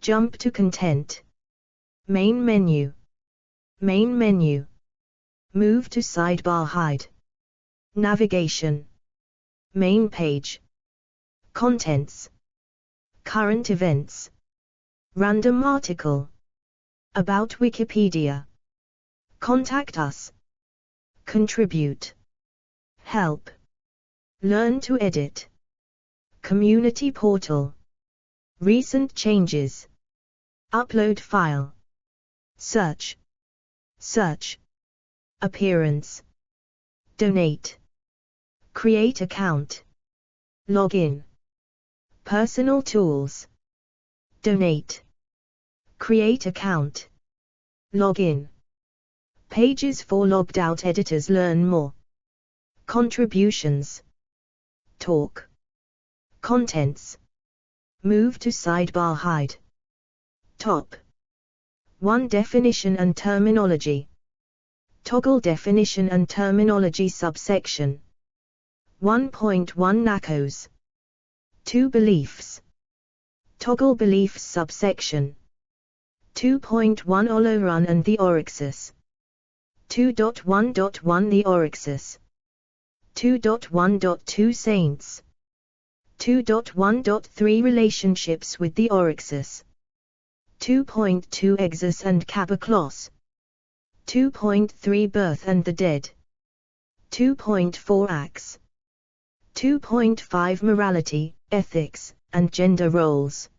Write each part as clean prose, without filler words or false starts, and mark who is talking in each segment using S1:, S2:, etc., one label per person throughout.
S1: Jump to content. Main menu. Main menu. Move to sidebar hide. Navigation. Main page. Contents. Current events. Random article. About Wikipedia. Contact us. Contribute. Help. Learn to edit. Community portal. Recent changes. Upload file. Search. Search. Appearance. Donate. Create account. Login. Personal tools. Donate. Create account. Login. Pages for logged out editors. Learn more. Contributions. Talk. Contents. Move to sidebar hide. Top. 1. Definition and terminology. Toggle definition and terminology subsection. 1.1 NACOs. 2. Beliefs. Toggle beliefs subsection. 2.1 Olorun and the Oryxes. 2.1.1 The Oryxes. 2.1.2 Saints. 2.1.3 Relationships with the Oryxes. 2.2 Exus and Cabaclos. 2.3 Birth and the Dead. 2.4 Acts. 2.5 Morality, Ethics, and Gender Roles.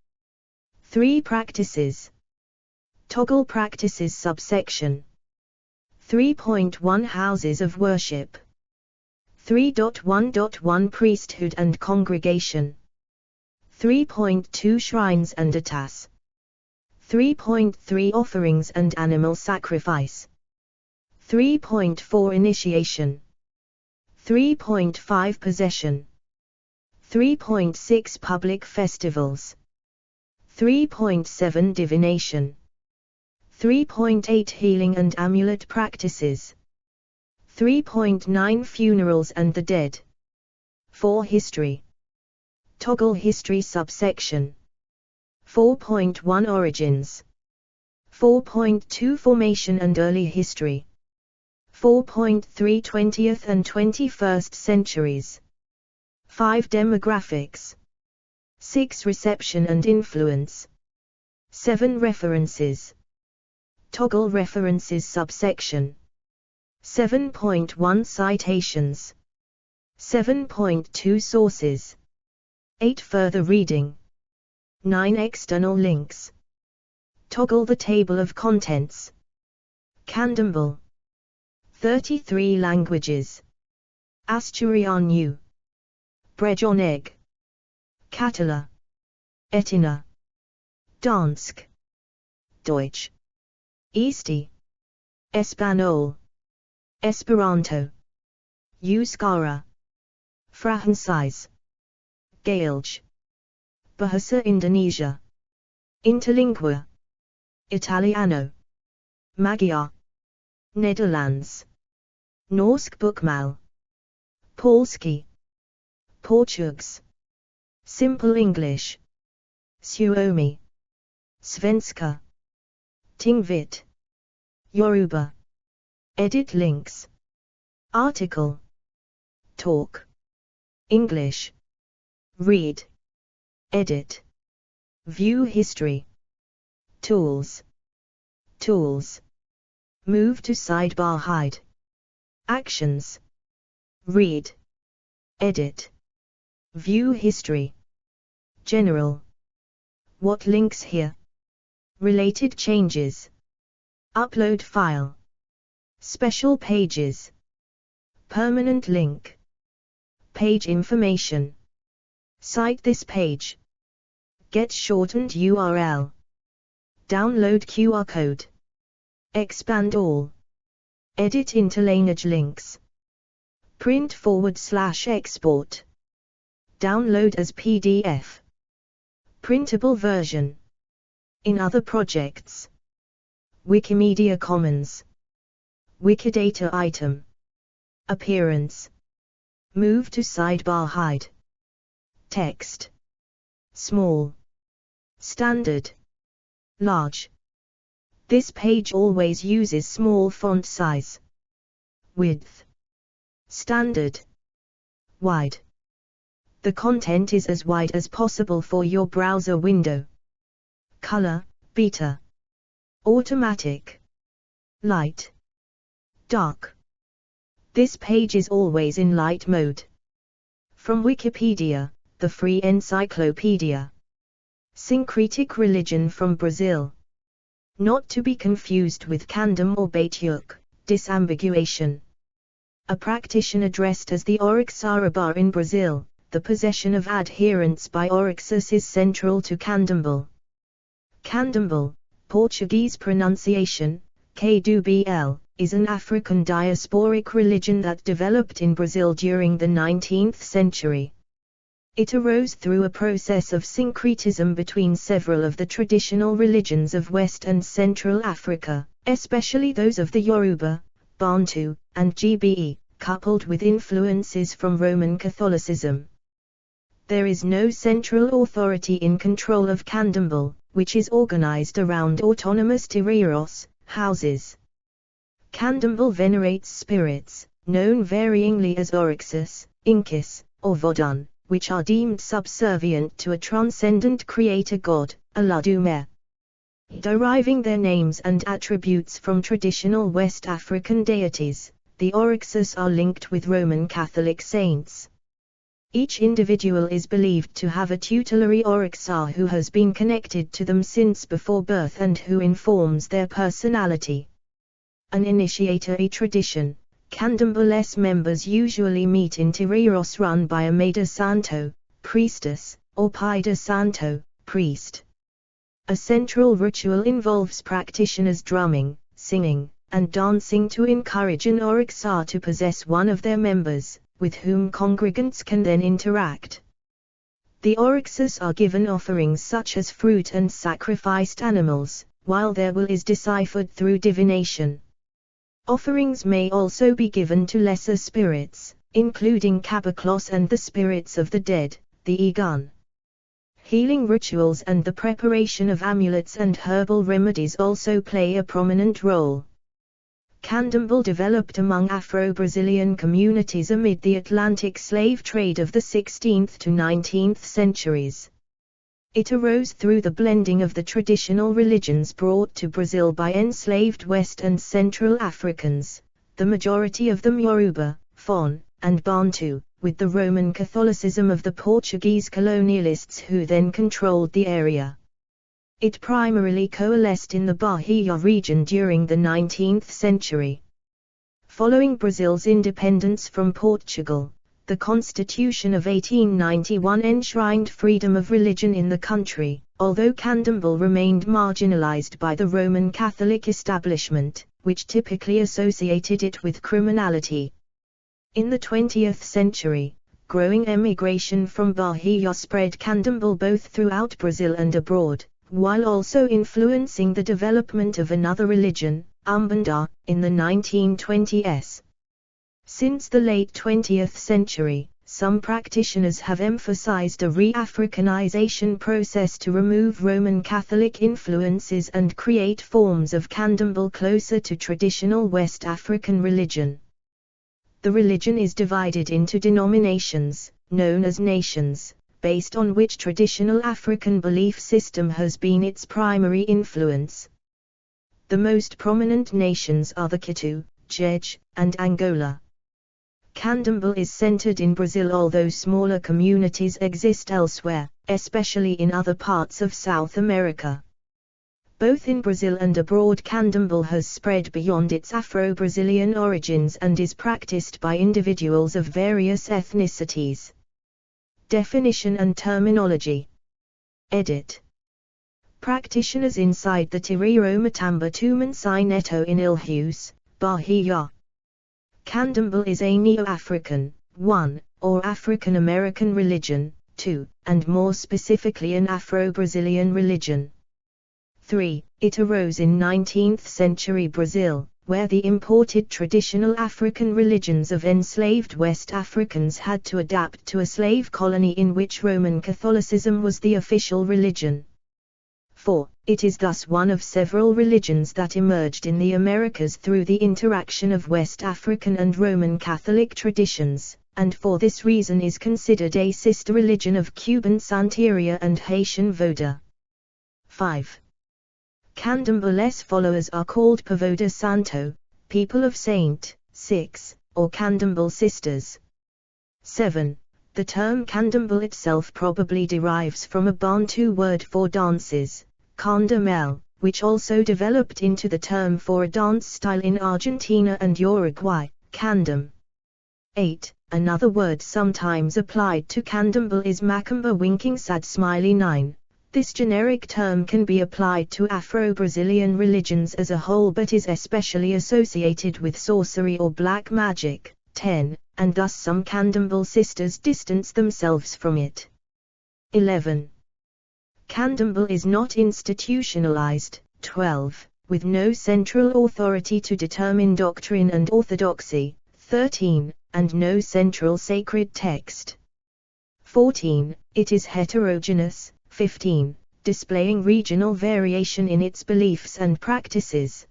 S1: 3 Practices. Toggle practices subsection. 3.1 Houses of Worship. 3.1.1 Priesthood and Congregation. 3.2 Shrines and Atas. 3.3 Offerings and Animal Sacrifice. 3.4 Initiation. 3.5 Possession. 3.6 Public Festivals. 3.7 Divination. 3.8 Healing and Amulet Practices. 3.9 Funerals and the Dead. 4 History. Toggle history subsection. 4.1 Origins. 4.2 Formation and early history. 4.3 20th and 21st centuries. 5 Demographics. 6 Reception and influence. 7 References. Toggle references subsection. 7.1 Citations. 7.2 Sources. 8 Further reading. 9 External links. Toggle the table of contents. Candomblé. 33 languages. Asturiano. Brejoneg. Catala. Etina. Dansk. Deutsch. Eesti. Espanol. Esperanto. Euskara. Francis. Gaelge. Bahasa Indonesia. Interlingua. Italiano. Magyar. Netherlands. Norsk Bokmål. Polski. Portuguese. Simple English. Suomi. Svenska. Tingvit. Yoruba. Edit links. Article. Talk. English. Read. Edit. View history. Tools. Tools. Move to sidebar hide. Actions. Read. Edit. View history. General. What links here? Related changes. Upload file. Special pages. Permanent link. Page information. Cite this page. Get shortened URL. Download QR code. Expand all. Edit interlineage links. Print /export. Download as PDF. Printable version. In other projects. Wikimedia Commons. Wikidata item. Appearance. Move to sidebar hide. Text. Small. Standard. Large. This page always uses small font size. Width. Standard. Wide. The content is as wide as possible for your browser window. Color, beta. Automatic. Light. Dark. This page is always in light mode. From Wikipedia, the free encyclopedia. Syncretic religion from Brazil. Not to be confused with Candomblé disambiguation. A practitioner dressed as the Orixarabá in Brazil, the possession of adherents by Orixás is central to Candomblé. Candomblé, Portuguese pronunciation, KDBL, is an African diasporic religion that developed in Brazil during the 19th century. It arose through a process of syncretism between several of the traditional religions of West and Central Africa, especially those of the Yoruba, Bantu, and Gbe, coupled with influences from Roman Catholicism. There is no central authority in control of Candomblé, which is organized around autonomous terreiros, houses. Candomblé venerates spirits, known varyingly as Orixás, Incas, or Vodun, which are deemed subservient to a transcendent creator god, Olodumare. Deriving their names and attributes from traditional West African deities, the Orixás are linked with Roman Catholic saints. Each individual is believed to have a tutelary Orixá who has been connected to them since before birth and who informs their personality. An initiatory tradition, Candomblé's members usually meet in terreiros run by a Mãe de Santo, priestess, or Pai de Santo, priest. A central ritual involves practitioners drumming, singing, and dancing to encourage an Orixá to possess one of their members, with whom congregants can then interact. The Orixás are given offerings such as fruit and sacrificed animals, while their will is deciphered through divination. Offerings may also be given to lesser spirits, including Caboclos and the spirits of the dead, the Igun. Healing rituals and the preparation of amulets and herbal remedies also play a prominent role. Candomblé developed among Afro-Brazilian communities amid the Atlantic slave trade of the 16th to 19th centuries. It arose through the blending of the traditional religions brought to Brazil by enslaved West and Central Africans, the majority of them Yoruba, Fon, and Bantu, with the Roman Catholicism of the Portuguese colonialists who then controlled the area. It primarily coalesced in the Bahia region during the 19th century. Following Brazil's independence from Portugal, the Constitution of 1891 enshrined freedom of religion in the country, although Candomblé remained marginalized by the Roman Catholic establishment, which typically associated it with criminality. In the 20th century, growing emigration from Bahia spread Candomblé both throughout Brazil and abroad, while also influencing the development of another religion, Umbanda, in the 1920s. Since the late 20th century, some practitioners have emphasized a re-Africanization process to remove Roman Catholic influences and create forms of Candomblé closer to traditional West African religion. The religion is divided into denominations, known as nations, based on which traditional African belief system has been its primary influence. The most prominent nations are the Kitu, Jej, and Angola. Candomblé is centered in Brazil, although smaller communities exist elsewhere, especially in other parts of South America. Both in Brazil and abroad, Candomblé has spread beyond its Afro-Brazilian origins and is practiced by individuals of various ethnicities. Definition and terminology. Edit. Practitioners inside the Terreiro Matamba Tumansi Neto in Ilhéus, Bahia. Candomblé is a Neo-African, 1, or African-American religion, 2, and more specifically an Afro-Brazilian religion. 3. It arose in 19th century Brazil, where the imported traditional African religions of enslaved West Africans had to adapt to a slave colony in which Roman Catholicism was the official religion. 24. It is thus one of several religions that emerged in the Americas through the interaction of West African and Roman Catholic traditions, and for this reason is considered a sister religion of Cuban Santeria and Haitian Vodou. 5. Candomblé's followers are called Povo de Santo, people of Saint. 6. Or Candomblé sisters. 7. The term candomblé itself probably derives from a Bantu word for dances, candomblé, which also developed into the term for a dance style in Argentina and Uruguay, candom. 8. Another word sometimes applied to candomblé is macumba winking sad smiley. 9. This generic term can be applied to Afro-Brazilian religions as a whole but is especially associated with sorcery or black magic. 10. And thus some candomblé sisters distance themselves from it. 11. Candomblé is not institutionalized. 12. With no central authority to determine doctrine and orthodoxy. 13. And no central sacred text. 14. It is heterogeneous. 15. Displaying regional variation in its beliefs and practices.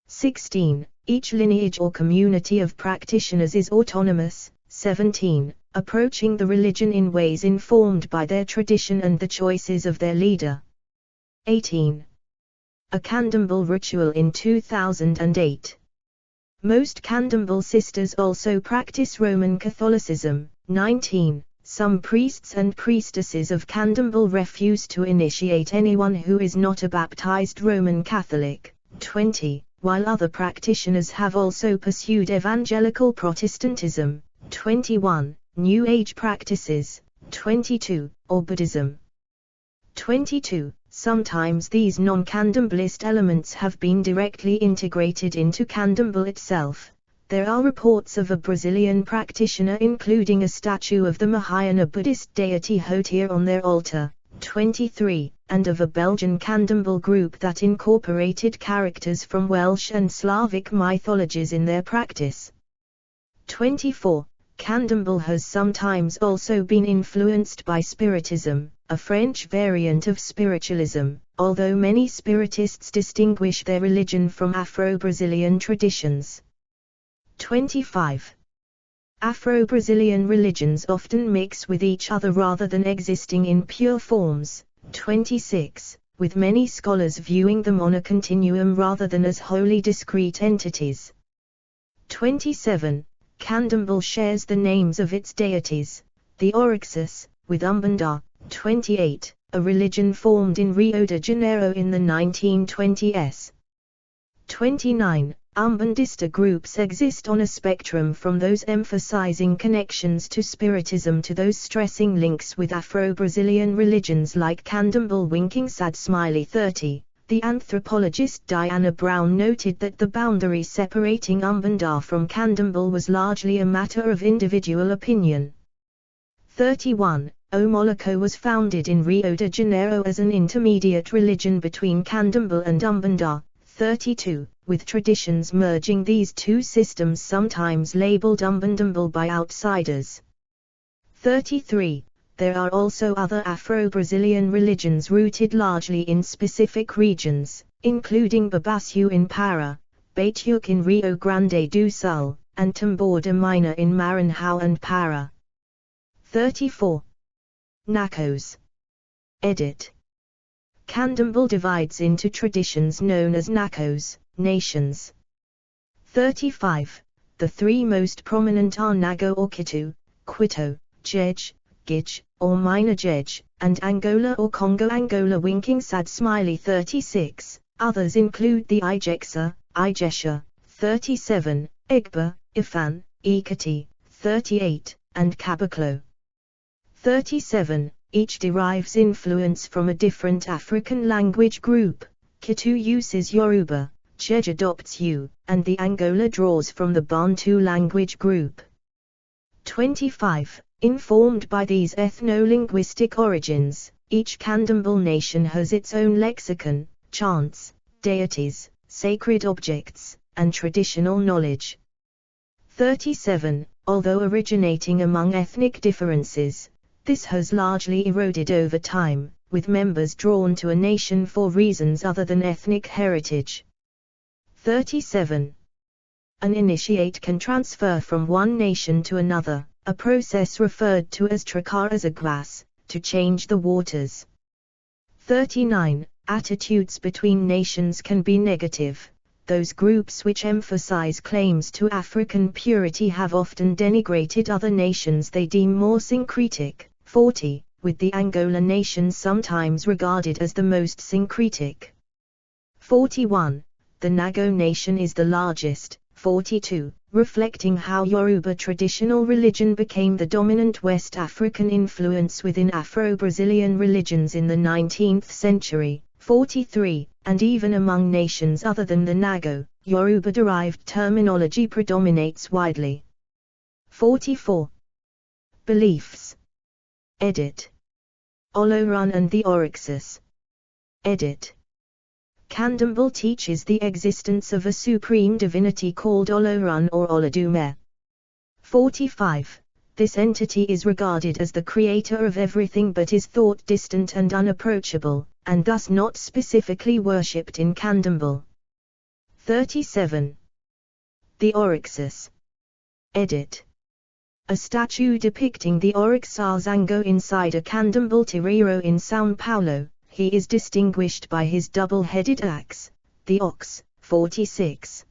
S1: 16. Each lineage or community of practitioners is autonomous. 17. Approaching the religion in ways informed by their tradition and the choices of their leader. 18. A candomblé ritual in 2008. Most candomblé sisters also practice Roman Catholicism. 19. Some priests and priestesses of candomblé refuse to initiate anyone who is not a baptized Roman Catholic. 20. While other practitioners have also pursued evangelical Protestantism. 21. New Age practices. 22. Or Buddhism. 22. Sometimes these non-candomblist elements have been directly integrated into candomblé itself. There are reports of a Brazilian practitioner including a statue of the Mahayana Buddhist deity Hotir on their altar. 23. And of a Belgian candomblé group that incorporated characters from Welsh and Slavic mythologies in their practice. 24. Candomblé has sometimes also been influenced by Spiritism, a French variant of spiritualism, although many Spiritists distinguish their religion from Afro-Brazilian traditions. 25. Afro-Brazilian religions often mix with each other rather than existing in pure forms. 26. With many scholars viewing them on a continuum rather than as wholly discrete entities. 27. Candomblé shares the names of its deities, the Oroxus, with Umbanda. 28. A religion formed in Rio de Janeiro in the 1920s. 29. Umbandista groups exist on a spectrum from those emphasizing connections to Spiritism to those stressing links with Afro-Brazilian religions like Candomblé winking sad smiley. 30. The anthropologist Diana Brown noted that the boundary separating Umbanda from Candomblé was largely a matter of individual opinion. 31. Omoloco was founded in Rio de Janeiro as an intermediate religion between Candomblé and Umbanda. 32. With traditions merging these two systems sometimes labeled Umbandambal by outsiders. 33. There are also other Afro-Brazilian religions rooted largely in specific regions, including Babassu in Para, Batuque in Rio Grande do Sul, and Tambor de Mina in Maranhão and Para. 34. Nacos. Edit. Candomblé divides into traditions known as Nacos, nations. 35. The three most prominent are Nago or Kitu, Quito, Jej, Gij, or Minor Jej, and Angola or Congo Angola winking sad smiley. 36. Others include the Ijexa, Ijesha. 37. Igba, Ifan, Ikati. 38. And Caboclo. 37. Each derives influence from a different African language group. Kitu uses Yoruba, Jej adopts Yu, and the Angola draws from the Bantu language group. 25. Informed by these ethno-linguistic origins, each Candomblé nation has its own lexicon, chants, deities, sacred objects, and traditional knowledge. 37. Although originating among ethnic differences, this has largely eroded over time, with members drawn to a nation for reasons other than ethnic heritage. 37. An initiate can transfer from one nation to another, a process referred to as trakarazagwas, to change the waters. 39. Attitudes between nations can be negative. Those groups which emphasize claims to African purity have often denigrated other nations they deem more syncretic. 40. With the Angola nation sometimes regarded as the most syncretic. 41. The Nago nation is the largest. 42. Reflecting how Yoruba traditional religion became the dominant West African influence within Afro-Brazilian religions in the 19th century. 43. And even among nations other than the Nago, Yoruba-derived terminology predominates widely. 44. Beliefs. Edit. Olorun and the Oryxus. Edit. Candomblé teaches the existence of a supreme divinity called Olorun or Oladume. 45. This entity is regarded as the creator of everything but is thought distant and unapproachable, and thus not specifically worshipped in Candomblé. 37. The Oryxus. Edit. A statue depicting the Oryxar Zango inside a Candomblé terreiro in São Paulo. He is distinguished by his double-headed axe, the ox. 46.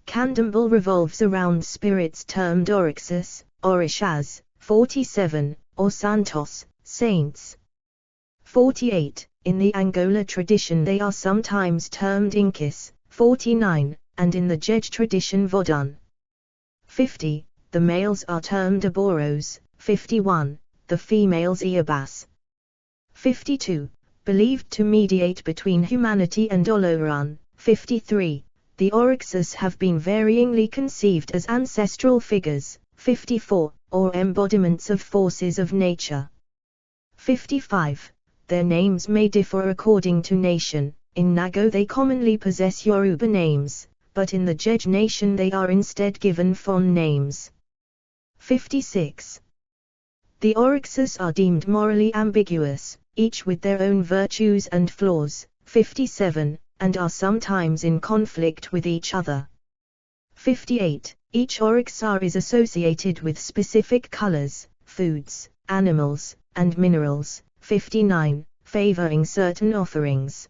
S1: Candomblé revolves around spirits termed Oryxus, Orishas. 47, or Santos, saints. 48. In the Angola tradition they are sometimes termed Incas. 49, and in the Jej tradition Vodun. 50. The males are termed Aboros. 51. The females Iabas. 52. Believed to mediate between humanity and Olorun. 53. The Oryxus have been varyingly conceived as ancestral figures. 54. Or embodiments of forces of nature. 55. Their names may differ according to nation. In Nago they commonly possess Yoruba names, but in the Jej nation they are instead given Fon names. 56. The Oryxus are deemed morally ambiguous, each with their own virtues and flaws. 57, and are sometimes in conflict with each other. 58. Each Oryxar is associated with specific colors, foods, animals, and minerals. 59. Favoring certain offerings.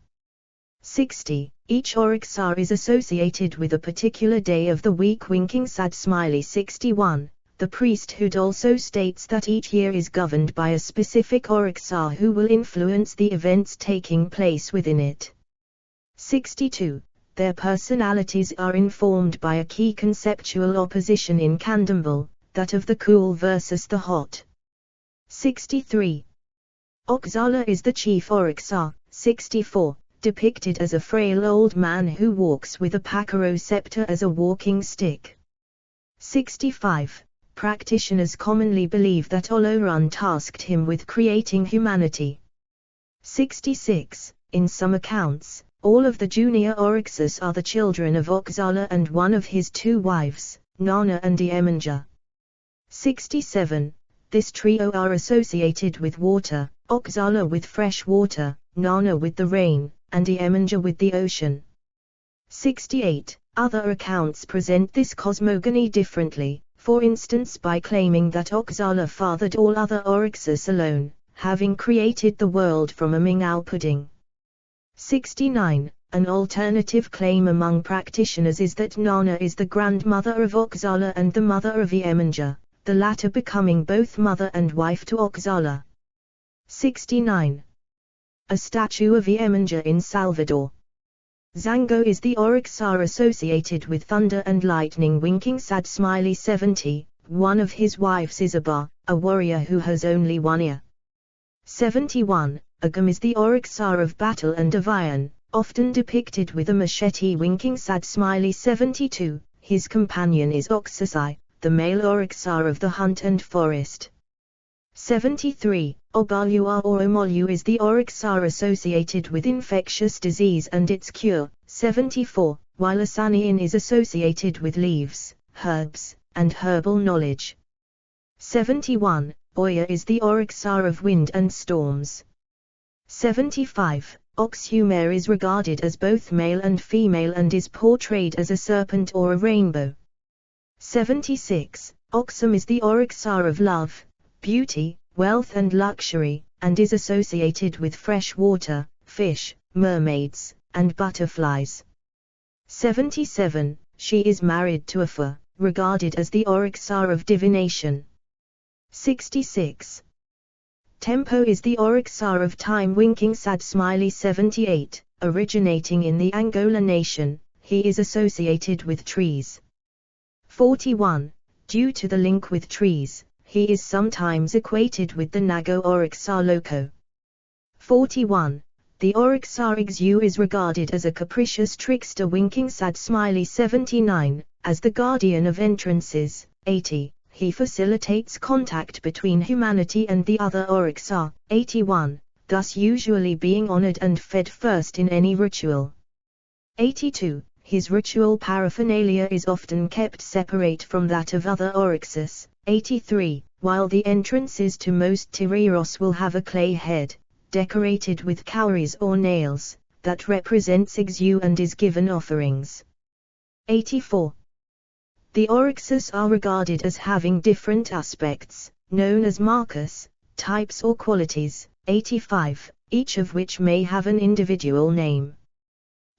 S1: 60. Each Oryxar is associated with a particular day of the week. Winking sad smiley. 61. The priesthood also states that each year is governed by a specific Oryxar who will influence the events taking place within it. 62. Their personalities are informed by a key conceptual opposition in Candomblé, that of the cool versus the hot. 63. Oxala is the chief Oryxar. 64. Depicted as a frail old man who walks with a pakaro scepter as a walking stick. 65. Practitioners commonly believe that Olorun tasked him with creating humanity. 66. In some accounts, all of the junior Oryxus are the children of Oxala and one of his two wives, Nana and Iemenja. 67. This trio are associated with water, Oxala with fresh water, Nana with the rain, and Iemenja with the ocean. 68. Other accounts present this cosmogony differently, for instance by claiming that Oxala fathered all other Oryxus alone, having created the world from a mingau pudding. 69. An alternative claim among practitioners is that Nana is the grandmother of Oxala and the mother of Iemenja, the latter becoming both mother and wife to Oxala. 69. A statue of Iemenja in Salvador. Zango is the Oryxar associated with thunder and lightning. Winking sad smiley. 70. One of his wives is Aba, a warrior who has only one ear. 71. Agam is the Oryxar of battle and of iron, often depicted with a machete. Winking sad smiley. 72. His companion is Oxusai, the male Oryxar of the hunt and forest. 73. Obalua or Omolu is the Oryxar associated with infectious disease and its cure. 74. While Asanian is associated with leaves, herbs, and herbal knowledge. 71. Oya is the Oryxar of wind and storms. 75. Oxhumare is regarded as both male and female and is portrayed as a serpent or a rainbow. 76. Oxum is the Oryxar of love, beauty, wealth and luxury, and is associated with fresh water, fish, mermaids, and butterflies. 77. She is married to Afa, regarded as the Oryxar of divination. 66. Tempo is the Oryxar of time winking sad smiley. 78. Originating in the Angola nation, he is associated with trees. 41. Due to the link with trees, he is sometimes equated with the Nago Oryxar loco. 41. The Oryxar Ixu is regarded as a capricious trickster winking sad smiley. 79. As the guardian of entrances. 80. He facilitates contact between humanity and the other Oryxar. 81. Thus usually being honored and fed first in any ritual. 82. His ritual paraphernalia is often kept separate from that of other Oryxes. 83. While the entrances to most Tireros will have a clay head, decorated with cowries or nails, that represents Ixu and is given offerings. 84. The Oryxes are regarded as having different aspects, known as markers, types or qualities. 85, each of which may have an individual name.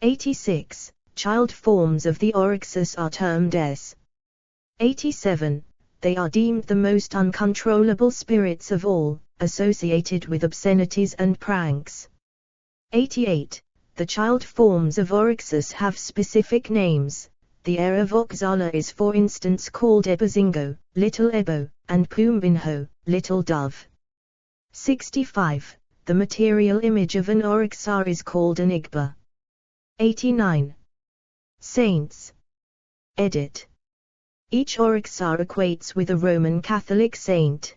S1: 86. Child forms of the Oryxes are termed as. 87. They are deemed the most uncontrollable spirits of all, associated with obscenities and pranks. 88. The child forms of Oryxes have specific names. The heir of Oxala is for instance called Ebozingo, Little Ebo, and Pumbinho, Little Dove. 65. The material image of an Oryxar is called an Igba. 89. Saints. Edit. Each Oryxar equates with a Roman Catholic saint.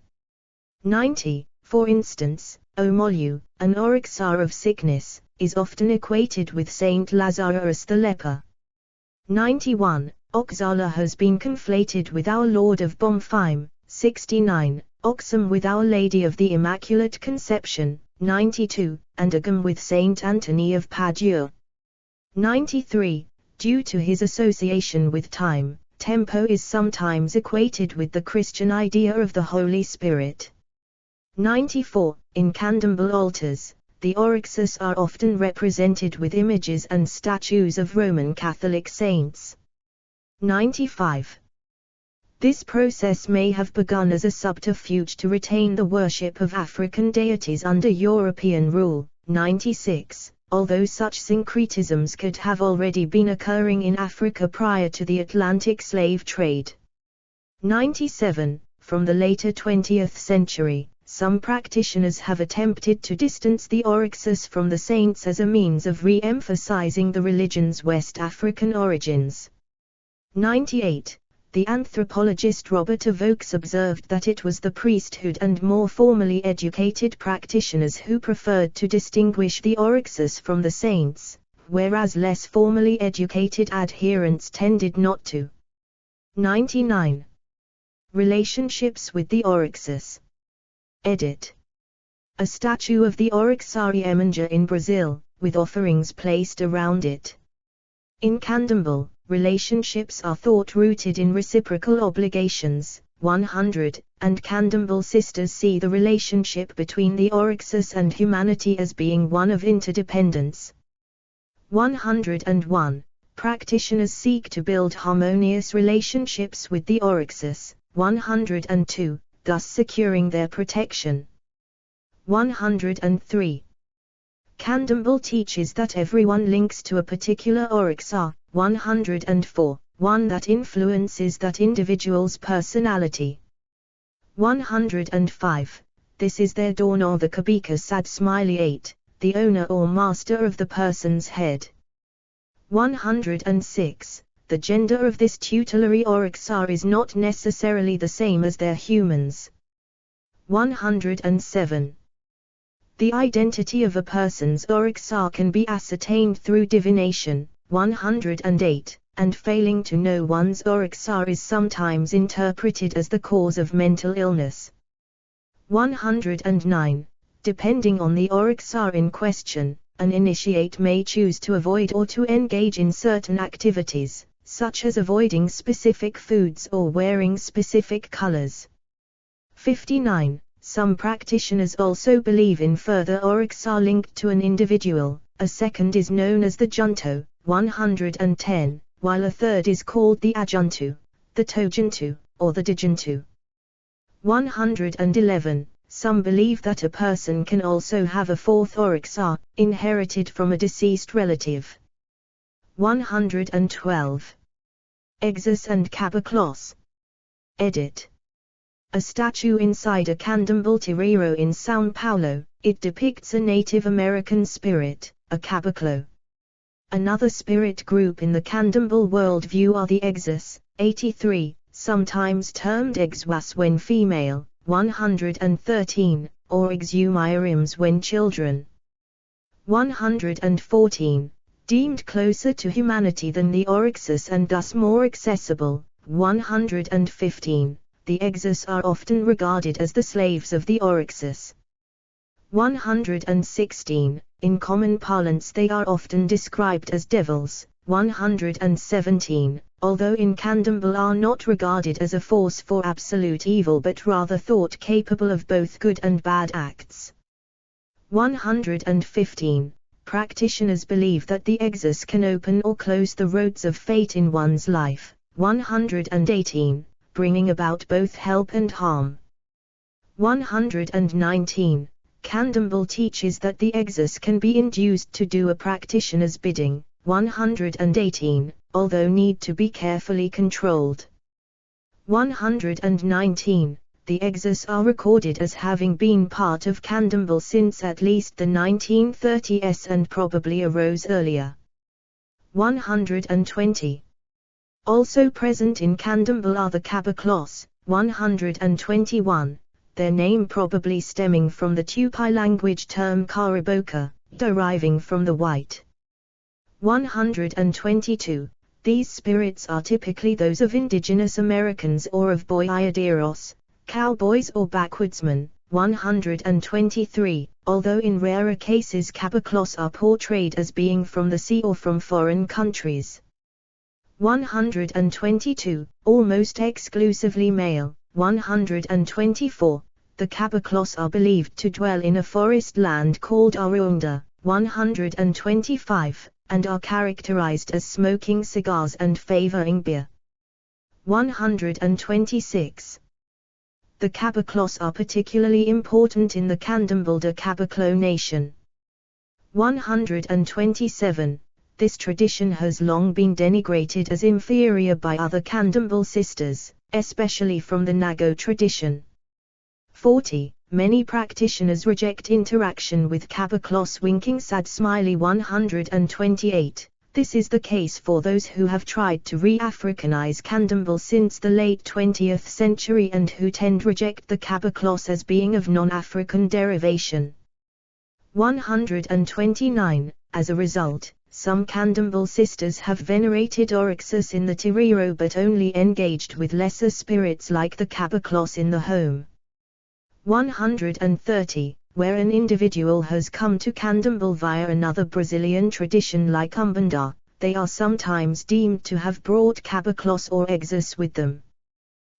S1: 90. For instance, Omolu, an Oryxar of sickness, is often equated with Saint Lazarus the leper. 91. Oxala has been conflated with Our Lord of Bomfime. 69. Oxum with Our Lady of the Immaculate Conception. 92. And Agum with Saint Anthony of Padua. 93. Due to his association with time, Tempo is sometimes equated with the Christian idea of the Holy Spirit. 94. In Candomblé altars, the Oryxes are often represented with images and statues of Roman Catholic saints. 95. This process may have begun as a subterfuge to retain the worship of African deities under European rule. 96. Although such syncretisms could have already been occurring in Africa prior to the Atlantic slave trade. 97. From the later 20th century, some practitioners have attempted to distance the Oryxes from the saints as a means of re-emphasizing the religion's West African origins. 98. The anthropologist Robert Avokes observed that it was the priesthood and more formally educated practitioners who preferred to distinguish the Oryxes from the saints, whereas less formally educated adherents tended not to. 99. Relationships with the Oryxes. Edit. A statue of the Oryxar Iemanjá in Brazil, with offerings placed around it. In Candomblé, relationships are thought rooted in reciprocal obligations. 100, and Candomblé sisters see the relationship between the Oryxes and humanity as being one of interdependence. 101. Practitioners seek to build harmonious relationships with the Oryxes. 102. Thus securing their protection. 103. Candomblé teaches that everyone links to a particular Oryxar. 104. One that influences that individual's personality. 105. This is their dawn or the Kabika Sad Smiley 8, the owner or master of the person's head. 106. The gender of this tutelary Oryxar is not necessarily the same as their humans. 107. The identity of a person's Oryxar can be ascertained through divination. 108. And failing to know one's Oryxar is sometimes interpreted as the cause of mental illness. 109. Depending on the Oryxa in question, an initiate may choose to avoid or to engage in certain activities, such as avoiding specific foods or wearing specific colors. 59. Some practitioners also believe in further Oryxa linked to an individual. A second is known as the Junto, 110, while a third is called the Ajuntu, the Tojuntu, or the Dijuntu. 111. Some believe that a person can also have a fourth Oryxa, inherited from a deceased relative. 112. Exus and Caboclos. Edit. A statue inside a Candomblé Terreiro in São Paulo, it depicts a Native American spirit, a caboclo. Another spirit group in the Candomblé worldview are the Exus, 83, sometimes termed Exuas when female, 113, or Exumirims when children. 114, deemed closer to humanity than the Oryxus and thus more accessible. 115, the Exus are often regarded as the slaves of the Oryxus. 116, in common parlance they are often described as devils. 117, although in Candomblé are not regarded as a force for absolute evil but rather thought capable of both good and bad acts. 115, practitioners believe that the Exus can open or close the roads of fate in one's life. 118, bringing about both help and harm. 119, Candomblé teaches that the Exus can be induced to do a practitioner's bidding. 118, although need to be carefully controlled. 119, the Exus are recorded as having been part of Candomblé since at least the 1930s and probably arose earlier. 120. Also present in Candomblé are the Caboclos. 121, their name probably stemming from the Tupi language term Caraboca, deriving from the white. 122, these spirits are typically those of indigenous Americans or of boyaderos, cowboys or backwoodsmen. 123, although in rarer cases Caboclos are portrayed as being from the sea or from foreign countries. 122, almost exclusively male. 124, the Caboclos are believed to dwell in a forest land called Arunda. 125, and are characterized as smoking cigars and favoring beer. 126. The Caboclos are particularly important in the Candomblé de Caboclo nation. 127. This tradition has long been denigrated as inferior by other Candomblé sisters, especially from the Nago tradition. 40. Many practitioners reject interaction with Caboclos winking sad smiley. 128. This is the case for those who have tried to re-Africanize Candomblé since the late 20th century and who tend to reject the Caboclos as being of non-African derivation. 129. As a result, some Candomblé sisters have venerated Oryxus in the Terreiro but only engaged with lesser spirits like the Caboclos in the home. 130. Where an individual has come to Candomblé via another Brazilian tradition like Umbanda, they are sometimes deemed to have brought Caboclos or Exus with them.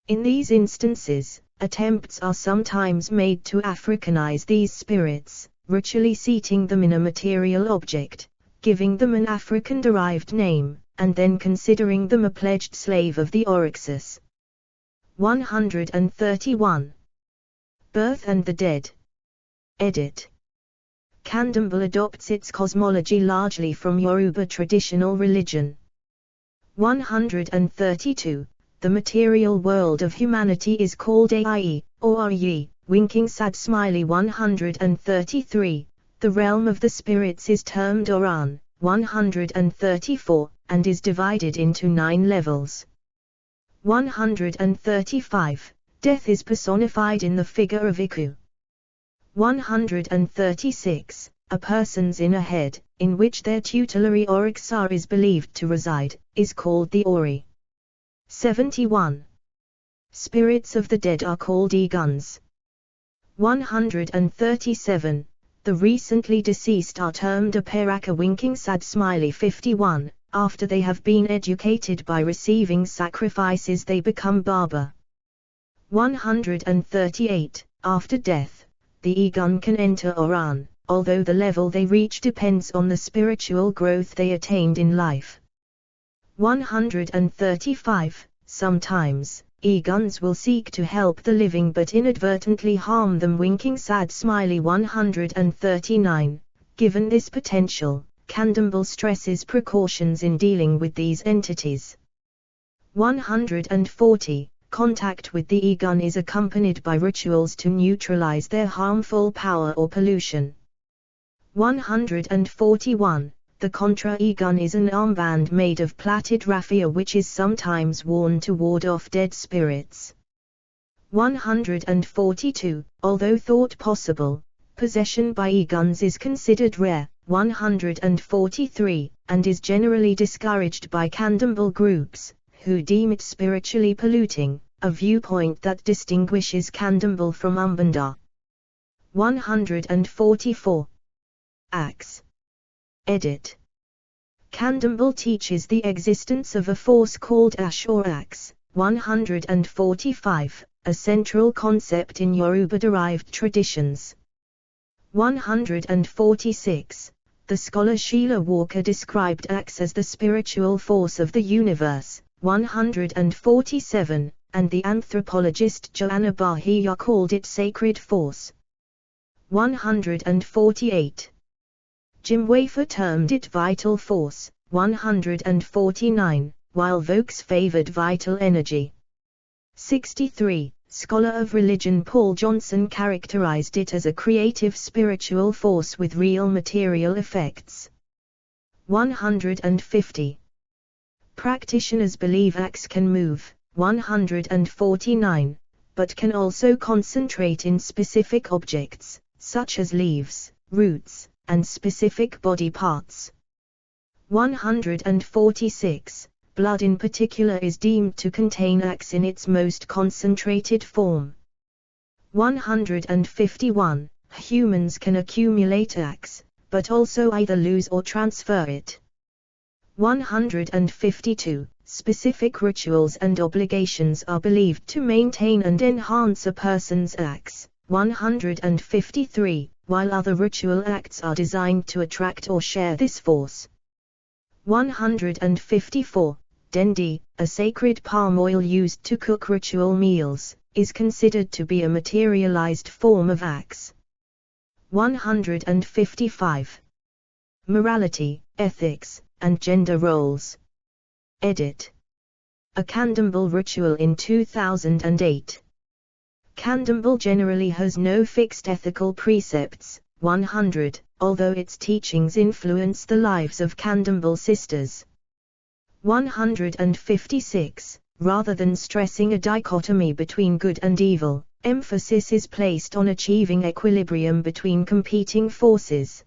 S1: In these instances, attempts are sometimes made to Africanize these spirits, ritually seating them in a material object, giving them an African-derived name, and then considering them a pledged slave of the Oryxus. 131. Birth and the Dead. Edit. Candomblé adopts its cosmology largely from Yoruba traditional religion. 132. The material world of humanity is called Aie, or Aye, winking sad smiley. 133. The realm of the spirits is termed Oran. 134, and is divided into 9 levels. 135. Death is personified in the figure of Iku. 136. A person's inner head, in which their tutelary Oryxa is believed to reside, is called the Ori. 71. Spirits of the dead are called Eguns. 137. The recently deceased are termed Aparaka winking sad smiley 51. After they have been educated by receiving sacrifices they become Baba. 138. After death, the Egun can enter Oran, although the level they reach depends on the spiritual growth they attained in life. 135. Sometimes, Eguns will seek to help the living but inadvertently harm them winking sad smiley 139. Given this potential, Candomblé stresses precautions in dealing with these entities. 140. Contact with the Egun is accompanied by rituals to neutralize their harmful power or pollution. 141. The Contra Egun is an armband made of plaited raffia which is sometimes worn to ward off dead spirits. 142. Although thought possible, possession by Eguns is considered rare. 143, and is generally discouraged by Candomblé groups, who deem it spiritually polluting, a viewpoint that distinguishes Candomblé from Umbanda. 144. Axe. Edit. Candomblé teaches the existence of a force called Ash or Axe. 145, a central concept in Yoruba-derived traditions. 146. The scholar Sheila Walker described Axe as the spiritual force of the universe. 147, and the anthropologist Joanna Bahia called it sacred force. 148. Jim Wafer termed it vital force. 149, while Vokes favored vital energy. 63. Scholar of religion Paul Johnson characterized it as a creative spiritual force with real material effects. 150. Practitioners believe Axe can move. 149, but can also concentrate in specific objects, such as leaves, roots, and specific body parts. 146. Blood in particular is deemed to contain Axe in its most concentrated form. 151. Humans can accumulate Axe, but also either lose or transfer it. 152. Specific rituals and obligations are believed to maintain and enhance a person's Axe. 153. While other ritual acts are designed to attract or share this force. 154. Dendi, a sacred palm oil used to cook ritual meals, is considered to be a materialized form of Axe. 155. Morality, ethics, and gender roles. Edit. A Candomblé ritual in 2008. Candomblé generally has no fixed ethical precepts. 100, although its teachings influence the lives of Candomblé sisters. 156. Rather than stressing a dichotomy between good and evil, emphasis is placed on achieving equilibrium between competing forces.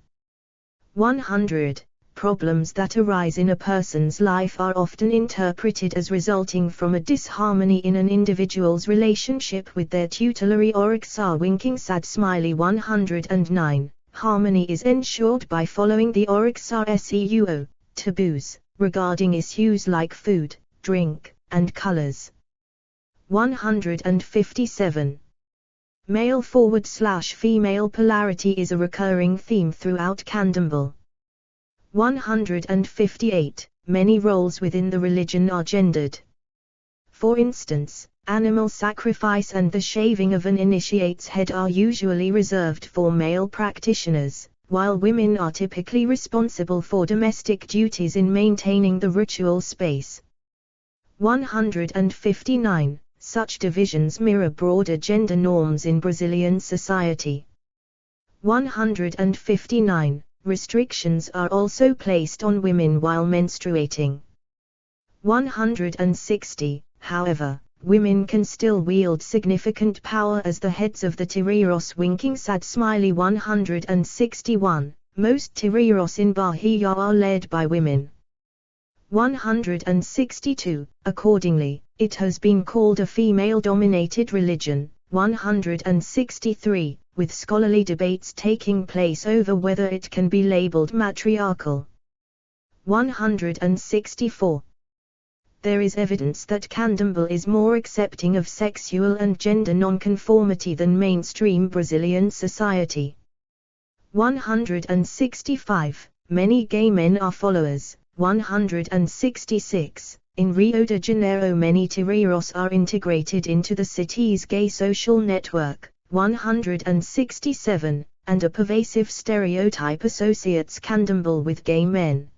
S1: 100. Problems that arise in a person's life are often interpreted as resulting from a disharmony in an individual's relationship with their tutelary Orixar winking sad smiley 109. Harmony is ensured by following the Orixar SEUO, taboos, regarding issues like food, drink, and colors. 157. Male/female polarity is a recurring theme throughout Candomblé. 158. Many roles within the religion are gendered. For instance, animal sacrifice and the shaving of an initiate's head are usually reserved for male practitioners, while women are typically responsible for domestic duties in maintaining the ritual space. 159. Such divisions mirror broader gender norms in Brazilian society. 159. Restrictions are also placed on women while menstruating. 160. However, women can still wield significant power as the heads of the Tiriros winking sad smiley 161. Most Tiriros in Bahia are led by women. 162. Accordingly, it has been called a female-dominated religion. 163, with scholarly debates taking place over whether it can be labeled matriarchal. 164. There is evidence that Candomblé is more accepting of sexual and gender nonconformity than mainstream Brazilian society. 165. Many gay men are followers. 166. In Rio de Janeiro many tireiros are integrated into the city's gay social network. 167. And a pervasive stereotype associates Candomblé with gay men.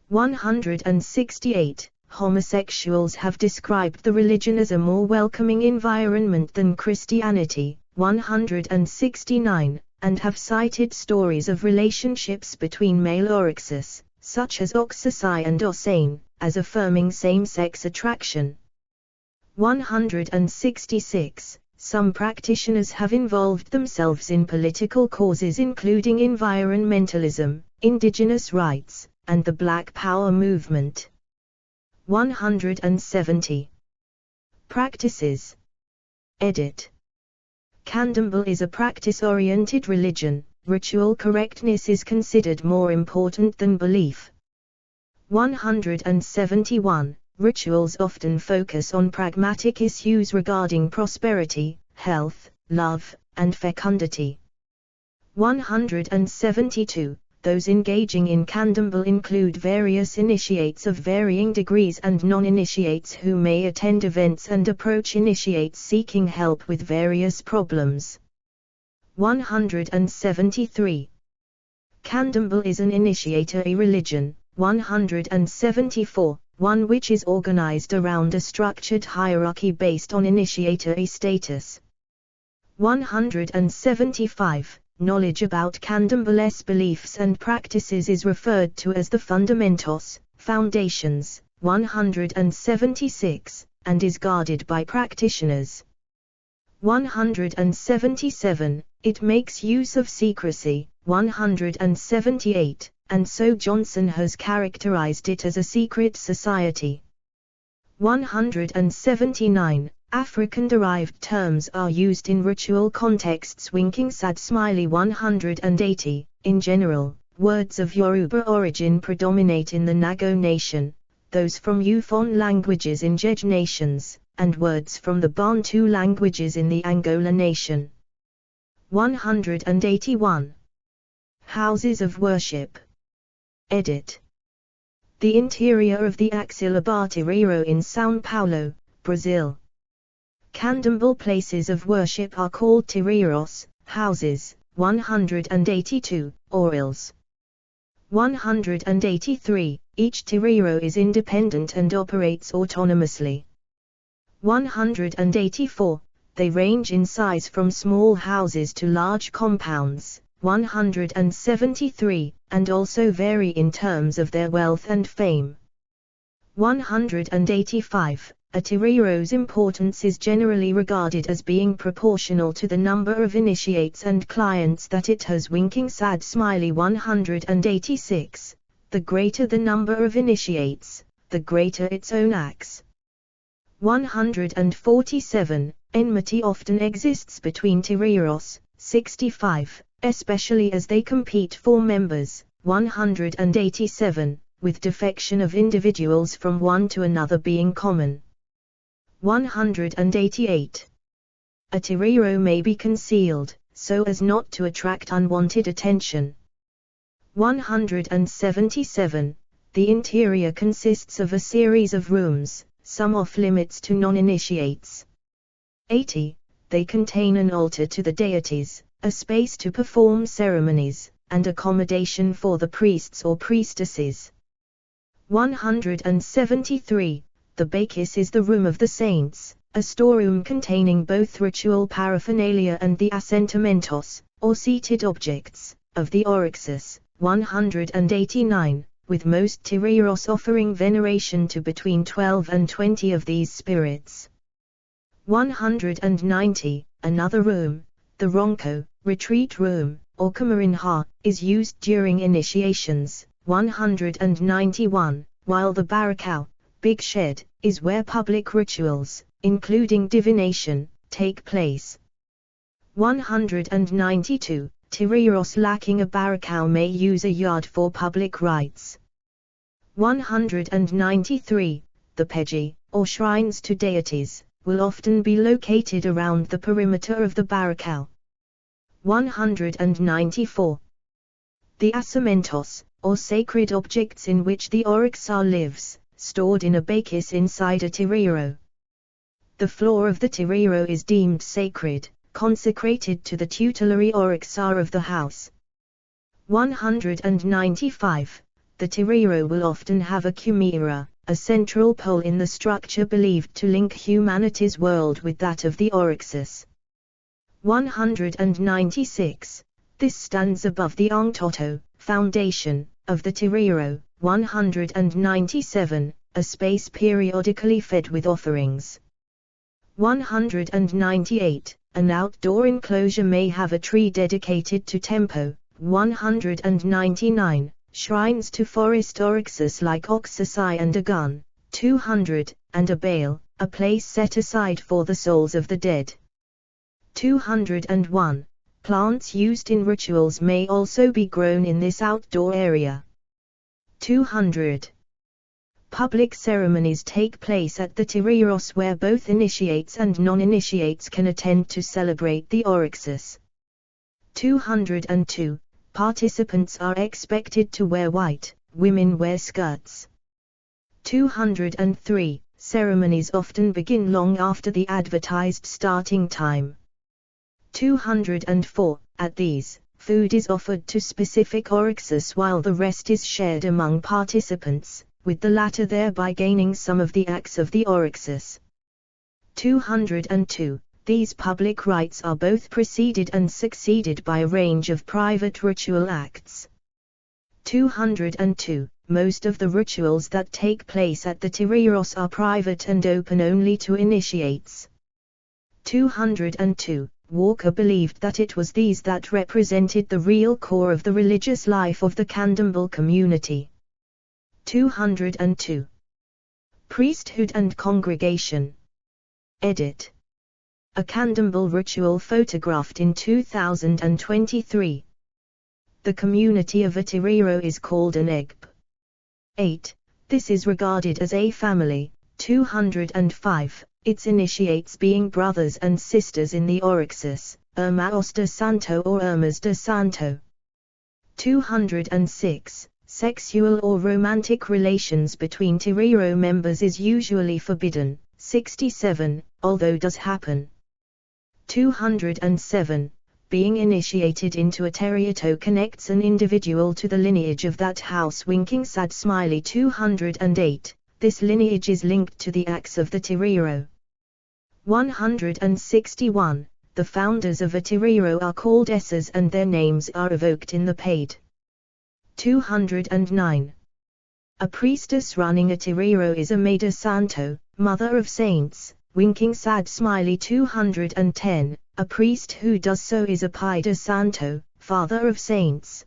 S1: 168. Homosexuals have described the religion as a more welcoming environment than Christianity. 169. And have cited stories of relationships between male oryxes, such as Oxusai and Osane, as affirming same-sex attraction. 166. Some practitioners have involved themselves in political causes including environmentalism, indigenous rights, and the Black Power movement. 170. Practices. Edit. Candomblé is a practice-oriented religion. Ritual correctness is considered more important than belief. 171. Rituals often focus on pragmatic issues regarding prosperity, health, love, and fecundity. 172. Those engaging in Candomblé include various initiates of varying degrees and non-initiates who may attend events and approach initiates seeking help with various problems. 173. Candomblé is an initiatory religion. 174. One which is organized around a structured hierarchy based on initiatory status. 175. Knowledge about Candomblé's beliefs and practices is referred to as the fundamentos, foundations. 176, and is guarded by practitioners. 177. It makes use of secrecy. 178, and so Johnson has characterized it as a secret society. 179. African-derived terms are used in ritual contexts. Winking sad smiley. 180. In general, words of Yoruba origin predominate in the Nago nation, those from Eufon languages in Jej nations, and words from the Bantu languages in the Angola nation. 181. Houses of worship. Edit. The interior of the Axila Bartiriero in São Paulo, Brazil. Candomblé places of worship are called tireiros, houses. 182, orils. 183, each tireiro is independent and operates autonomously. 184, they range in size from small houses to large compounds. 173, and also vary in terms of their wealth and fame. 185, a tireiro's importance is generally regarded as being proportional to the number of initiates and clients that it has. Winking sad smiley. 186, the greater the number of initiates, the greater its own acts. 147, enmity often exists between tireiros. 65, especially as they compete for members. 187, with defection of individuals from one to another being common. 188. A tireiro may be concealed, so as not to attract unwanted attention. 177. The interior consists of a series of rooms, some off-limits to non-initiates. 80. They contain an altar to the deities, a space to perform ceremonies, and accommodation for the priests or priestesses. 173. The bakis is the room of the saints, a storeroom containing both ritual paraphernalia and the assentamentos, or seated objects, of the oryxes. 189, with most tireiros offering veneration to between 12 and 20 of these spirits. 190, another room, the ronco, retreat room, or camarinha, is used during initiations. 191, while the barracão, big shed, is where public rituals, including divination, take place. 192. Tiriros lacking a barakaw may use a yard for public rites. 193. The peji, or shrines to deities, will often be located around the perimeter of the barakaw. 194. The asamentos, or sacred objects in which the Orixá lives, stored in a bakis inside a tiriro. The floor of the tiriro is deemed sacred, consecrated to the tutelary Orixá of the house. 195. The tiriro will often have a kumira, a central pole in the structure believed to link humanity's world with that of the Orixás. 196. This stands above the Angtoto, foundation, of the tiriro. 197. A space periodically fed with offerings. 198. An outdoor enclosure may have a tree dedicated to tempo. 199. Shrines to forest Orixás like Oxasai and Agun. 200. And a bale, a place set aside for the souls of the dead. 201. Plants used in rituals may also be grown in this outdoor area. 200. Public ceremonies take place at the tiriros where both initiates and non-initiates can attend to celebrate the Orixás. 202. Participants are expected to wear white, women wear skirts. 203. Ceremonies often begin long after the advertised starting time. 204. At these, food is offered to specific Orixás while the rest is shared among participants, with the latter thereby gaining some of the acts of the Orixás. 202. These public rites are both preceded and succeeded by a range of private ritual acts. 202. Most of the rituals that take place at the tiriros are private and open only to initiates. 202. Walker believed that it was these that represented the real core of the religious life of the Candomblé community. 202. Priesthood and congregation. Edit. A Candomblé ritual photographed in 2023. The community of a tiriro is called an egp. 8. This is regarded as a family. 205. Its initiates being brothers and sisters in the Orixás, Hermanos de Santo or Hermas de Santo. 206. Sexual or romantic relations between tiriro members is usually forbidden. 67, although does happen. 207. Being initiated into a tirito connects an individual to the lineage of that house. Winking sad smiley. 208. This lineage is linked to the acts of the tiriro. 161. The founders of a tiriro are called essas and their names are evoked in the paid. 209. A priestess running a tiriro is a Maida Santo, Mother of Saints. Winking sad smiley. 210. A priest who does so is a Pai de Santo, Father of Saints.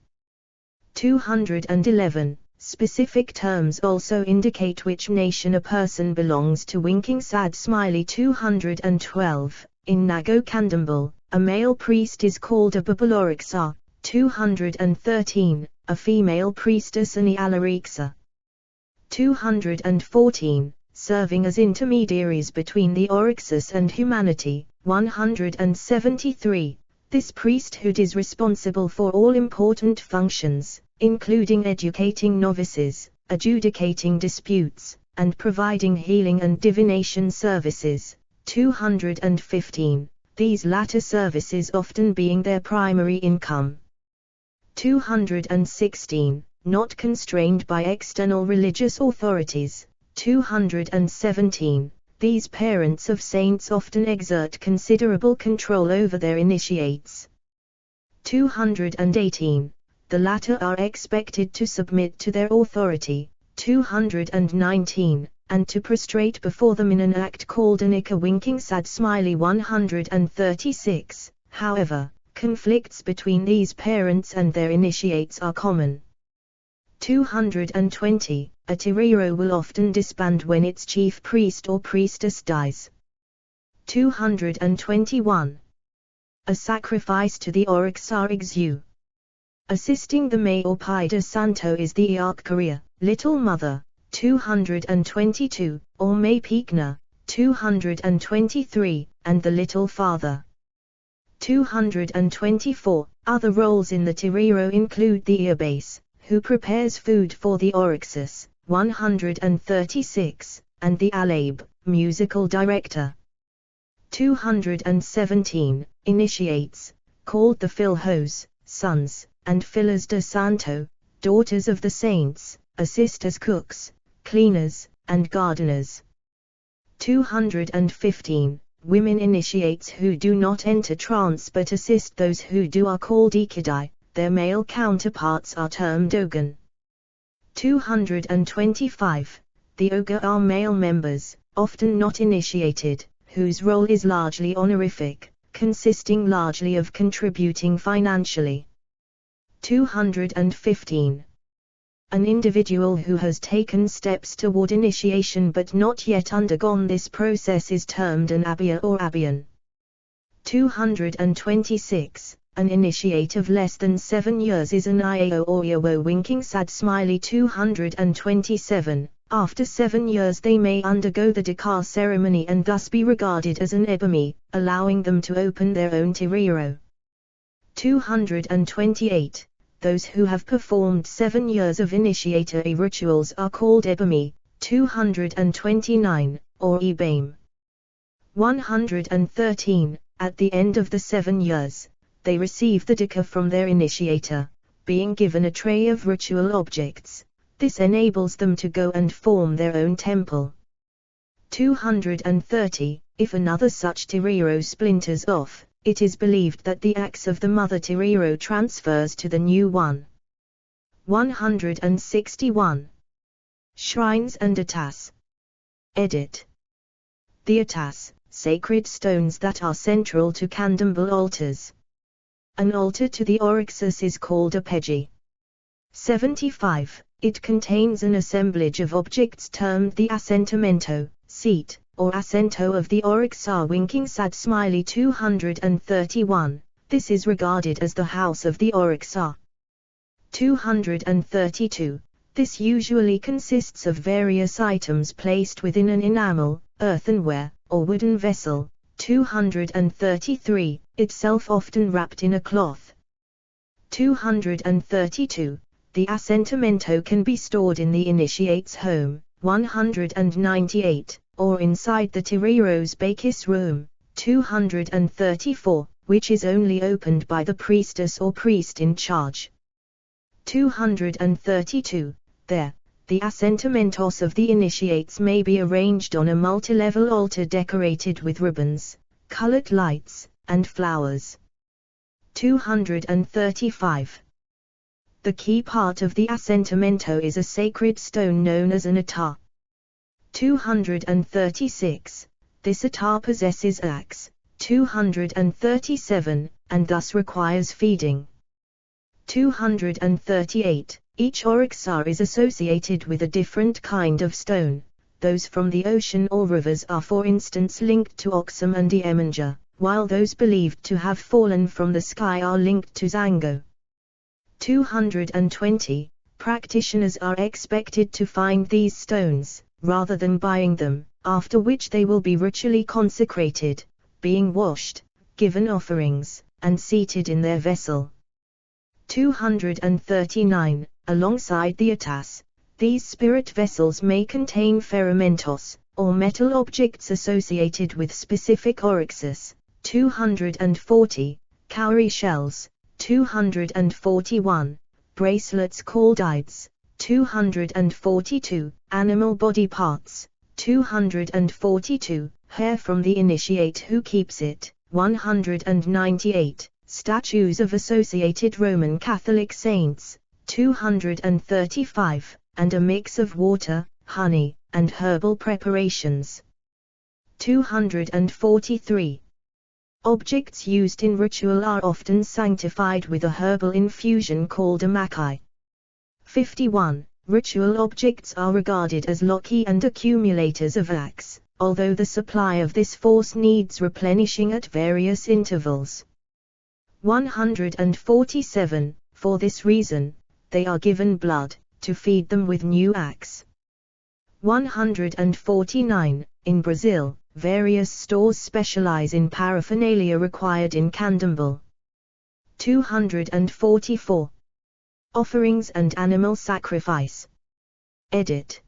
S1: 211. Specific terms also indicate which nation a person belongs to. Winking sad smiley. 212. In Nago Candomblé, a male priest is called a Babalorixá. 213. A female priestess an Ialarixa. 214. Serving as intermediaries between the Orixás and humanity. 173. This priesthood is responsible for all important functions, including educating novices, adjudicating disputes, and providing healing and divination services. 215. These latter services often being their primary income. 216. Not constrained by external religious authorities. 217. These parents of saints often exert considerable control over their initiates. 218. The latter are expected to submit to their authority. 219. And to prostrate before them in an act called an Ika. Winking sad smiley. 136. However, conflicts between these parents and their initiates are common. 220. A tiriro will often disband when its chief priest or priestess dies. 221. A sacrifice to the Oryxa Ixu. Assisting the May or Pai de Santo is the Iarkaria, Little Mother, 222, or May Pikna, 223, and the Little Father. 224. Other roles in the Tiriro include the Iabase, who prepares food for the Oryxus, 136, and the Alabe, musical director. 217. Initiates, called the Filhos, sons, and Filhas de Santo, daughters of the saints, assist as cooks, cleaners, and gardeners. 215. Women initiates who do not enter trance but assist those who do are called Ikidai, their male counterparts are termed Ogan. 225. The Oga are male members, often not initiated, whose role is largely honorific, consisting largely of contributing financially. 215. An individual who has taken steps toward initiation but not yet undergone this process is termed an Abhiya or Abhiyan. 226. An initiate of less than 7 years is an Iao or Yawo winking sad smiley. 227. After 7 years they may undergo the Dakar ceremony and thus be regarded as an Ebami, allowing them to open their own Tiriro. 228. Those who have performed 7 years of initiatory rituals are called Ebami. 229, or Ebame. 113. At the end of the 7 years, they receive the Dika from their initiator, being given a tray of ritual objects. This enables them to go and form their own temple. 230. If another such Tiriro splinters off, it is believed that the axe of the mother Tiriro transfers to the new one. 161. Shrines and Atas. Edit. The Atas, sacred stones that are central to Candomblé altars. An altar to the Oryxus is called a Peji. 75. It contains an assemblage of objects termed the assentamento, seat, or assento of the Oryxa winking sad smiley. 231. This is regarded as the house of the Oryxa. 232. This usually consists of various items placed within an enamel, earthenware, or wooden vessel. 233. Itself often wrapped in a cloth. 232. The assentamento can be stored in the initiate's home. 198. Or inside the Tiriro's Bakis room. 234, which is only opened by the priestess or priest in charge. 232. There, the assentamentos of the initiates may be arranged on a multi-level altar decorated with ribbons, colored lights, and flowers. 235. The key part of the assentamento is a sacred stone known as an attar. 236. This attar possesses axe. 237, and thus requires feeding. 238. Each Oryxa is associated with a different kind of stone. Those from the ocean or rivers are for instance linked to Oxum and Iemenja, while those believed to have fallen from the sky are linked to Zango. 220. Practitioners are expected to find these stones, rather than buying them, after which they will be ritually consecrated, being washed, given offerings, and seated in their vessel. 239. Alongside the atas, these spirit vessels may contain ferramentos, or metal objects associated with specific oryxes. 240. Cowrie shells. 241. Bracelets called ides. 242. Animal body parts. 242. Hair from the initiate who keeps it. 198. Statues of associated Roman Catholic saints. 235. And a mix of water, honey, and herbal preparations. 243. Objects used in ritual are often sanctified with a herbal infusion called a makai. 51. Ritual objects are regarded as loki and accumulators of axe, although the supply of this force needs replenishing at various intervals. 147. For this reason, they are given blood, to feed them with new acts. 149. In Brazil, various stores specialize in paraphernalia required in candomblé. 244. Offerings and animal sacrifice. Edit.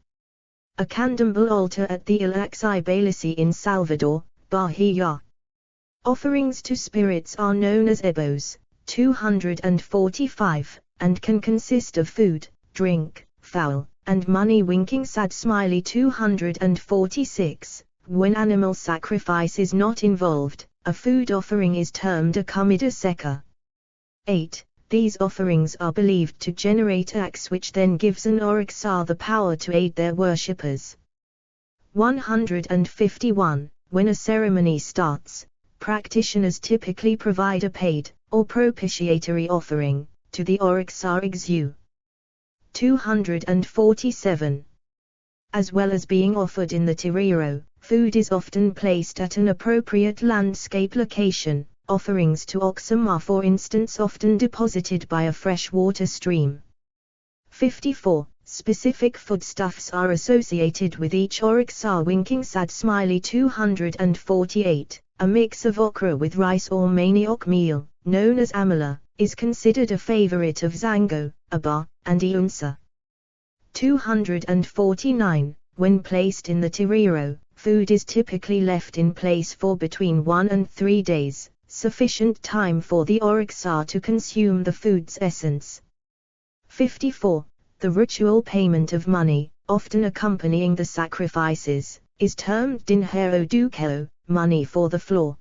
S1: A candomblé altar at the Ilaxi in Salvador, Bahia. Offerings to spirits are known as ebos. 245, and can consist of food, drink, fowl, and money. Winking sad smiley. 246. When animal sacrifice is not involved, a food offering is termed a comida seca. 8. These offerings are believed to generate acts which then gives an Orixá the power to aid their worshippers. 151. When a ceremony starts, practitioners typically provide a paid, or propitiatory offering, to the Orixá Exu. 247. As well as being offered in the terreiro, food is often placed at an appropriate landscape location. Offerings to Oxum are for instance often deposited by a freshwater stream. 54. Specific foodstuffs are associated with each Orixá. Winking sad smiley. 248. A mix of okra with rice or manioc meal, known as amala, is considered a favorite of Zango, Aba, and Iunsa. 249. When placed in the terreiro, food is typically left in place for between 1 and 3 days, sufficient time for the Orixá to consume the food's essence. 54. The ritual payment of money, often accompanying the sacrifices, is termed dinheiro do money for the floor.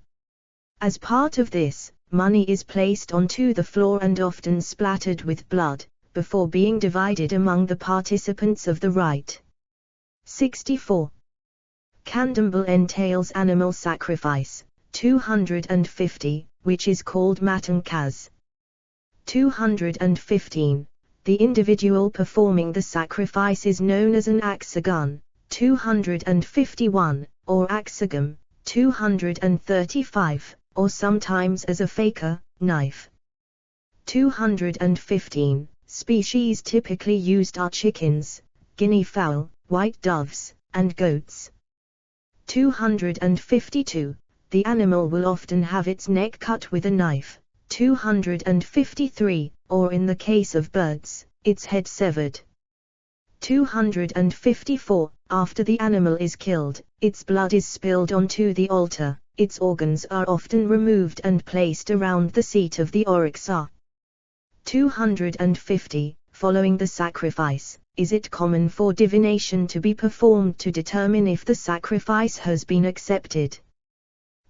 S1: As part of this, money is placed onto the floor and often splattered with blood, before being divided among the participants of the rite. 64. Candomblé entails animal sacrifice. 250, which is called matangkaz. 215. The individual performing the sacrifice is known as an axagun. 251, or axagam. 235, or sometimes as a faker, knife. 215. Species typically used are chickens, guinea fowl, white doves, and goats. 252. The animal will often have its neck cut with a knife. 253, or in the case of birds, its head severed. 254. After the animal is killed, its blood is spilled onto the altar, its organs are often removed and placed around the seat of the Orixá. 250. Following the sacrifice, is it common for divination to be performed to determine if the sacrifice has been accepted?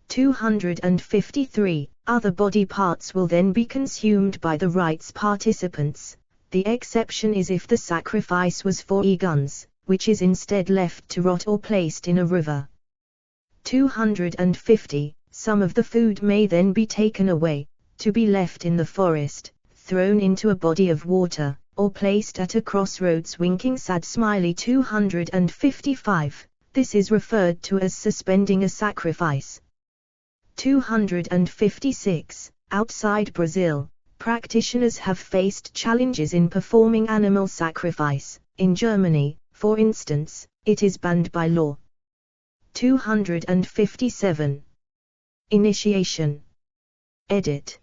S1: 253. Other body parts will then be consumed by the rite's participants. The exception is if the sacrifice was for eguns, which is instead left to rot or placed in a river. 250. Some of the food may then be taken away, to be left in the forest, thrown into a body of water, or placed at a crossroads. Winking sad smiley. 255. This is referred to as suspending a sacrifice. 256. Outside Brazil, practitioners have faced challenges in performing animal sacrifice. In Germany, for instance, it is banned by law. 257. Initiation. Edit.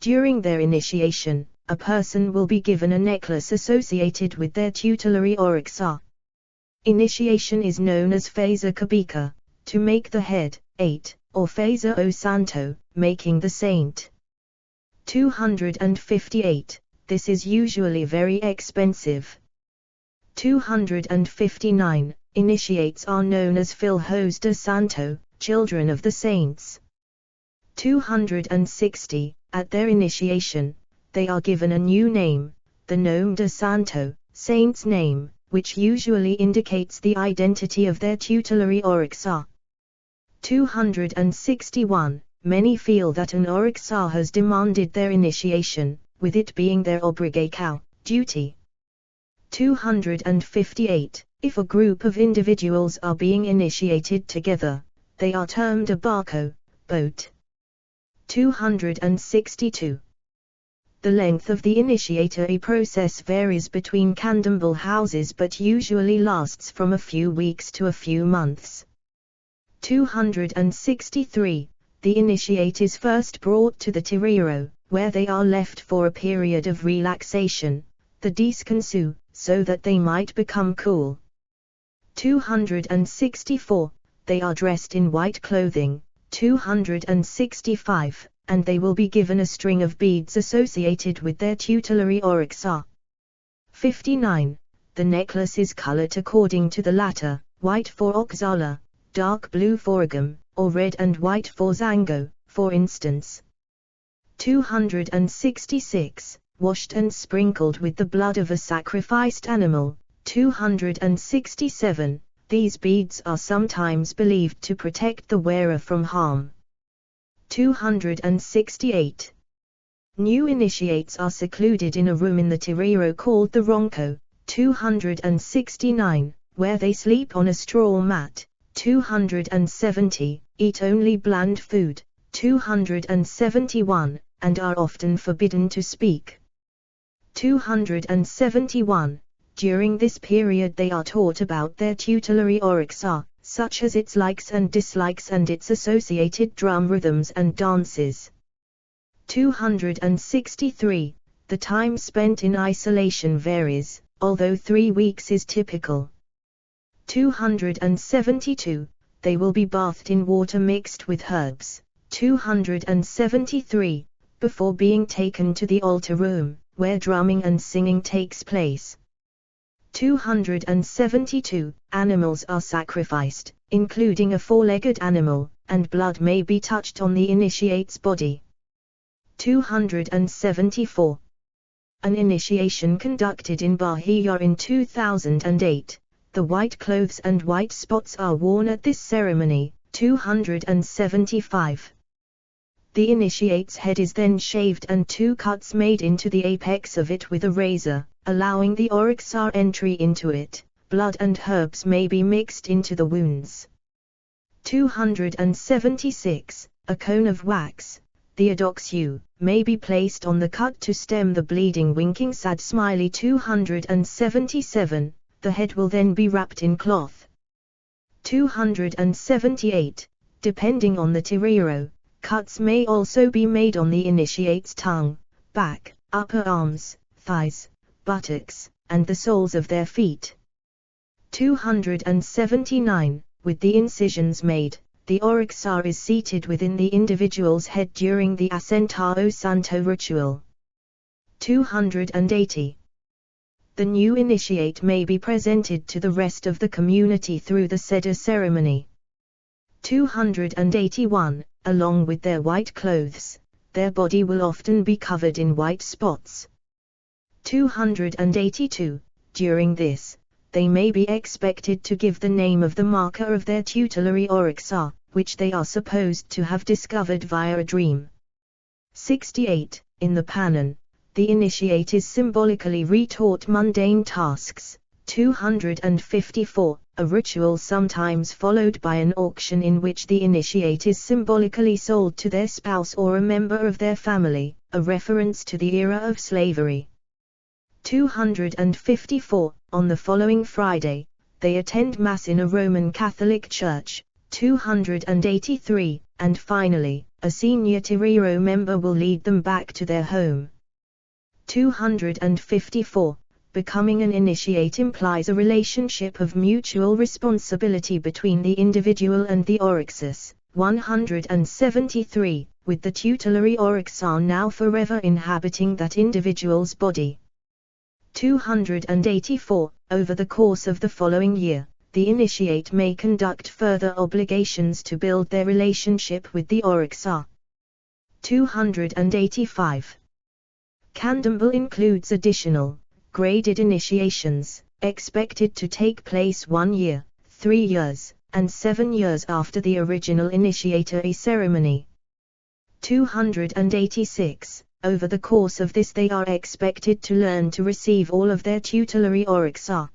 S1: During their initiation, a person will be given a necklace associated with their tutelary Orixá. Initiation is known as Feza Kabika, to make the head, 8, or Feza o Santo, making the saint. 258. This is usually very expensive. 259. Initiates are known as Filhos de Santo, children of the saints. 260. At their initiation, they are given a new name, the Nome de Santo, saint's name, which usually indicates the identity of their tutelary Orixá. 261. Many feel that an Orixá has demanded their initiation, with it being their obrigação, duty. 258. If a group of individuals are being initiated together, they are termed a barco, boat. 262. The length of the initiatory process varies between Candomblé houses but usually lasts from a few weeks to a few months. 263. The initiate is first brought to the terreiro, where they are left for a period of relaxation, the descanso, so that they might become cool. 264. They are dressed in white clothing. 265. And they will be given a string of beads associated with their tutelary oryxa. 59. The necklace is colored according to the latter, white for oxala, dark blue for agam, or red and white for zango, for instance. 266. Washed and sprinkled with the blood of a sacrificed animal. 267. These beads are sometimes believed to protect the wearer from harm. 268. New initiates are secluded in a room in the terreiro called the ronco. 269, where they sleep on a straw mat. 270, eat only bland food. 271, and are often forbidden to speak. 271. During this period they are taught about their tutelary oryxa, such as its likes and dislikes and its associated drum rhythms and dances. 263. The time spent in isolation varies, although 3 weeks is typical. 272. They will be bathed in water mixed with herbs. 273. Before being taken to the altar room, where drumming and singing takes place. 272. Animals are sacrificed, including a 4-legged animal, and blood may be touched on the initiate's body. 274. An initiation conducted in Bahia in 2008. The white clothes and white spots are worn at this ceremony. 275. The initiate's head is then shaved and 2 cuts made into the apex of it with a razor, allowing the oryxa entry into it. Blood and herbs may be mixed into the wounds. 276. A cone of wax, the adoxu, may be placed on the cut to stem the bleeding. Winking sad smiley. 277. The head will then be wrapped in cloth. 278. Depending on the terreiro, cuts may also be made on the initiate's tongue, back, upper arms, thighs, buttocks, and the soles of their feet. 279. With the incisions made, the oryxa is seated within the individual's head during the Assentao Santo ritual. 280. The new initiate may be presented to the rest of the community through the Seder ceremony. 281. Along with their white clothes, their body will often be covered in white spots. 282. During this, they may be expected to give the name of the marker of their tutelary oryxa, which they are supposed to have discovered via a dream. 68. In the Panan, the initiate is symbolically retaught mundane tasks. 254. A ritual sometimes followed by an auction in which the initiate is symbolically sold to their spouse or a member of their family, a reference to the era of slavery. 254. On the following Friday, they attend Mass in a Roman Catholic church. 283. And finally, a senior terreiro member will lead them back to their home. 254. Becoming an initiate implies a relationship of mutual responsibility between the individual and the oryxus. 173. With the tutelary oryxa now forever inhabiting that individual's body. 284. Over the course of the following year, the initiate may conduct further obligations to build their relationship with the oryxa. 285. Candomblé includes additional, graded initiations, expected to take place 1 year, 3 years, and 7 years after the original initiatory ceremony. 286. Over the course of this they are expected to learn to receive all of their tutelary oryxa.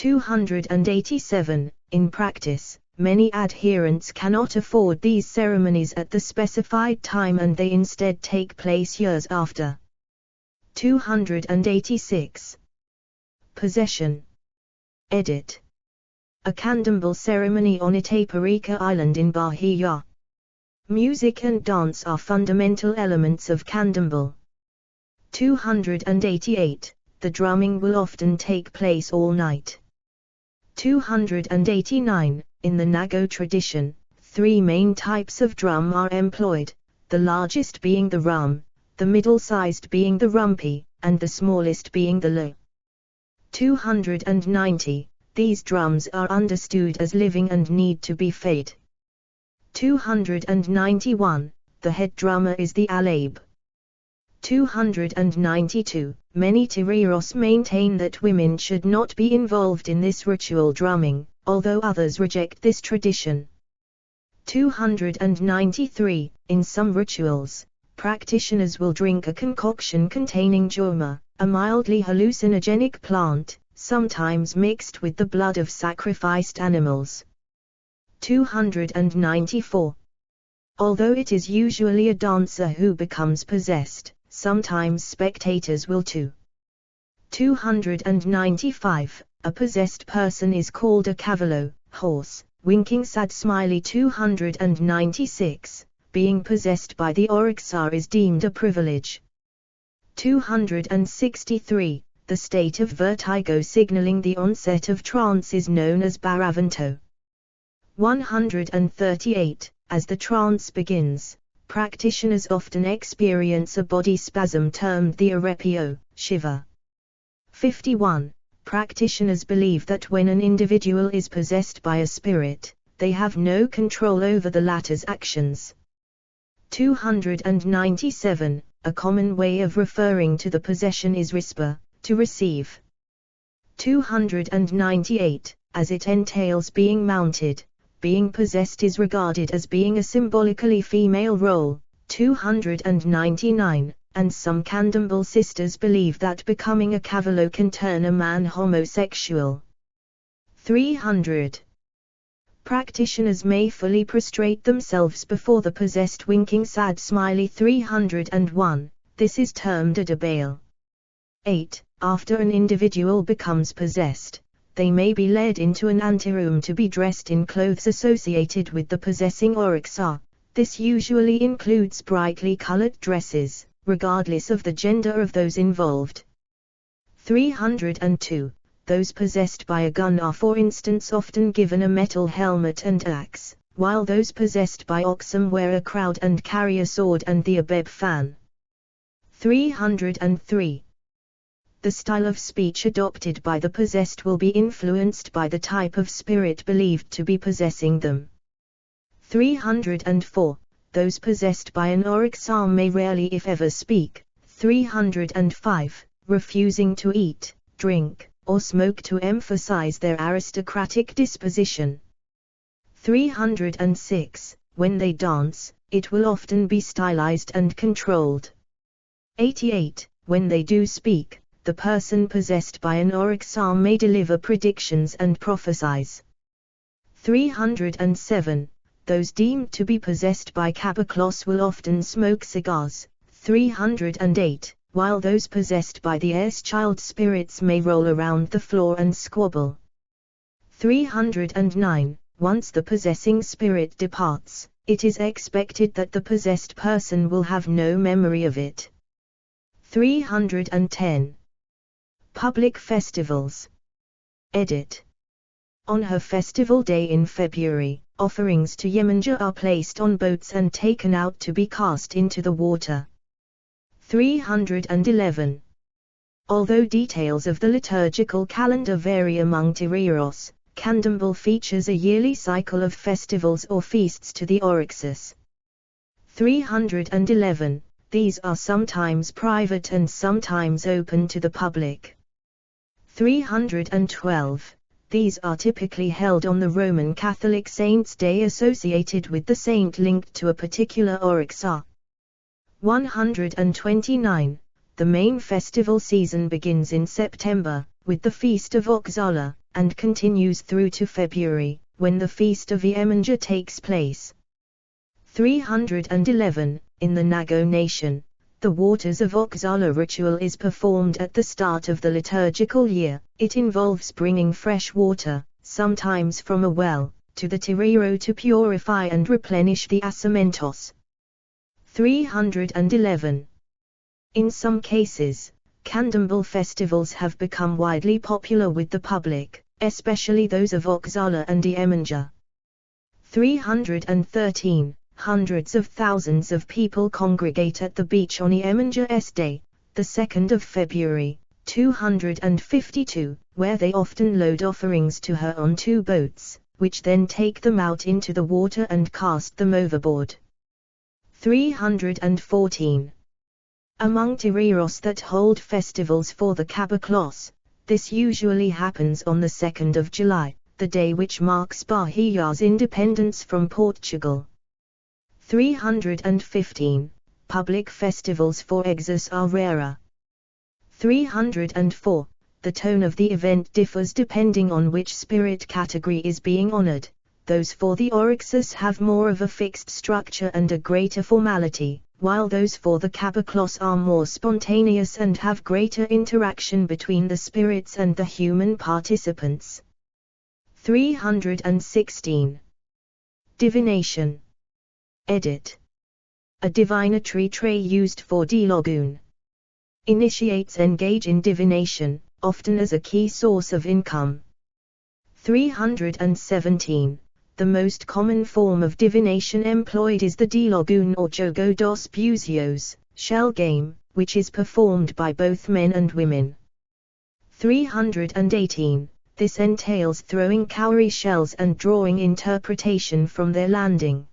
S1: 287. In practice, many adherents cannot afford these ceremonies at the specified time and they instead take place years after. 286. Possession. Edit. A Candomblé ceremony on Itaparica Island in Bahia. Music and dance are fundamental elements of Candomblé. 288. The drumming will often take place all night. 289. In the Nago tradition, three main types of drum are employed, the largest being the rum, the middle-sized being the rumpi, and the smallest being the lo. 290. These drums are understood as living and need to be fed. 291. The head drummer is the alabe. 292. Many Tireros maintain that women should not be involved in this ritual drumming, although others reject this tradition. 293. In some rituals, practitioners will drink a concoction containing joma, a mildly hallucinogenic plant, sometimes mixed with the blood of sacrificed animals. 294. Although it is usually a dancer who becomes possessed, sometimes spectators will too. 295. A possessed person is called a cavalo, horse, winking sad smiley. 296. Being possessed by the Orixa is deemed a privilege. 263. The state of vertigo signaling the onset of trance is known as baravanto. 138. As the trance begins, practitioners often experience a body spasm termed the arrepio, shiver. 51. Practitioners believe that when an individual is possessed by a spirit, they have no control over the latter's actions. 297. A common way of referring to the possession is rispa, to receive. 298. As it entails being mounted, being possessed is regarded as being a symbolically female role. 299. And some Candomblé sisters believe that becoming a cavalo can turn a man homosexual. 300. Practitioners may fully prostrate themselves before the possessed winking sad smiley. 301. This is termed a debale. 8. After an individual becomes possessed, they may be led into an anteroom to be dressed in clothes associated with the possessing Orixa. This usually includes brightly colored dresses, regardless of the gender of those involved. 302. Those possessed by a gun are for instance often given a metal helmet and axe, while those possessed by Oxum wear a crowd and carry a sword and the abeb fan. 303. The style of speech adopted by the possessed will be influenced by the type of spirit believed to be possessing them. 304. Those possessed by an Orixa may rarely if ever speak. 305. Refusing to eat, drink, or smoke to emphasize their aristocratic disposition. 306. When they dance, it will often be stylized and controlled. 88. When they do speak, the person possessed by an Orixa may deliver predictions and prophesize. 307. Those deemed to be possessed by Cabaclos will often smoke cigars. 308. While those possessed by the air's child spirits may roll around the floor and squabble. 309. Once the possessing spirit departs, it is expected that the possessed person will have no memory of it. 310. Public festivals. Edit. On her festival day in February, offerings to Yemanja are placed on boats and taken out to be cast into the water. 311. Although details of the liturgical calendar vary among Tireros, Candomblé features a yearly cycle of festivals or feasts to the Orixas. 311. These are sometimes private and sometimes open to the public. 312. These are typically held on the Roman Catholic Saint's Day associated with the saint linked to a particular Orixa. 129. The main festival season begins in September, with the Feast of Oxala, and continues through to February, when the Feast of Iemenja takes place. 311. In the Nago nation, the waters of Oxala ritual is performed at the start of the liturgical year. It involves bringing fresh water, sometimes from a well, to the Tiriro to purify and replenish the asamentos. 311. In some cases, Candomblé festivals have become widely popular with the public, especially those of Oxala and Iemenja. 313. Hundreds of thousands of people congregate at the beach on Iemenja's Day, the 2nd of February, 252, where they often load offerings to her on 2 boats, which then take them out into the water and cast them overboard. 314. Among Tiriros that hold festivals for the Caboclos, this usually happens on the 2nd of July, the day which marks Bahia's independence from Portugal. 315. Public festivals for Exus are rarer. 304. The tone of the event differs depending on which spirit category is being honored. Those for the Oryxus have more of a fixed structure and a greater formality, while those for the Caboclos are more spontaneous and have greater interaction between the spirits and the human participants. 316. Divination. Edit. A divinatory tray used for dialogun. Initiates engage in divination, often as a key source of income. 317. The most common form of divination employed is the dialogun or jogo dos buzios, shell game, which is performed by both men and women. 318. This entails throwing cowrie shells and drawing interpretation from their landing.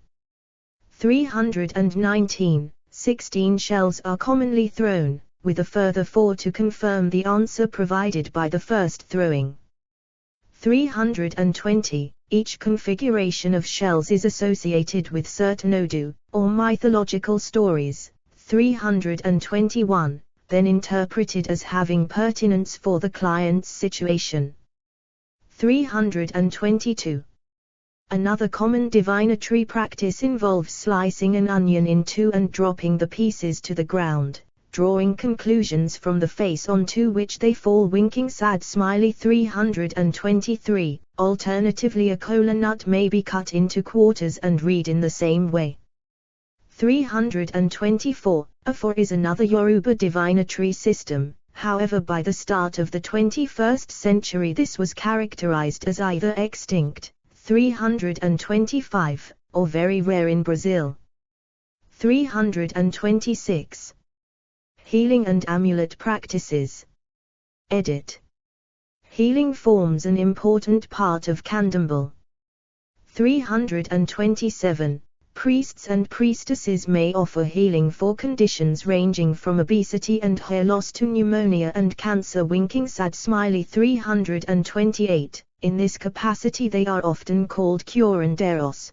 S1: 319. 16 shells are commonly thrown, with a further 4 to confirm the answer provided by the first throwing. 320. Each configuration of shells is associated with certain Odu, or mythological stories. 321. Then interpreted as having pertinence for the client's situation. 322. Another common divinatory practice involves slicing an onion in 2 and dropping the pieces to the ground, drawing conclusions from the face onto which they fall winking sad smiley. 323. Alternatively, a kola nut may be cut into quarters and read in the same way. 324. Afo is another Yoruba divinatory system, however by the start of the 21st century this was characterized as either extinct, 325, or very rare in Brazil. 326. Healing and amulet practices. Edit. Healing forms an important part of Candomblé. 327. Priests and priestesses may offer healing for conditions ranging from obesity and hair loss to pneumonia and cancer winking sad smiley. 328. In this capacity they are often called curanderos.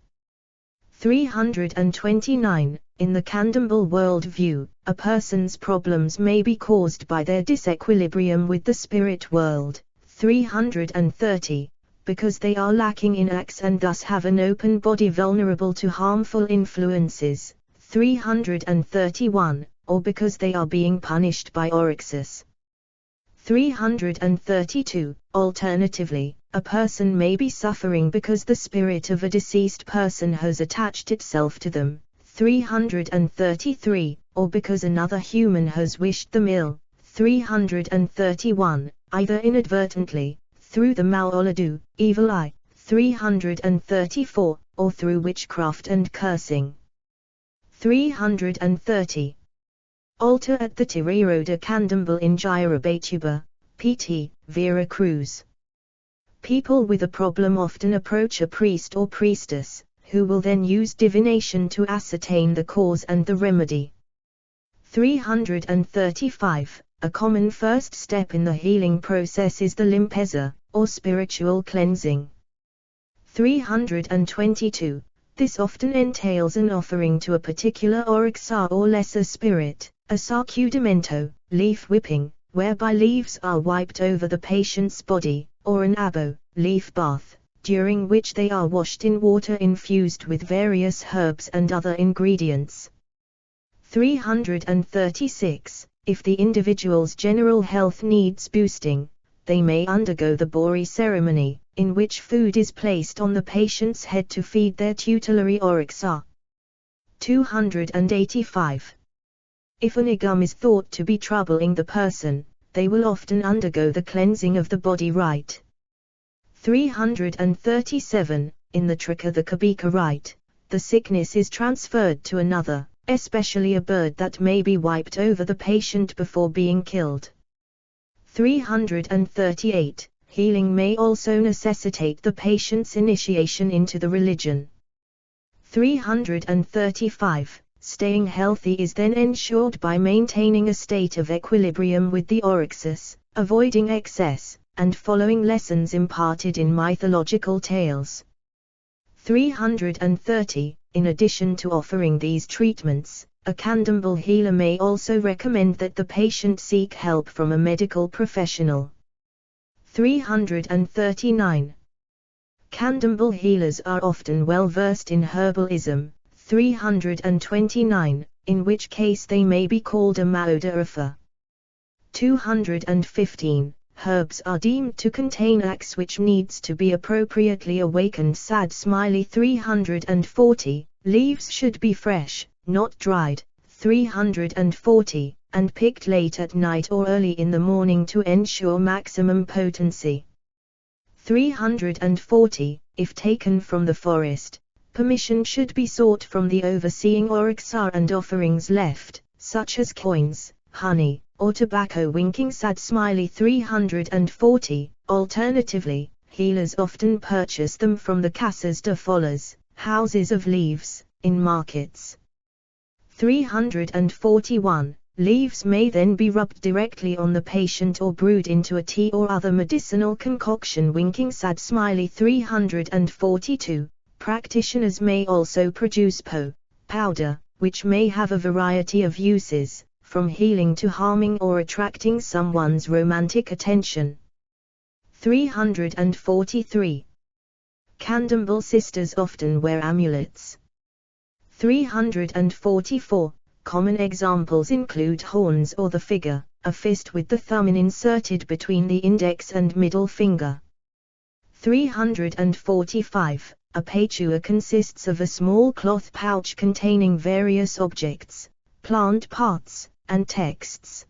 S1: 329. In the Candomblé worldview, a person's problems may be caused by their disequilibrium with the spirit world. 330. Because they are lacking in acts and thus have an open body vulnerable to harmful influences. 331. Or because they are being punished by Oryxus. 332. Alternatively, a person may be suffering because the spirit of a deceased person has attached itself to them. 333. Or because another human has wished them ill. 331. Either inadvertently, through the Maoladu, evil eye. 334. Or through witchcraft and cursing. 330. Altar at the Tiriro de Candomblé in Jairabatuba, PT, Vera Cruz. People with a problem often approach a priest or priestess, who will then use divination to ascertain the cause and the remedy. 335. A common first step in the healing process is the limpeza, or spiritual cleansing. 322. This often entails an offering to a particular oryxa or lesser spirit, a sacudimento, leaf whipping, whereby leaves are wiped over the patient's body, or an abo, leaf bath, during which they are washed in water infused with various herbs and other ingredients. 336. If the individual's general health needs boosting, they may undergo the Bori ceremony, in which food is placed on the patient's head to feed their tutelary oryxa. 285. If an igum is thought to be troubling the person, they will often undergo the cleansing of the body rite. 337. In the Trika the Kabika rite, the sickness is transferred to another, especially a bird that may be wiped over the patient before being killed. 338. Healing may also necessitate the patient's initiation into the religion. 335. Staying healthy is then ensured by maintaining a state of equilibrium with the oryxus, avoiding excess, and following lessons imparted in mythological tales. 330. In addition to offering these treatments, a Candomblé healer may also recommend that the patient seek help from a medical professional. 339. Candomblé healers are often well versed in herbalism. 329, in which case they may be called a Maodarafa. 215. Herbs are deemed to contain X which needs to be appropriately awakened. Sad smiley. 340. Leaves should be fresh, not dried. 340, and picked late at night or early in the morning to ensure maximum potency. 340. If taken from the forest, permission should be sought from the overseeing oryxa and offerings left, such as coins, honey, or tobacco. Winking sad smiley. 340. Alternatively, healers often purchase them from the casas de folhas, houses of leaves, in markets. 341. Leaves may then be rubbed directly on the patient or brewed into a tea or other medicinal concoction. Winking sad smiley. 342. Practitioners may also produce powder, which may have a variety of uses, from healing to harming or attracting someone's romantic attention. 343. Candomblé sisters often wear amulets. 344. Common examples include horns or the figure, a fist with the thumb inserted between the index and middle finger. 345. A pachua consists of a small cloth pouch containing various objects, plant parts, and texts.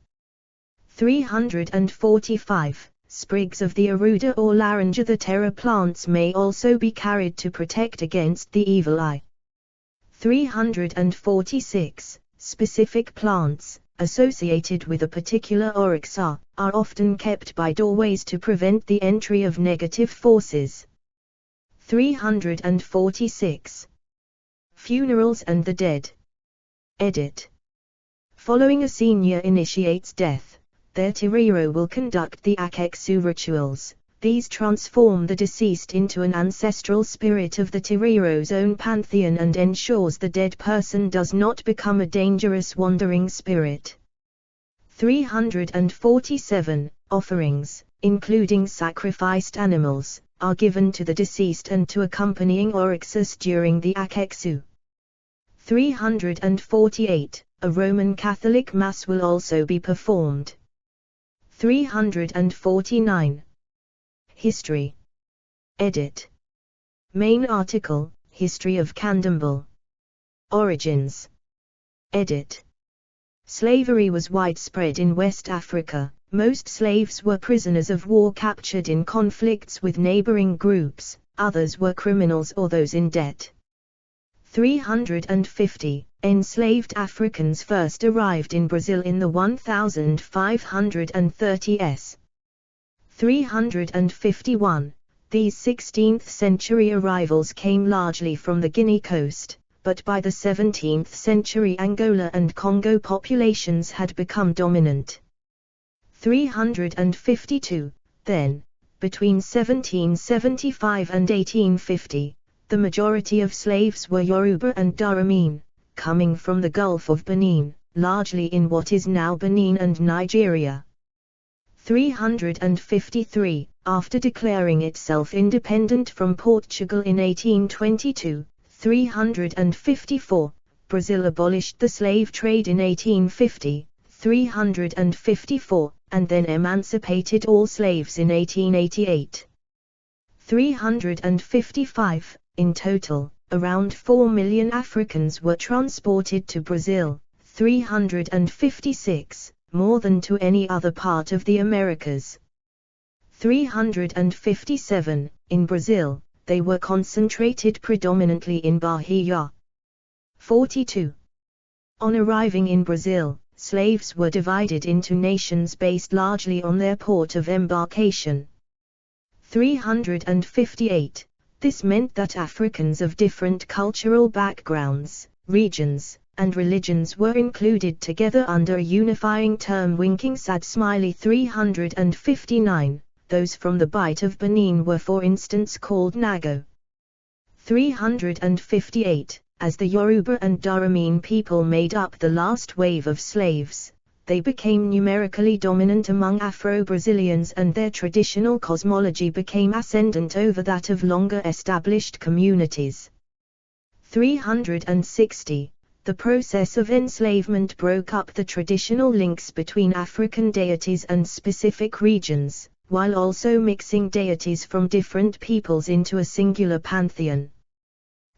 S1: 345. Sprigs of the aruda or laranja. The terra plants may also be carried to protect against the evil eye. 346. Specific plants, associated with a particular oryxa, are often kept by doorways to prevent the entry of negative forces. 346. Funerals and the dead. Edit. Following a senior initiate's death, their tiriro will conduct the akeksu rituals. These transform the deceased into an ancestral spirit of the tiriro's own pantheon and ensures the dead person does not become a dangerous wandering spirit. 347. Offerings, including sacrificed animals, are given to the deceased and to accompanying oryxus during the akeksu. 348. A Roman Catholic Mass will also be performed. 349. History. Edit. Main article, History of Candomblé. Origins. Edit. Slavery was widespread in West Africa. Most slaves were prisoners of war captured in conflicts with neighboring groups, others were criminals or those in debt. 350. Enslaved Africans first arrived in Brazil in the 1530s. 351. These 16th century arrivals came largely from the Guinea coast, but by the 17th century Angola and Congo populations had become dominant. 352. Then, between 1775 and 1850, the majority of slaves were Yoruba and Daramin, coming from the Gulf of Benin, largely in what is now Benin and Nigeria. 353. after declaring itself independent from Portugal in 1822, 354, Brazil abolished the slave trade in 1850, 354, and then emancipated all slaves in 1888. 355, in total, around 4 million Africans were transported to Brazil, 356, more than to any other part of the Americas. 357, in Brazil, they were concentrated predominantly in Bahia. 42. On arriving in Brazil, slaves were divided into nations based largely on their port of embarkation. 358. This meant that Africans of different cultural backgrounds, regions, and religions were included together under a unifying term winking sad smiley. 359. Those from the Bight of Benin were for instance called Nago. 358. As the Yoruba and Daramin people made up the last wave of slaves, they became numerically dominant among Afro-Brazilians and their traditional cosmology became ascendant over that of longer established communities. 360. The process of enslavement broke up the traditional links between African deities and specific regions, while also mixing deities from different peoples into a singular pantheon.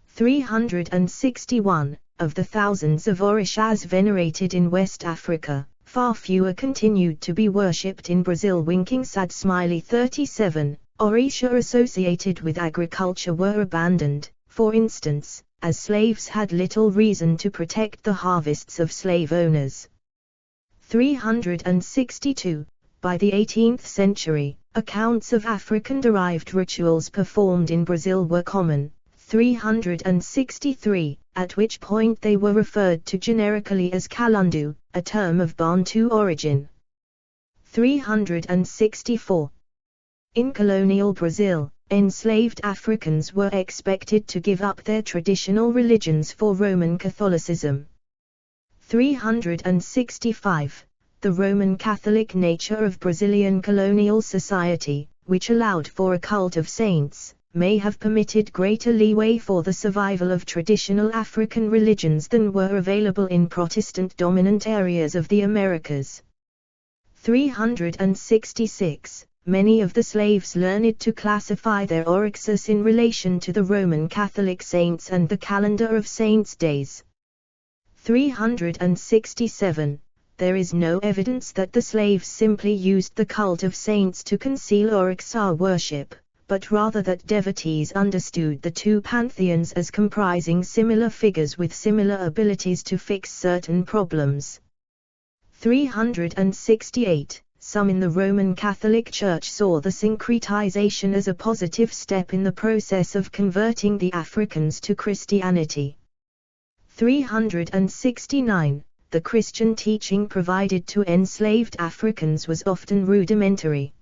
S1: 361. Of the thousands of orishas venerated in West Africa, far fewer continued to be worshipped in Brazil. Winking sad smiley. 37. Orisha associated with agriculture were abandoned, for instance, as slaves had little reason to protect the harvests of slave owners. 362. By the 18th century, accounts of African-derived rituals performed in Brazil were common. 363, at which point they were referred to generically as Kalundu, a term of Bantu origin. 364. In colonial Brazil, enslaved Africans were expected to give up their traditional religions for Roman Catholicism. 365. The Roman Catholic nature of Brazilian colonial society, which allowed for a cult of saints, may have permitted greater leeway for the survival of traditional African religions than were available in Protestant-dominant areas of the Americas. 366. Many of the slaves learned to classify their orixas in relation to the Roman Catholic saints and the calendar of saints' days. 367. There is no evidence that the slaves simply used the cult of saints to conceal orixa worship, but rather that devotees understood the two pantheons as comprising similar figures with similar abilities to fix certain problems. 368. Some in the Roman Catholic Church saw the syncretization as a positive step in the process of converting the Africans to Christianity. 369. The Christian teaching provided to enslaved Africans was often rudimentary.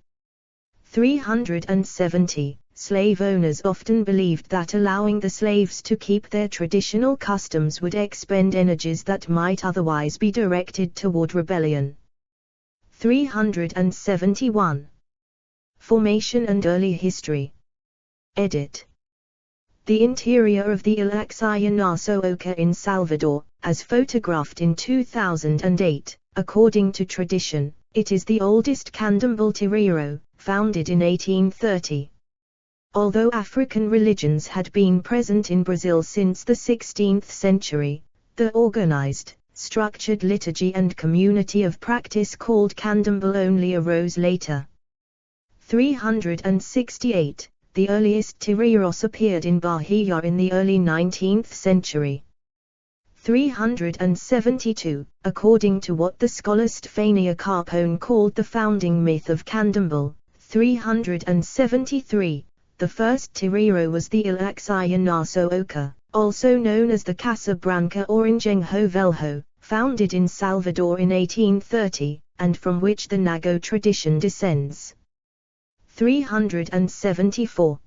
S1: 370. Slave owners often believed that allowing the slaves to keep their traditional customs would expend energies that might otherwise be directed toward rebellion. 371. Formation and early history. Edit. The interior of the Ilaxaya Oca in Salvador, as photographed in 2008, according to tradition, it is the oldest Candomblé terreiro, founded in 1830. Although African religions had been present in Brazil since the 16th century, the organized, structured liturgy and community of practice called Candomblé only arose later. 368. The earliest terreiros appeared in Bahia in the early 19th century. 372. According to what the scholar Stefania Carpone called the founding myth of Candomblé, 373, the first terreiro was the Ilaxaya Oca, also known as the Casa Branca or Engenho Velho, founded in Salvador in 1830, and from which the Nago tradition descends. 374.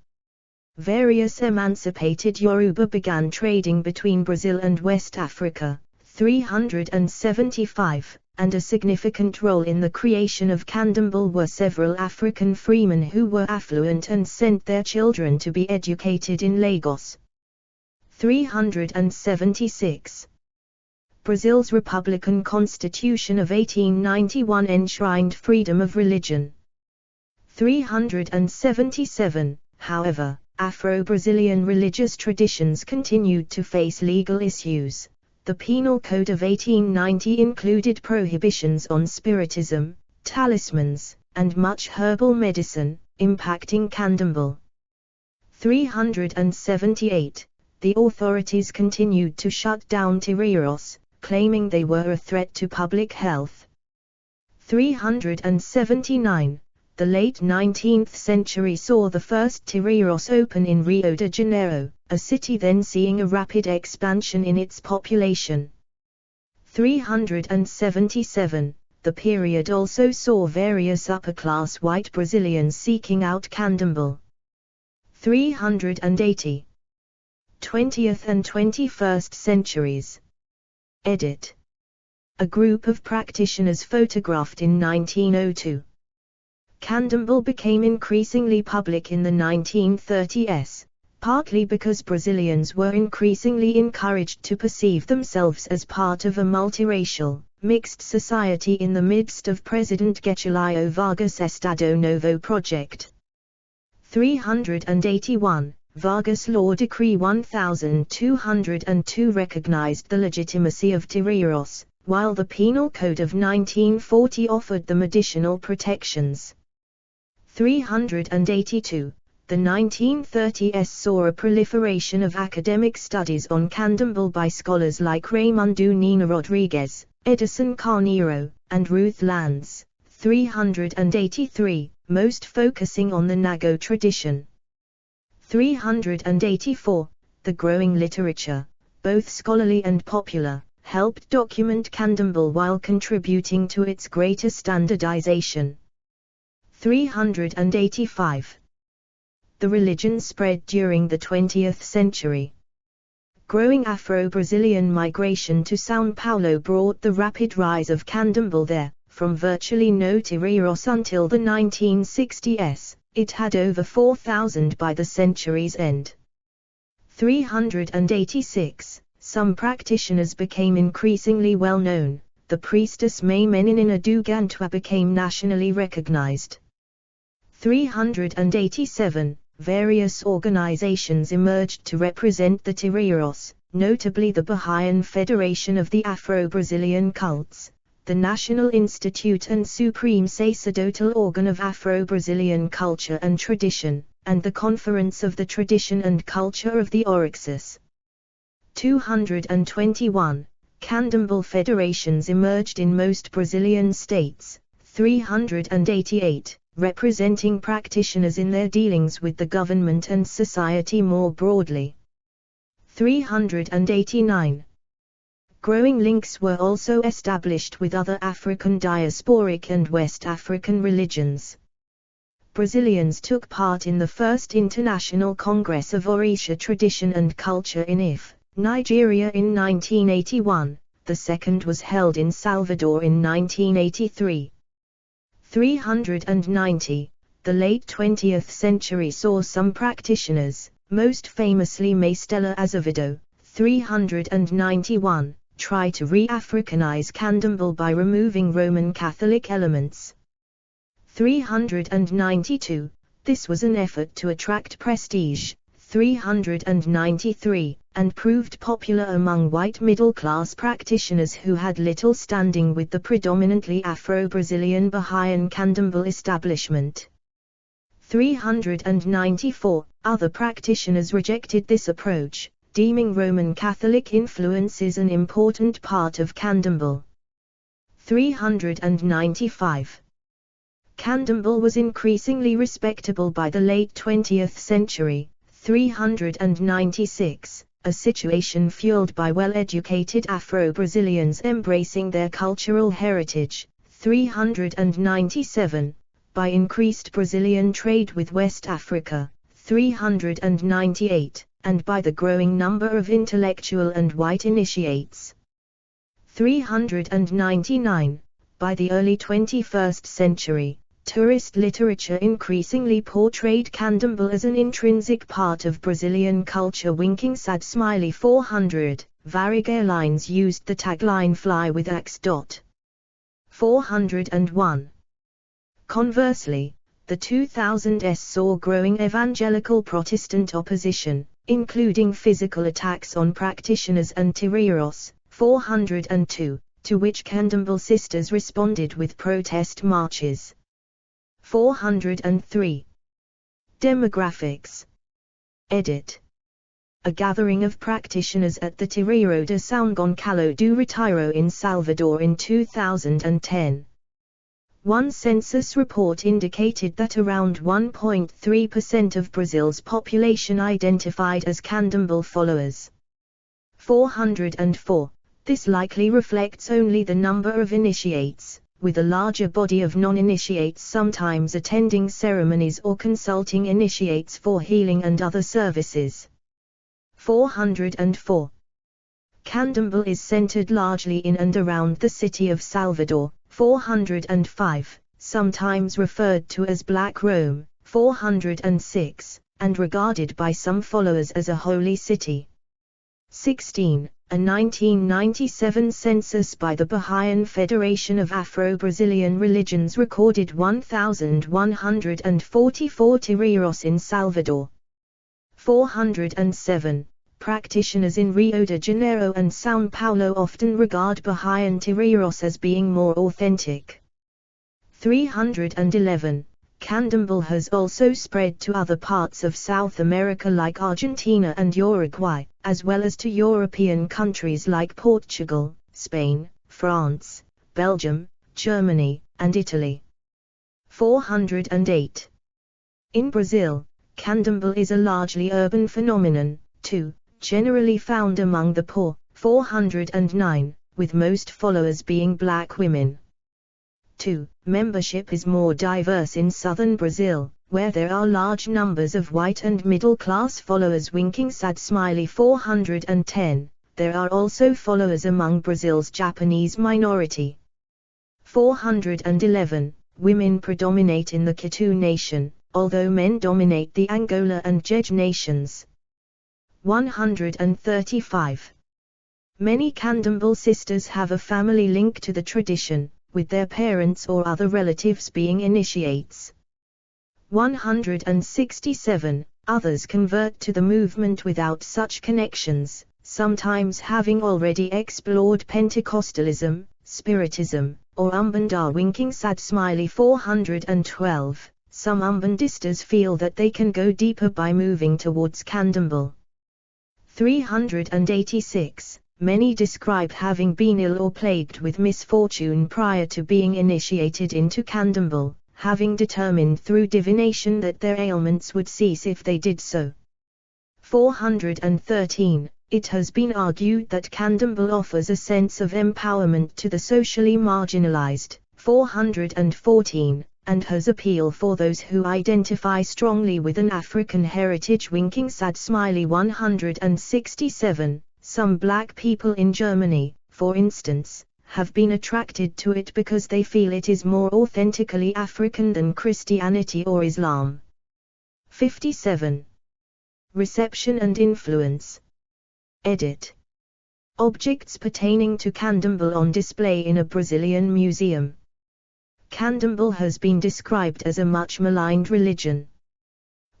S1: Various emancipated Yoruba began trading between Brazil and West Africa. 375. and a significant role in the creation of Candomblé were several African freemen who were affluent and sent their children to be educated in Lagos. 376. Brazil's Republican Constitution of 1891 enshrined freedom of religion. 377. However, Afro-Brazilian religious traditions continued to face legal issues. The Penal Code of 1890 included prohibitions on spiritism, talismans, and much herbal medicine, impacting Candomblé. 378. The authorities continued to shut down terreiros, claiming they were a threat to public health. 379. The late 19th century saw the first terreiros open in Rio de Janeiro, a city then seeing a rapid expansion in its population. 377. The period also saw various upper-class white Brazilians seeking out Candomblé. 380. 20th and 21st centuries. Edit. A group of practitioners photographed in 1902. Candomblé became increasingly public in the 1930s, partly because Brazilians were increasingly encouraged to perceive themselves as part of a multiracial, mixed society in the midst of President Getúlio Vargas' Estado Novo project. 381. Vargas Law Decree 1202 recognized the legitimacy of terreiros, while the Penal Code of 1940 offered them additional protections. 382. The 1930s saw a proliferation of academic studies on Candomblé by scholars like Raimundo Nina Rodrigues, Edison Carneiro, and Ruth Lands. 383, most focusing on the Nago tradition. 384. The growing literature, both scholarly and popular, helped document Candomblé while contributing to its greater standardization. 385. The religion spread during the 20th century. Growing Afro-Brazilian migration to São Paulo brought the rapid rise of Candomblé there. From virtually no terreiros until the 1960s, it had over 4,000 by the century's end. 386. Some practitioners became increasingly well known. The priestess May Meninina do Gantua became nationally recognized. 387. Various organizations emerged to represent the terreiros, notably the Bahá'í Federation of the Afro-Brazilian Cults, the National Institute and Supreme Sacerdotal Organ of Afro-Brazilian Culture and Tradition, and the Conference of the Tradition and Culture of the Oryxus. 221. Candomblé federations emerged in most Brazilian states. 388. Representing practitioners in their dealings with the government and society more broadly. 389. Growing links were also established with other African diasporic and West African religions. Brazilians took part in the First International Congress of Orisha Tradition and Culture in Ife, Nigeria in 1981, the second was held in Salvador in 1983. 390. The late 20th century saw some practitioners, most famously Mastella Azevedo, 391, try to re-Africanize Candomblé by removing Roman Catholic elements. 392. This was an effort to attract prestige. 393, and proved popular among white middle-class practitioners who had little standing with the predominantly Afro-Brazilian Bahá'í Candomblé establishment. 394. Other practitioners rejected this approach, deeming Roman Catholic influences an important part of Candomblé. 395. Candomblé was increasingly respectable by the late 20th century. 396, a situation fueled by well-educated Afro-Brazilians embracing their cultural heritage. 397, by increased Brazilian trade with West Africa. 398, and by the growing number of intellectual and white initiates. 399. By the early 21st century, tourist literature increasingly portrayed Candomblé as an intrinsic part of Brazilian culture. Winking sad smiley 400. Varig Airlines used the tagline "Fly with Axe." 401. Conversely, the 2000s saw growing evangelical Protestant opposition, including physical attacks on practitioners and tireiros. 402, to which Candomblé sisters responded with protest marches. 403. Demographics. Edit. A gathering of practitioners at the Terreiro de São Gonçalo do Retiro in Salvador in 2010. One census report indicated that around 1.3% of Brazil's population identified as Candomblé followers. 404. This likely reflects only the number of initiates, with a larger body of non-initiates sometimes attending ceremonies or consulting initiates for healing and other services. 404. Candomblé is centered largely in and around the city of Salvador. 405, sometimes referred to as Black Rome. 406, and regarded by some followers as a holy city. 16. A 1997 census by the Bahaian Federation of Afro-Brazilian Religions recorded 1,144 tireiros in Salvador. 407. Practitioners in Rio de Janeiro and São Paulo often regard Bahaian tireiros as being more authentic. 311. Candomblé has also spread to other parts of South America like Argentina and Uruguay, as well as to European countries like Portugal, Spain, France, Belgium, Germany, and Italy. 408. In Brazil, Candomblé is a largely urban phenomenon, too, generally found among the poor. 409, with most followers being black women. 2. Membership is more diverse in southern Brazil, where there are large numbers of white and middle-class followers. Winking sad smiley 410, there are also followers among Brazil's Japanese minority. 411, women predominate in the Kitu nation, although men dominate the Angola and Jej nations. 135. Many Candomblé sisters have a family link to the tradition, with their parents or other relatives being initiates. 167. Others convert to the movement without such connections, sometimes having already explored Pentecostalism, Spiritism, or Umbanda. Winking sad smiley 412. Some Umbandistas feel that they can go deeper by moving towards Candomblé. 386. Many describe having been ill or plagued with misfortune prior to being initiated into Candomblé, having determined through divination that their ailments would cease if they did so. 413. It has been argued that Candomblé offers a sense of empowerment to the socially marginalized. 414. And has appeal for those who identify strongly with an African heritage. Winking sad smiley 167. Some black people in Germany, for instance, have been attracted to it because they feel it is more authentically African than Christianity or Islam. 57. Reception and influence. Edit. Objects pertaining to Candomblé on display in a Brazilian museum. Candomblé has been described as a much maligned religion.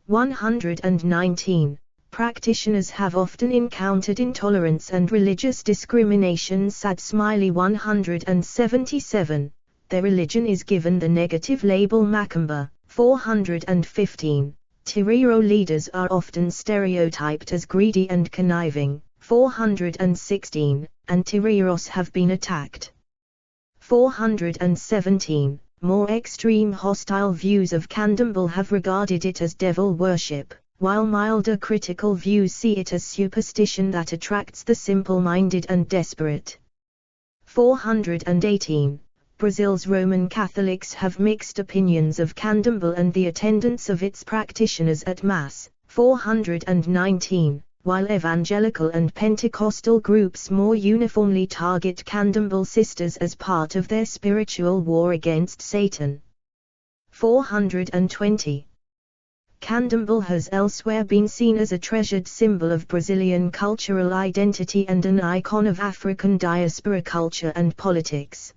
S1: 119. Practitioners have often encountered intolerance and religious discrimination. Sad smiley 177. Their religion is given the negative label Macumba. 415. Tireiro leaders are often stereotyped as greedy and conniving. 416. And tireiros have been attacked. 417. More extreme hostile views of Candomblé have regarded it as devil worship, while milder critical views see it as superstition that attracts the simple-minded and desperate. 418. Brazil's Roman Catholics have mixed opinions of Candomblé and the attendance of its practitioners at Mass. 419. while evangelical and Pentecostal groups more uniformly target Candomblé sisters as part of their spiritual war against Satan. 420. Candomblé has elsewhere been seen as a treasured symbol of Brazilian cultural identity and an icon of African diaspora culture and politics.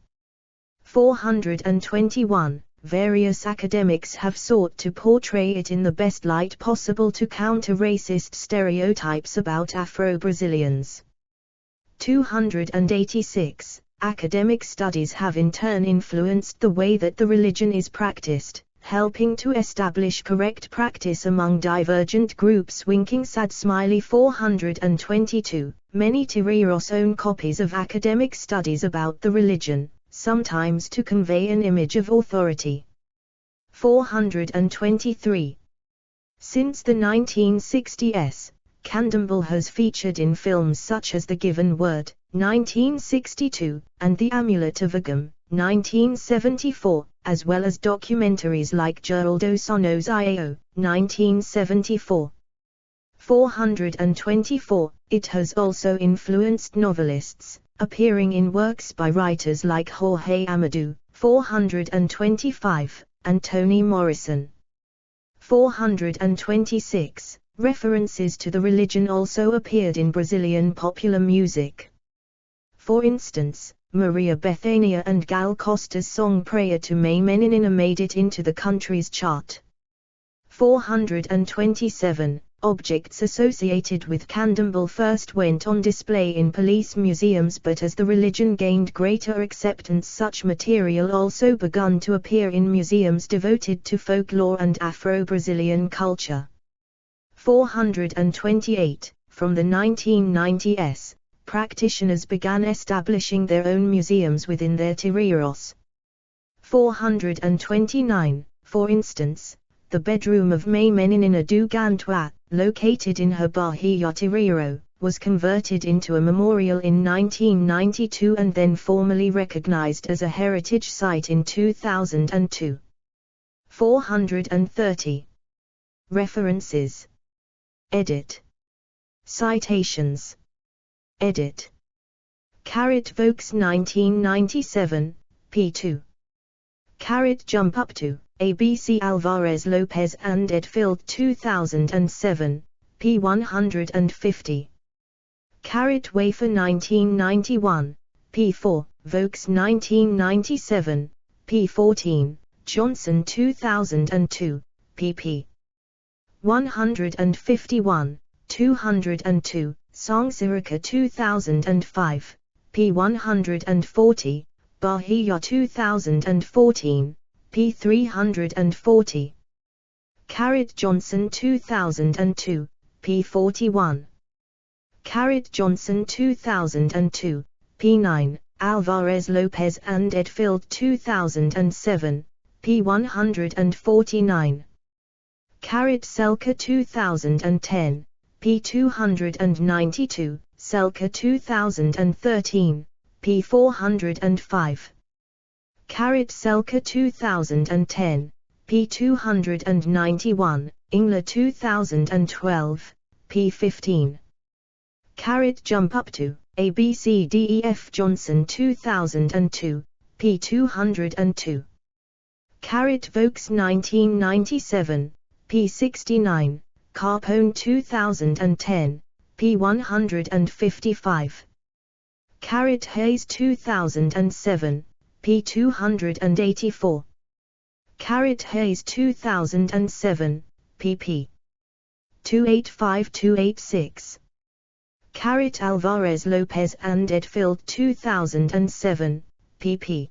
S1: 421. Various academics have sought to portray it in the best light possible to counter racist stereotypes about Afro-Brazilians. 286. Academic studies have in turn influenced the way that the religion is practiced, helping to establish correct practice among divergent groups. Winking sad smiley. 422. Many Tireiros own copies of academic studies about the religion, sometimes to convey an image of authority. 423. Since the 1960s, Candomblé has featured in films such as The Given Word, 1962, and The Amulet of Agam, 1974, as well as documentaries like Geraldo Sono's Iao, 1974. 424. It has also influenced novelists, appearing in works by writers like Jorge Amadou, 425, and Toni Morrison. 426. References to the religion also appeared in Brazilian popular music. For instance, Maria Bethânia and Gal Costa's song Prayer to May Meninina made it into the country's chart. 427. Objects associated with Candomblé first went on display in police museums, but as the religion gained greater acceptance, such material also begun to appear in museums devoted to folklore and Afro-Brazilian culture. 428. From the 1990s, practitioners began establishing their own museums within their Tireiros. 429. For instance, the bedroom of May Meninina do Gantua, located in her Bahia Tireiro, was converted into a memorial in 1992 and then formally recognized as a heritage site in 2002. 430. References. Edit. Citations. Edit. Vokes 1997, p2. Jump Up To, ABC Alvarez Lopez and Edfield 2007, p 150. Wafer 1991, p4, Vokes 1997, p14, Johnson 2002, pp. 151, 202, Songsirika 2005, p 140, Bahia 2014, p 340. Johnson 2002, p 41. Johnson 2002, p 9, Alvarez Lopez and Edfield 2007, p 149. Selka 2010, p 292, Selka 2013, p 405. Selka 2010, p 291, Ingler 2012, p 15. Jump Up To, ABCDEF Johnson 2002, p 202. Vokes 1997, p 69, Carpone 2010, p 155. Hayes 2007, p 284. Hayes 2007, pp. 285-286. Alvarez Lopez and Edfield 2007, pp.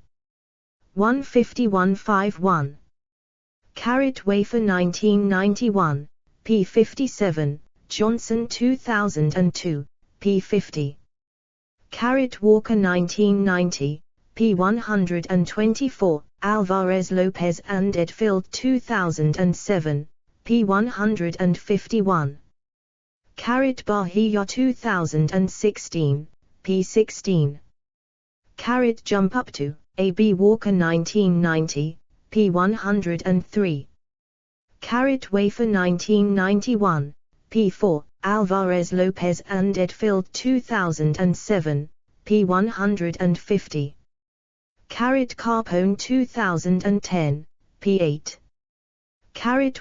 S1: 151-51. Wafer 1991, p 57, Johnson 2002, p 50. Walker 1990, p 124, Alvarez Lopez and Edfield 2007, p 151. Bahia 2016, p 16. Jump Up To, A.B. Walker 1990, p 103. Wafer 1991, p 4, Alvarez Lopez and Edfield 2007, p. 150. Carpone 2010, p. 8.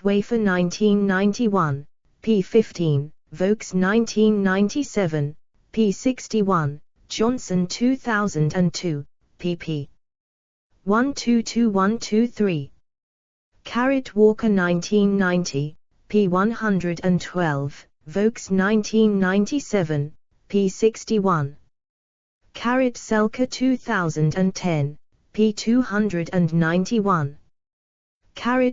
S1: Wafer 1991, p. 15, Vokes 1997, p. 61, Johnson 2002, pp. 122123. Walker 1990, p. 112, Vokes 1997, p. 61. Selka 2010, p. 291.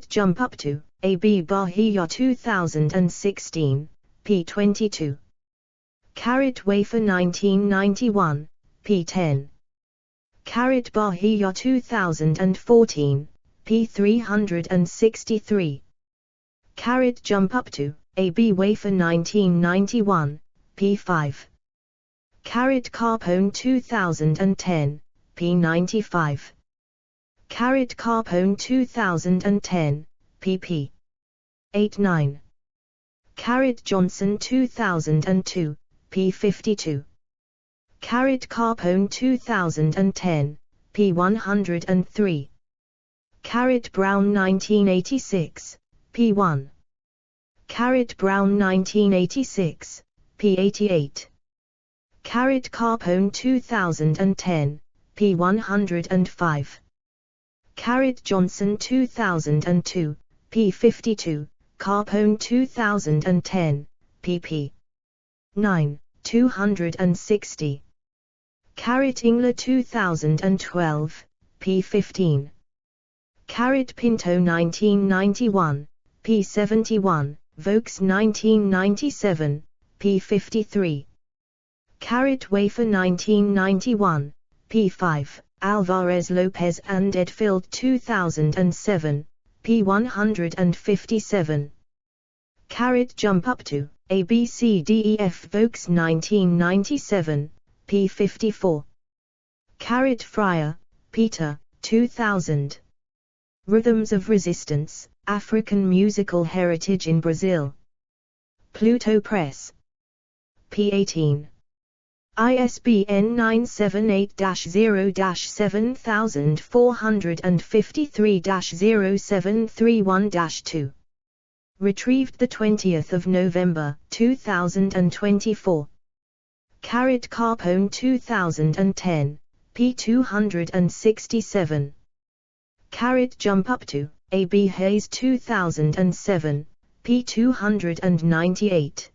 S1: Jump Up To, A.B. Bahia 2016, p. 22. Wafer 1991, p. 10. Bahia 2014, p. 363. Jump Up To, A.B. Wafer 1991, p. 5. Carpone 2010, p. 95. Carpone 2010, pp. 89. Johnson 2002, p. 52. Carpone 2010, p. 103. Brown 1986, p. 1. Brown 1986, p. 88. Carpone 2010, p. 105. Johnson 2002, p. 52, Carpone 2010, pp. 9, 260. Ingler 2012, p. 15. Pinto 1991, p. 71, Vokes 1997, p. 53. Wafer 1991, p. 5, Alvarez Lopez and Edfield 2007, p. 157. Jump Up To, ABCDEF Vokes 1997, p. 54. Fryer, Peter, 2000. Rhythms of Resistance, African Musical Heritage in Brazil. Pluto Press. p. 18. ISBN 978-0-7453-0731-2. Retrieved 20 November 2024. Carpone 2010, p. 267. Jump Up To, A.B. Hayes 2007, p. 298.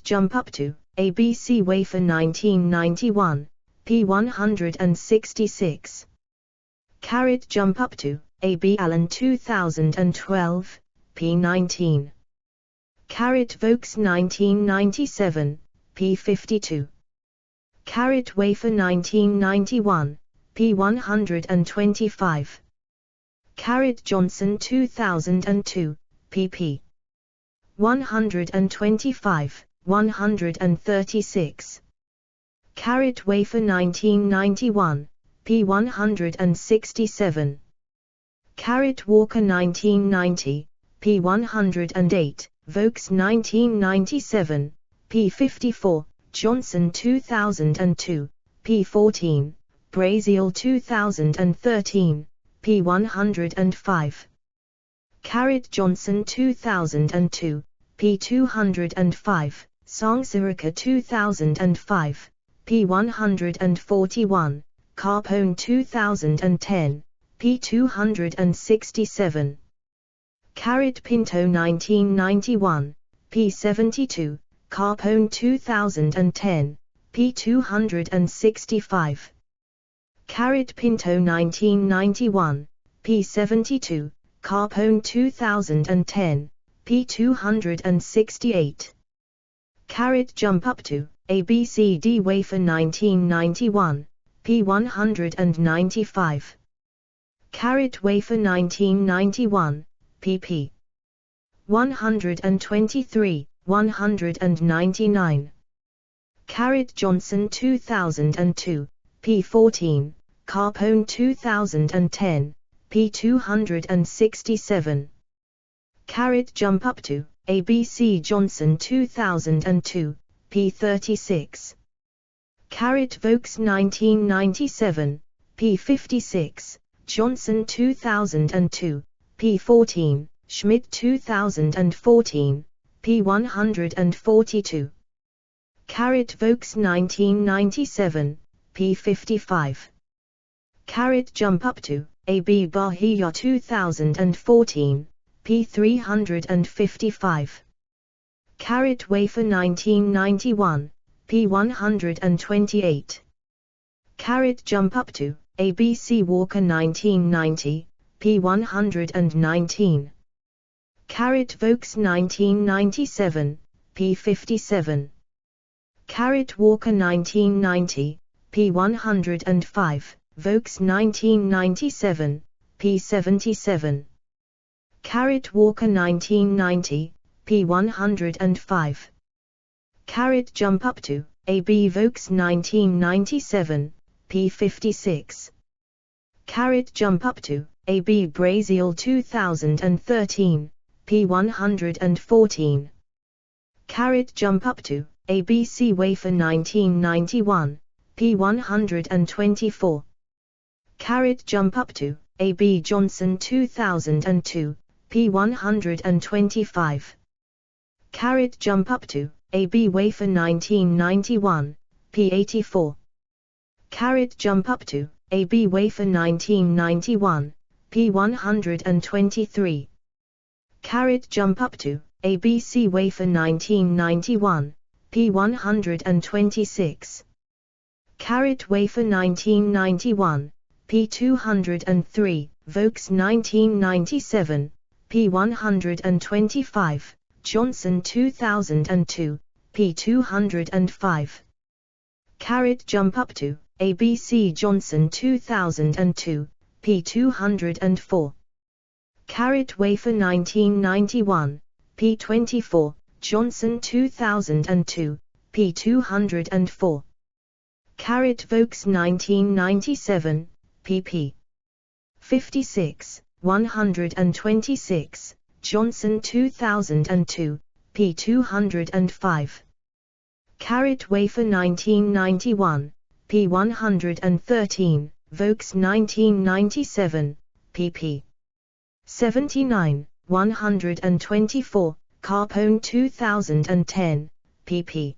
S1: Jump Up To, ABC Wafer 1991, p. 166. Jump Up To, A.B. Allen 2012, p. 19. Vokes 1997, p. 52. Wafer 1991, p. 125. Johnson 2002, pp. 125, 136. Wafer 1991, p. 167. Walker 1990, p. 108, Vokes 1997, p. 54, Johnson 2002, p. 14, Braziel 2013, p. 105. Johnson 2002, p. 205, Songsirika 2005, p. 141, Carpone 2010, p. 267. Pinto 1991, p. 72, Carpone 2010, p. 265. Pinto 1991, p. 72, Carpone 2010, p. 268. Jump Up To, ABCD Wafer 1991, p. 195. Wafer 1991, pp. 123, 199. Johnson 2002, p. 14, Carpone 2010, p. 267. Jump Up To, ABC Johnson 2002, p. 36. Vokes 1997, p. 56, Johnson 2002, p. 14, Schmidt 2014, p. 142. Vokes 1997, p. 55. Jump up to, A.B. Bahia 2014, p. 355. Wafer 1991, p. 128. Jump up to, A.B.C. Walker 1990, p. 119. Vokes 1997, p. 57. Walker 1990, p. 105, Vokes 1997, p. 77. Walker 1990, p. 105. Jump up to, A.B. Vokes 1997, p. 56. Jump up to, A.B. Brazil 2013, p. 114. Jump up to, ABC Wafer 1991, p. 124. Jump up to, A.B. Johnson 2002, p. 125. Jump up to, A.B. Wafer 1991, p. 84. Jump up to, A.B. Wafer 1991, p. 123. Jump up to, ABC Wafer 1991, p. 126. Wafer 1991, p. 203, Vokes 1997, p. 125, Johnson 2002, p. 205. Jump up to, ABC Johnson 2002, p. 204. Wafer 1991, p. 24, Johnson 2002, p. 204. Vokes 1997, pp. 56, 126, Johnson 2002, p. 205. Wafer 1991, p. 113, Vokes 1997, pp. 79, 124, Carpone 2010, pp.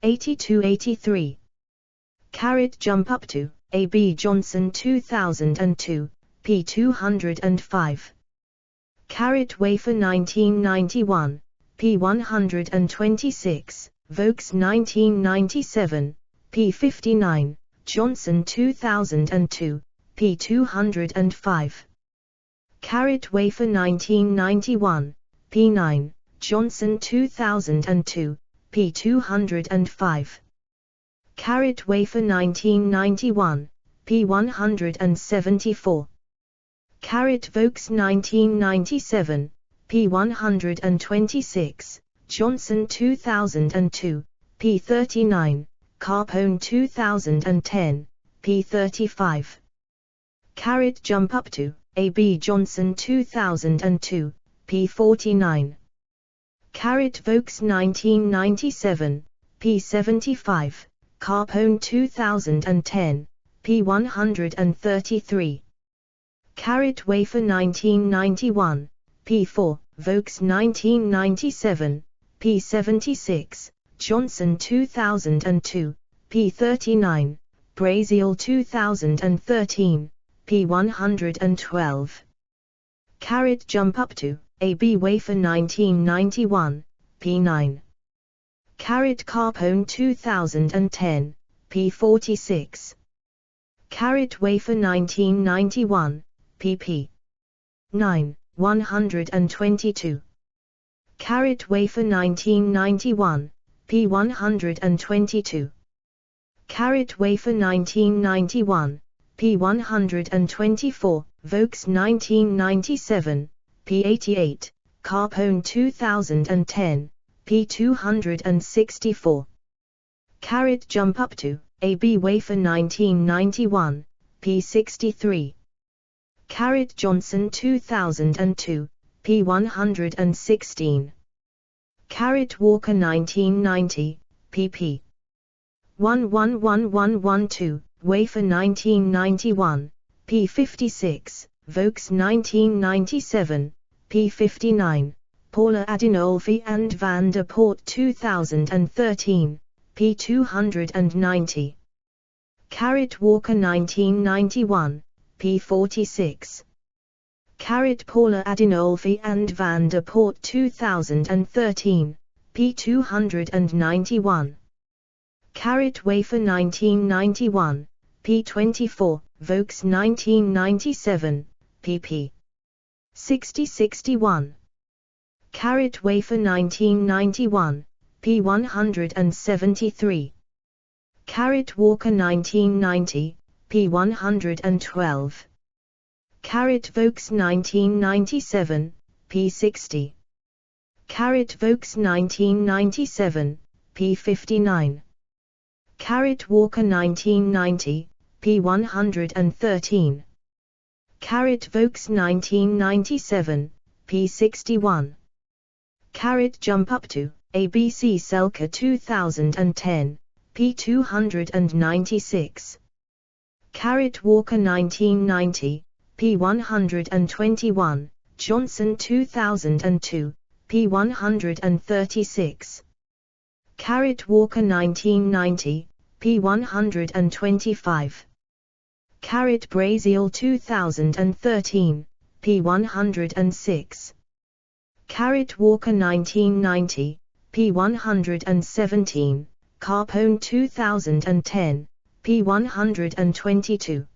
S1: 82-83. Jump up to, A.B. Johnson 2002, p. 205. Wafer 1991, p. 126, Vokes 1997, p. 59, Johnson 2002, p. 205. Wafer 1991, p. 9, Johnson 2002, p. 205. Wafer 1991, p. 174. Vokes 1997, p. 126, Johnson 2002, p. 39, Carpone 2010, p. 35. Jump up to, A.B. Johnson 2002, p. 49. Vokes 1997, p. 75, Carpone 2010, p. 133. Wafer 1991, p. 4, Vokes 1997, p. 76, Johnson 2002, p. 39, Brazil 2013, p. 112. Jump up to, A.B. Wafer 1991, p. 9. Carpone 2010, p. 46. Wafer 1991, pp. 9, 122. Wafer 1991, p. 122. Wafer 1991, p. 124, Vokes 1997, p. 88, Carpone 2010, p. 264. Jump up to, A.B. Wafer 1991, p. 63. Johnson 2002, p. 116. Carrot Walker 1990, pp. 111112, Wafer 1991, p. 56, Vokes 1997, p. 59, Paula Adinolfi and Van der Poort 2013, p. 290. Carrot Walker 1991, p. 46. Carrot Paula Adinolfi and Van der Poort 2013, p. 291. Carrot Wafer 1991, p. 24, Vokes 1997, pp. 60-61. Carrot Wafer 1991, p. 173. Carrot Walker 1990, p. 112. Carrot Vokes 1997, p. 60. Carrot Vokes 1997, p. 59. Carrot Walker 1990, p. 113. Carrot Vokes 1997, p. 61. Carrot Jump Up to, ABC Selka 2010, p. 296. Carrot Walker 1990, p. 121, Johnson 2002, p. 136. Carrot Walker 1990, p. 125. Carrot Braziel 2013, p. 106. Carrot Walker 1990, p. 117, Carpone 2010, p. 122.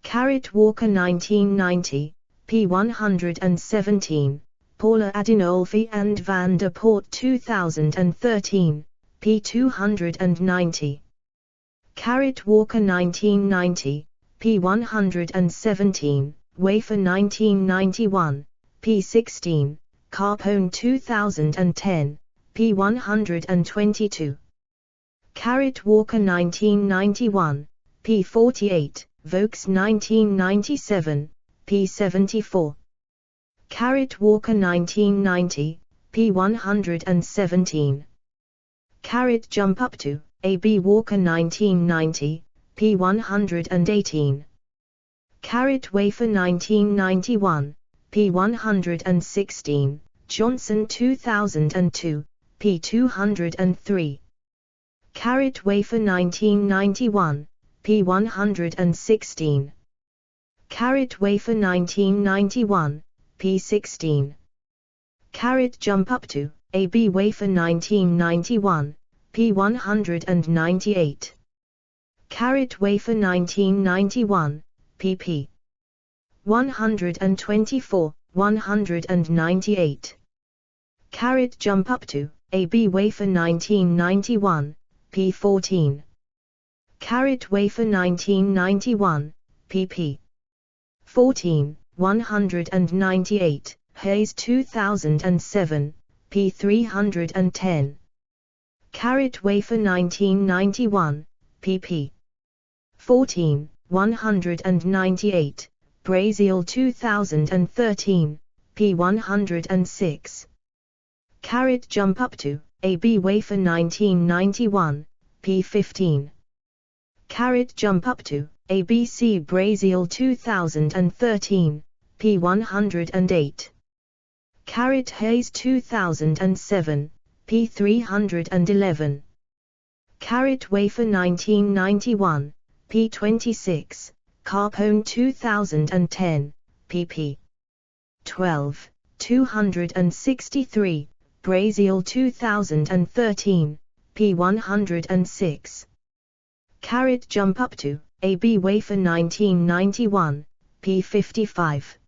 S1: Carrot Walker 1990, p. 117, Paula Adinolfi and Van der Poort 2013, p. 290. Carrot Walker 1990, p. 117, Wafer 1991, p. 16, Carpone 2010, p. 122. Carrot Walker 1991, p. 48, Vokes 1997, p. 74. Carrot Walker 1990, p. 117. Carrot Jump Up to, A.B. Walker 1990, p. 118. Carrot Wafer 1991, p. 116, Johnson 2002, p. 203. Carrot Wafer 1991, p. 116. Carrot Wafer 1991, p. 16. Carrot Jump Up to, A.B. Wafer 1991, p. 198. Carrot Wafer 1991, pp. 124, 198. Carrot Jump Up to, A.B. Wafer 1991, p. 14. Carrot Wafer 1991, pp. 14, 198, Hayes 2007, p. 310. Carrot Wafer 1991, pp. 14, 198, Braziel 2013, p. 106. Carrot Jump Up to, A.B. Wafer 1991, p. 15. Carrot Jump Up to, ABC Braziel 2013, p. 108. Carrot Hayes 2007, p. 311. Carrot Wafer 1991, p. 26, Carpone 2010, pp. 12, 263, Braziel 2013, p. 106. Carrot Jump Up to, A.B. Wafer 1991, p. 55.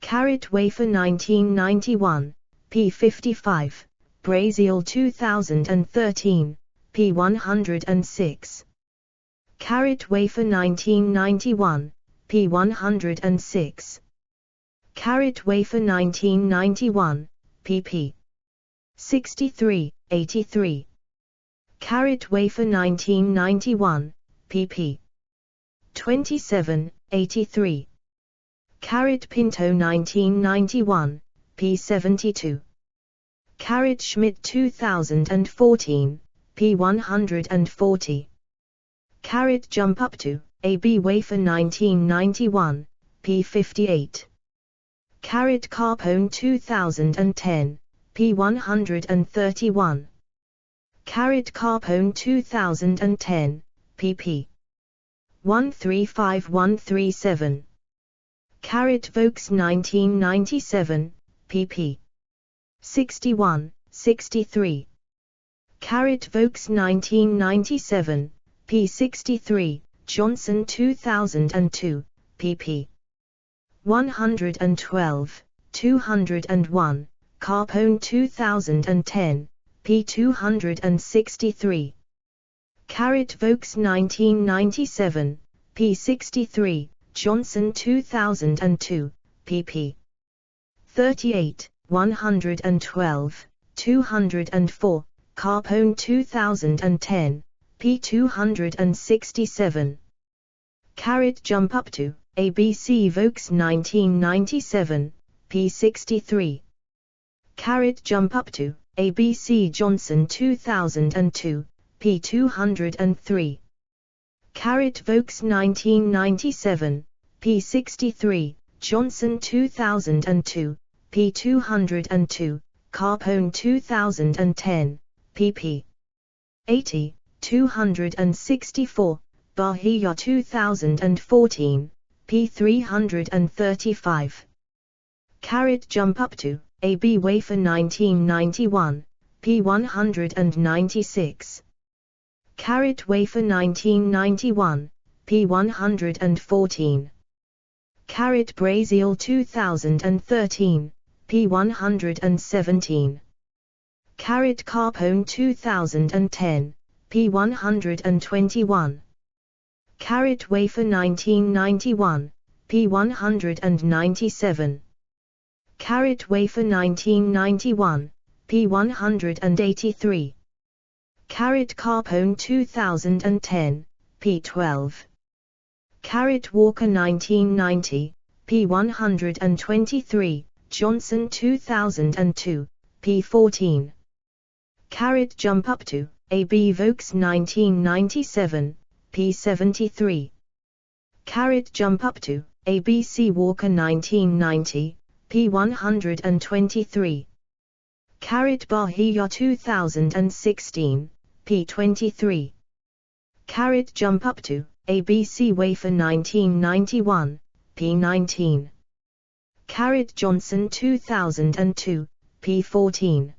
S1: Carrot Wafer 1991, p. 55, Braziel 2013, p. 106. Carrot Wafer 1991, p. 106. Carrot Wafer 1991, pp. 63, 83. Carrot Wafer 1991, pp. 27, 83. Carrot Pinto 1991, p. 72. Schmidt 2014, p. 140. Jump up to, A.B. Wafer 1991, p. 58. Carpone 2010, p. 131. Carpone 2010, pp. 135137. Vokes 1997, pp. 61, 63. Vokes 1997, p. 63, Johnson 2002, pp. 112, 201, Carpone 2010, p. 263. Vokes 1997, p. 63, Johnson 2002, pp. 38, 112, 204, Carpone 2010, p. 267. Jump up to, ABC Vokes 1997, p. 63. Jump up to, ABC Johnson 2002, p. 203. Vokes 1997, p. 63, Johnson 2002, p. 202, Carpone 2010, pp. 80, 264, Bahia 2014, p. 335. Jump up to, A.B. Wafer 1991, p. 196. Wafer 1991, p. 114. Brazil 2013, p. 117. Carpone 2010, p. 121. Wafer 1991, p. 197. Wafer 1991, p. 183. Carpone 2010, p. 12. Walker 1990, p. 123, Johnson 2002, p. 14. Jump up to, A.B. Vokes 1997, p. 73. Jump up to, A.B.C. Walker 1990, p. 123. Bahia 2016, p. 23. Jump up to, ABC Wafer 1991, p. 19. Johnson 2002, p. 14.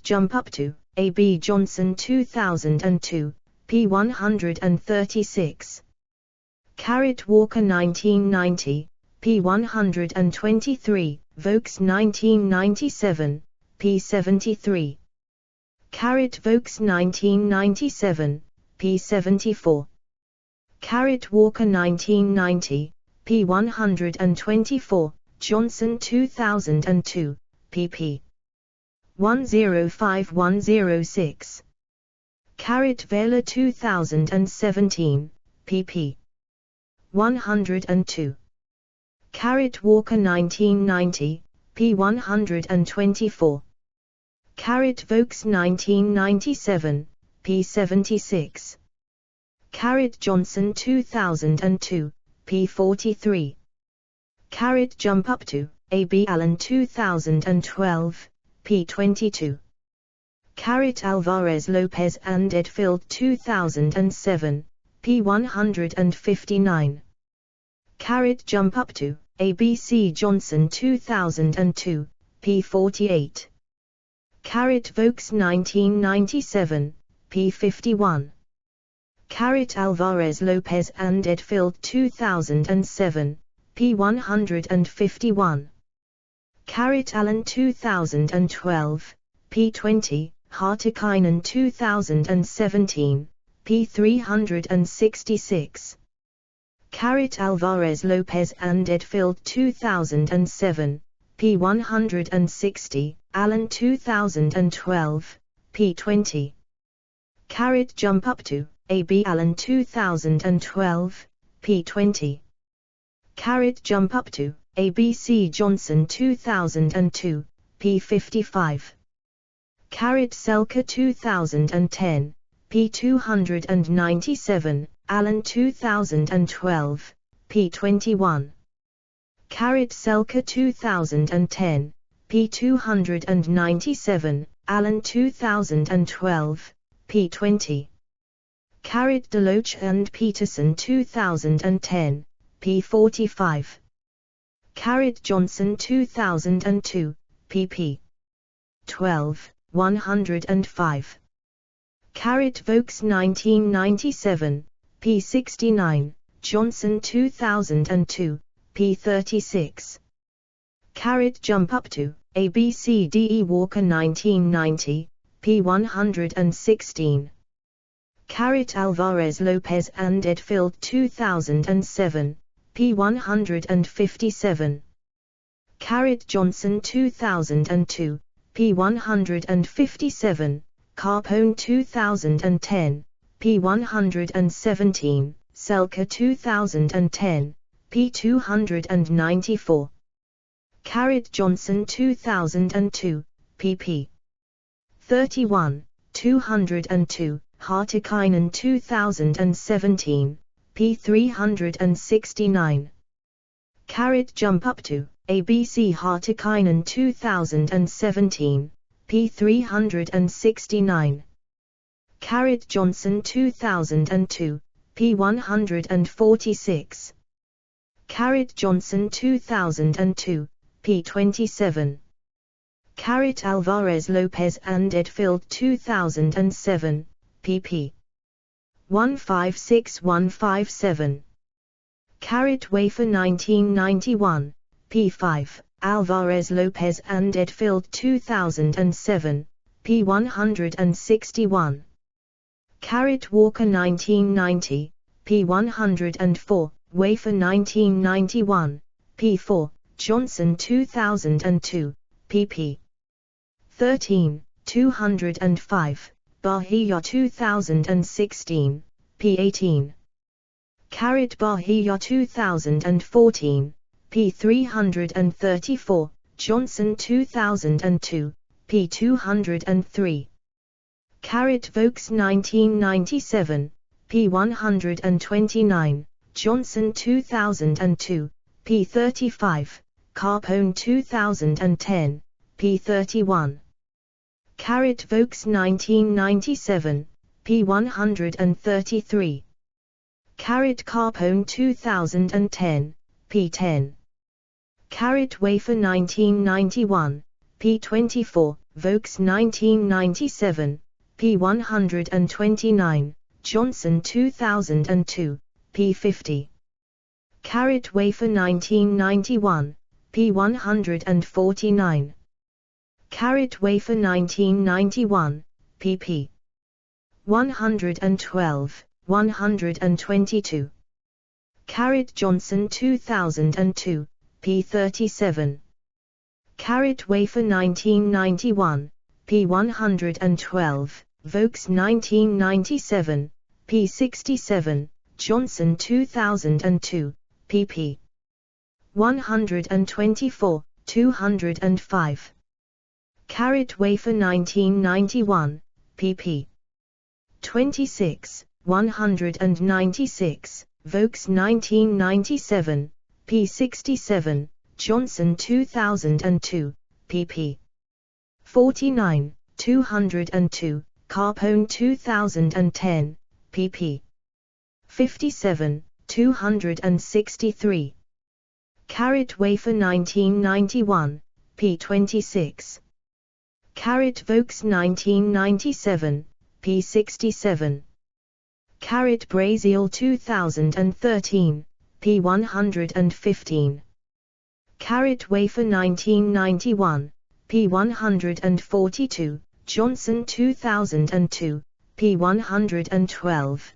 S1: Jump up to, A.B. Johnson 2002, p. 136. Walker 1990, p. 123, Vokes 1997, p. 73. Vokes 1997, p. 74. Walker 1990, p. 124, Johnson 2002, pp. 105106. Vela 2017, pp. 102. Walker 1990, p. 124. Vokes 1997, p. 76. Johnson 2002, p. 43. Jump up to, A.B. Allen 2012, p. 22. Alvarez Lopez and Edfield 2007, p. 159. Jump up to, A.B.C. Johnson 2002, p. 48. Vokes 1997, p. 51. Alvarez Lopez and Edfield 2007, p. 151. Allen 2012, p. 20, Hartikainen 2017, p. 366. Alvarez Lopez and Edfield 2007, p. 160, Allen 2012, p. 20. Jump up to, A.B. Allen 2012, p. 20. Jump up to, A.B.C. Johnson 2002, P55. Carrot Selka 2010, P297, Allen 2012, P21. Carrot Selka 2010, P297, Allen 2012, P20. Carrot Deloach and Peterson 2010, P45. Carrot Johnson 2002, pp. 12, 105. Carrot Vokes 1997, p69, Johnson 2002, p36. Carrot Jump Up to, ABCDE Walker 1990, p116. Carrot Alvarez Lopez and Edfield 2007, p157. Carrot Johnson 2002, p157, Carpone 2010, p117, Selka 2010, p294. Carrot Johnson 2002, pp. 31, 202, Hartikainen 2017, p369. Carrot Jump Up to, ABC Hartikainen 2017, p369. Carrot Johnson 2002, p146. Carrot Johnson 2002, p27. Carrot Alvarez Lopez and Edfield 2007, pp. 156157. Carrot Wafer 1991, p5, Alvarez Lopez and Edfield 2007, p161. Carrot Walker 1990, p104, Wafer 1991, p4, Johnson 2002, pp. 13, 205, Bahia 2016, p18. Carrot Bahia 2014, p334, Johnson 2002, p203. Carrot Vokes 1997, p129, Johnson 2002, p35, Carpone 2010, p31. Carrot Vokes 1997, p133. Carrot Carpone 2010, p10. Carrot Wafer 1991, p24, Vokes 1997, p129, Johnson 2002, p50. Carrot Wafer 1991, p149. Carrot Wafer 1991, pp. 112, 122. Carrot Johnson 2002, p37. Carrot Wafer 1991, p112, Vokes 1997, p67, Johnson 2002, pp. 124, 205. Carrot Wafer 1991, pp. 26, 196, Vokes 1997, p67, Johnson 2002, pp. 49, 202, Carpone 2010, pp. 57, 263. Carrot Wafer 1991, p26. Carrot Vokes 1997, p67. Carrot Brazil 2013, p115. Carrot Wafer 1991, p142, Johnson 2002, p112.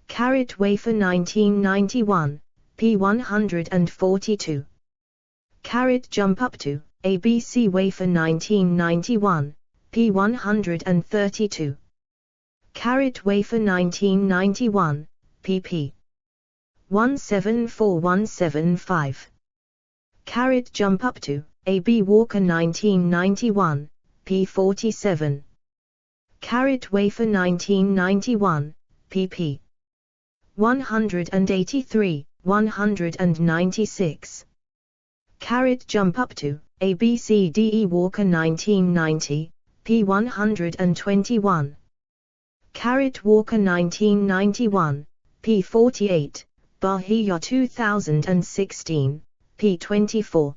S1: Carrot Wafer 1991, p142. Carrot Jump Up to, ABC Wafer 1991, p132. Carrot Wafer 1991, pp. 174175. Carrot Jump Up to, A.B. Walker 1991, p. 47. Carrot Wafer 1991, pp. 183, 196. Carrot Jump Up To, A.B.C.D.E. Walker 1990, p. 121. Carrot Walker 1991, p. 48, Bahia 2016, p. 24.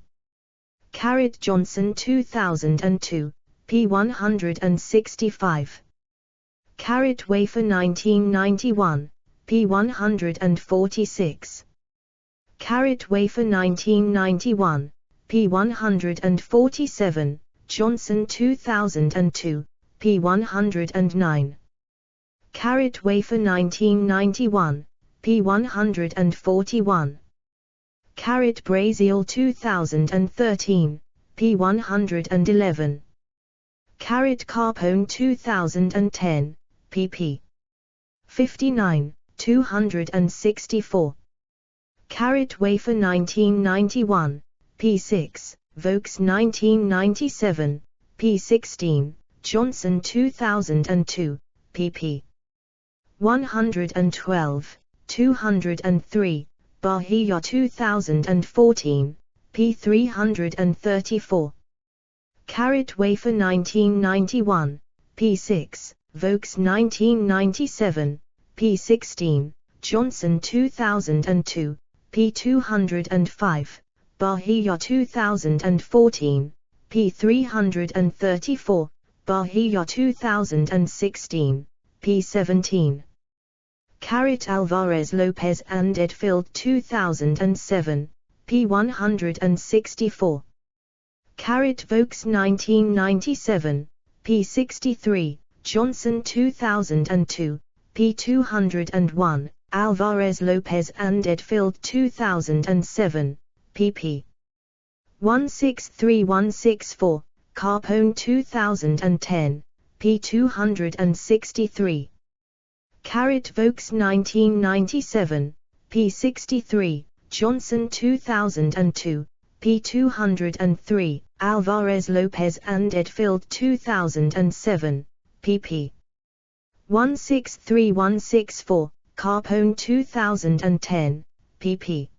S1: Carrot Johnson 2002, p. 165. Carrot Wafer 1991, p. 146. Carrot Wafer 1991, p. 147, Johnson 2002, p. 109. Carrot Wafer 1991, p. 141. Carrot Brazil 2013, p. 111. Carrot Carpone 2010, pp. 59, 264. Carrot Wafer 1991, p. 6, Vokes 1997, p. 16, Johnson 2002, pp. 112, 203, Bahia 2014, p. 334. Carrot Wafer 1991, p. 6, Vokes 1997, p. 16, Johnson 2002, p. 205, Bahia 2014, p. 334, Bahia 2016, p. 17. Carrot Alvarez Lopez and Edfield 2007, p. 164. Carrot Vokes 1997, p. 63, Johnson 2002, p. 201, Alvarez Lopez and Edfield 2007, pp. 163164, Carpone 2010, p. 263. Carrot Vokes 1997, p. 63, Johnson 2002, p. 203, Alvarez Lopez and Edfield 2007, pp. 163164, Carpone 2010, pp.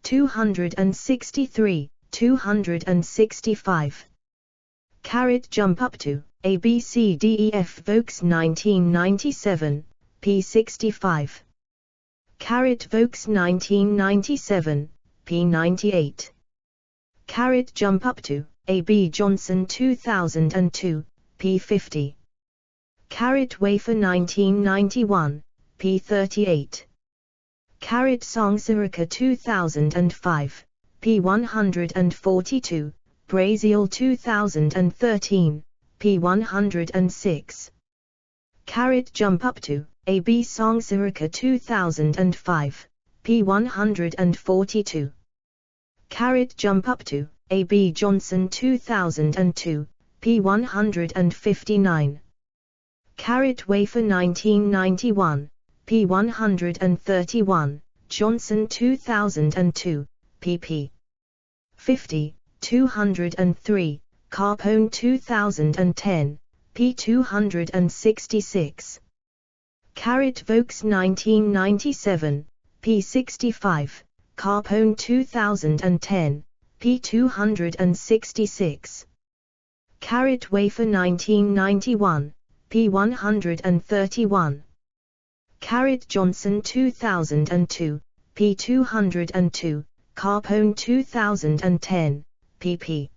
S1: 263, 265. Carrot Jump Up To, ABCDEF Vokes 1997, p. 65. Carrot Vokes 1997, p. 98. Carrot Jump Up To, A.B. Johnson 2002, p. 50. Carrot Wafer 1991, p. 38. Carrot Song Sirica 2005, p. 142, Brazil 2013, p. 106. Carrot Jump Up To, A.B. Song Sirica 2005, p. 142. Carrot Jump Up To, A.B. Johnson 2002, p. 159. Carrot Wafer 1991, p. 131, Johnson 2002, pp. 50, 203, Carpone 2010, p. 266. Carrot Vokes 1997, p. 65, Carpone 2010, p. 266. Carrot Wafer 1991, p. 131. Carrot Johnson 2002, p. 202, Carpone 2010, pp.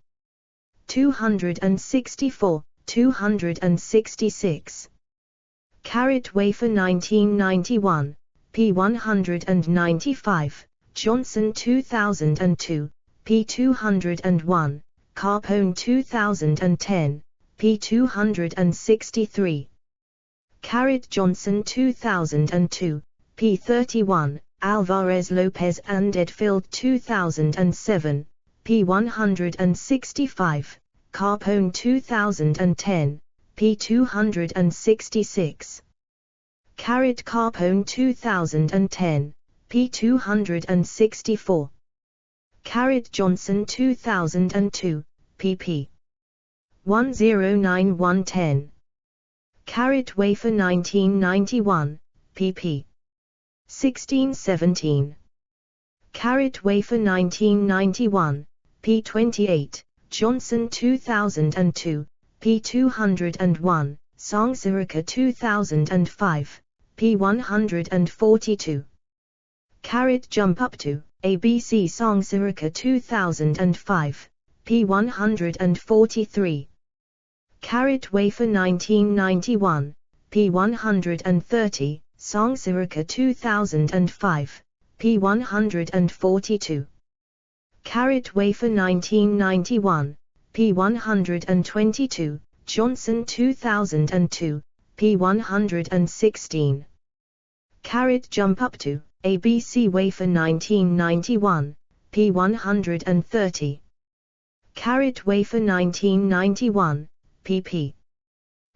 S1: 264, 266. Carrot Wafer 1991, p. 195, Johnson 2002, p. 201, Carpone 2010, p. 263. Carrot Johnson 2002, p. 31, Alvarez Lopez and Edfield 2007, p. 165, Carpone 2010, p. 266. Carrot Carpone 2010, p. 264. Johnson 2002, pp. 109110. Wafer 1991, pp. 1617. Wafer 1991, p. 28, Johnson 2002, p. 201, Songsirika 2005, p. 142. Jump up to, ABC Songsirika 2005, p. 143. Wafer 1991, p. 130, Songsirika 2005, p. 142. Wafer 1991, p. 122, Johnson 2002, p. 116. Jump up to, ABC Wafer 1991, p. 130. Wafer 1991, pp.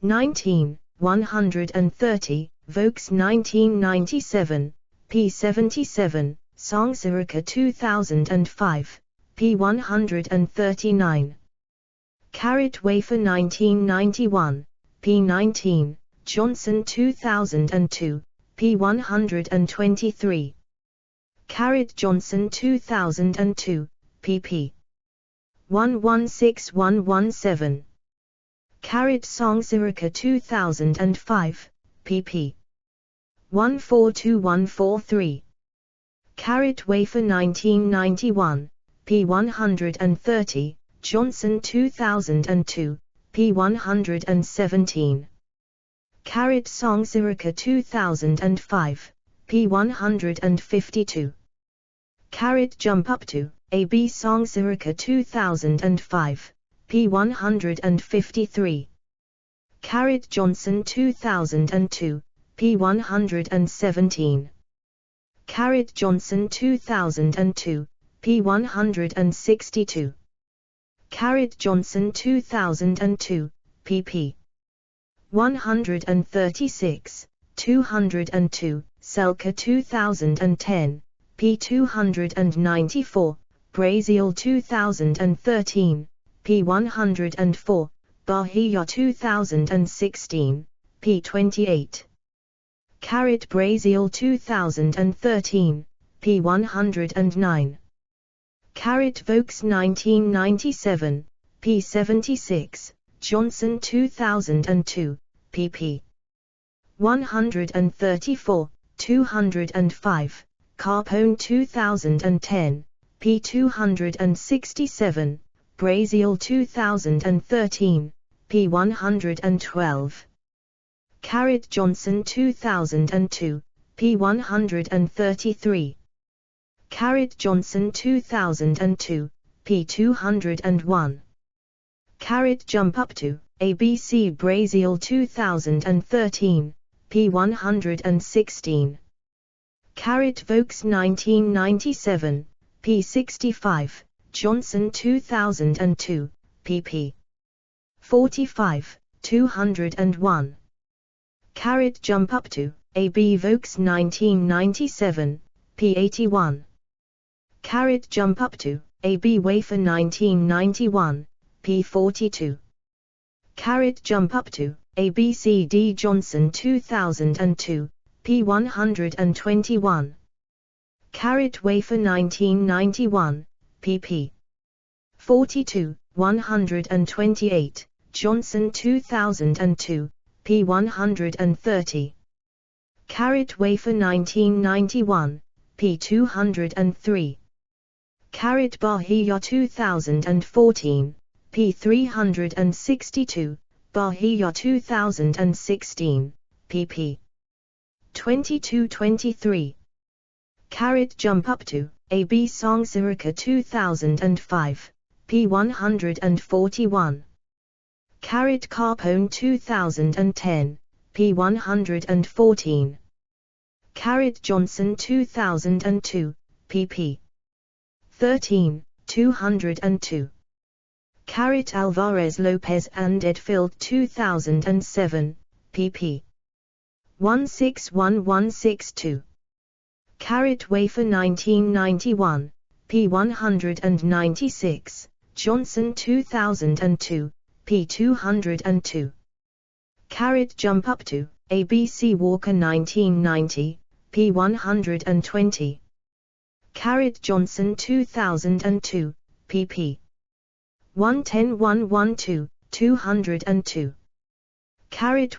S1: 19, 130, Vokes 1997, p. 77, Songsirika 2005, p. 139. Wafer 1991, p. 19, Johnson 2002, p. 123. Johnson 2002, pp. 116117. Songsirika 2005, pp. 142143. Wafer 1991, p. 130, Johnson 2002, p. 117. Songsirika 2005, p. 152. Jump up to, AB Songsirika 2005, p. 153. Johnson 2002, p. 117. Johnson 2002, p. 162. Johnson 2002, pp. 136, 202, Selka 2010, p. 294, Braziel 2013, p. 104, Bahia 2016, p. 28. Braziel 2013, p. 109. Vokes 1997, p. 76, Johnson 2002, pp. 134, 205, Carpone 2010, p. 267, Braziel 2013, p. 112. Johnson 2002, p. 133. Johnson 2002, p. 201. Jump up to, ABC Braziel 2013, p. 116. Vokes 1997, p. 65, Johnson 2002, pp. 45, 201. Jump up to, AB Vokes 1997, p. 81. Jump up to, AB Wafer 1991, p. 42. Jump up to, ABCD Johnson 2002, p. 121. Wafer 1991, pp. 42, 128, Johnson 2002, p. 130. Wafer 1991, p. 203. Bahia 2014, p. 362, Bahia 2016, pp. 22-23. Jump up to, AB Songsirika 2005, p. 141. Carpone 2010, p. 114. Johnson 2002, pp. 13, 202. Alvarez Lopez and Edfield 2007, pp. 161-162. Wafer 1991, P196, Johnson 2002, P202. Jump up to, ABC Walker 1990, P120. Johnson 2002, pp. 110-112, 202.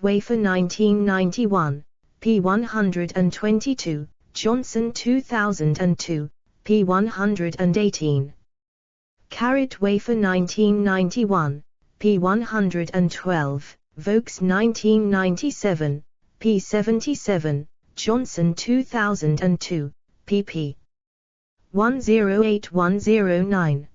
S1: Wafer 1991, P122, Johnson 2002, P118. Wafer 1991, P112, Vokes 1997, P77, Johnson 2002, pp. 108109.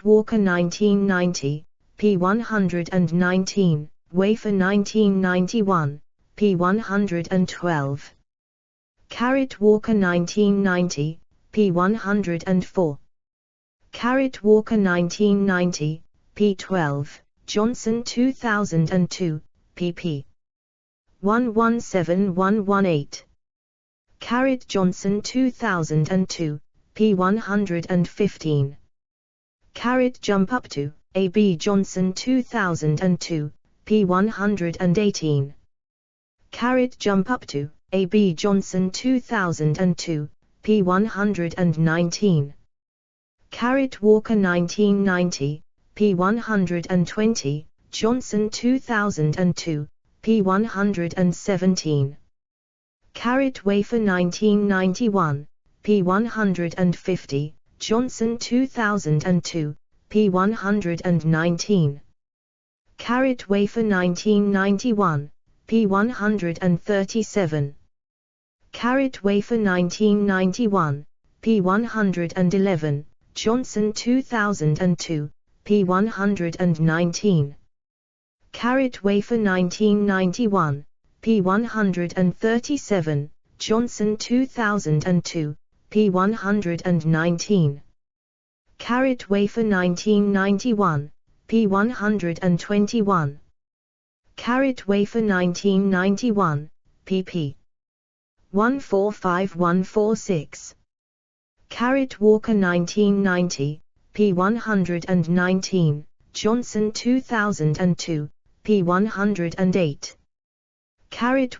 S1: Walker 1990, P119, Wafer 1991, P112. Walker 1990, P104. Walker 1990, P12, Johnson 2002, pp. 117118. Johnson 2002, P115. Jump up to, A.B. Johnson 2002, P118. Jump up to, A.B. Johnson 2002, P119. Walker 1990, P120, Johnson 2002, P117. Wafer 1991, P150, Johnson 2002, P119. Wafer 1991, P137. Wafer 1991, P111, Johnson 2002, P119. Wafer 1991, P137, Johnson 2002, P119. Wafer 1991, P121. Wafer 1991, pp. 145146. Walker 1990, P119, Johnson 2002, P108.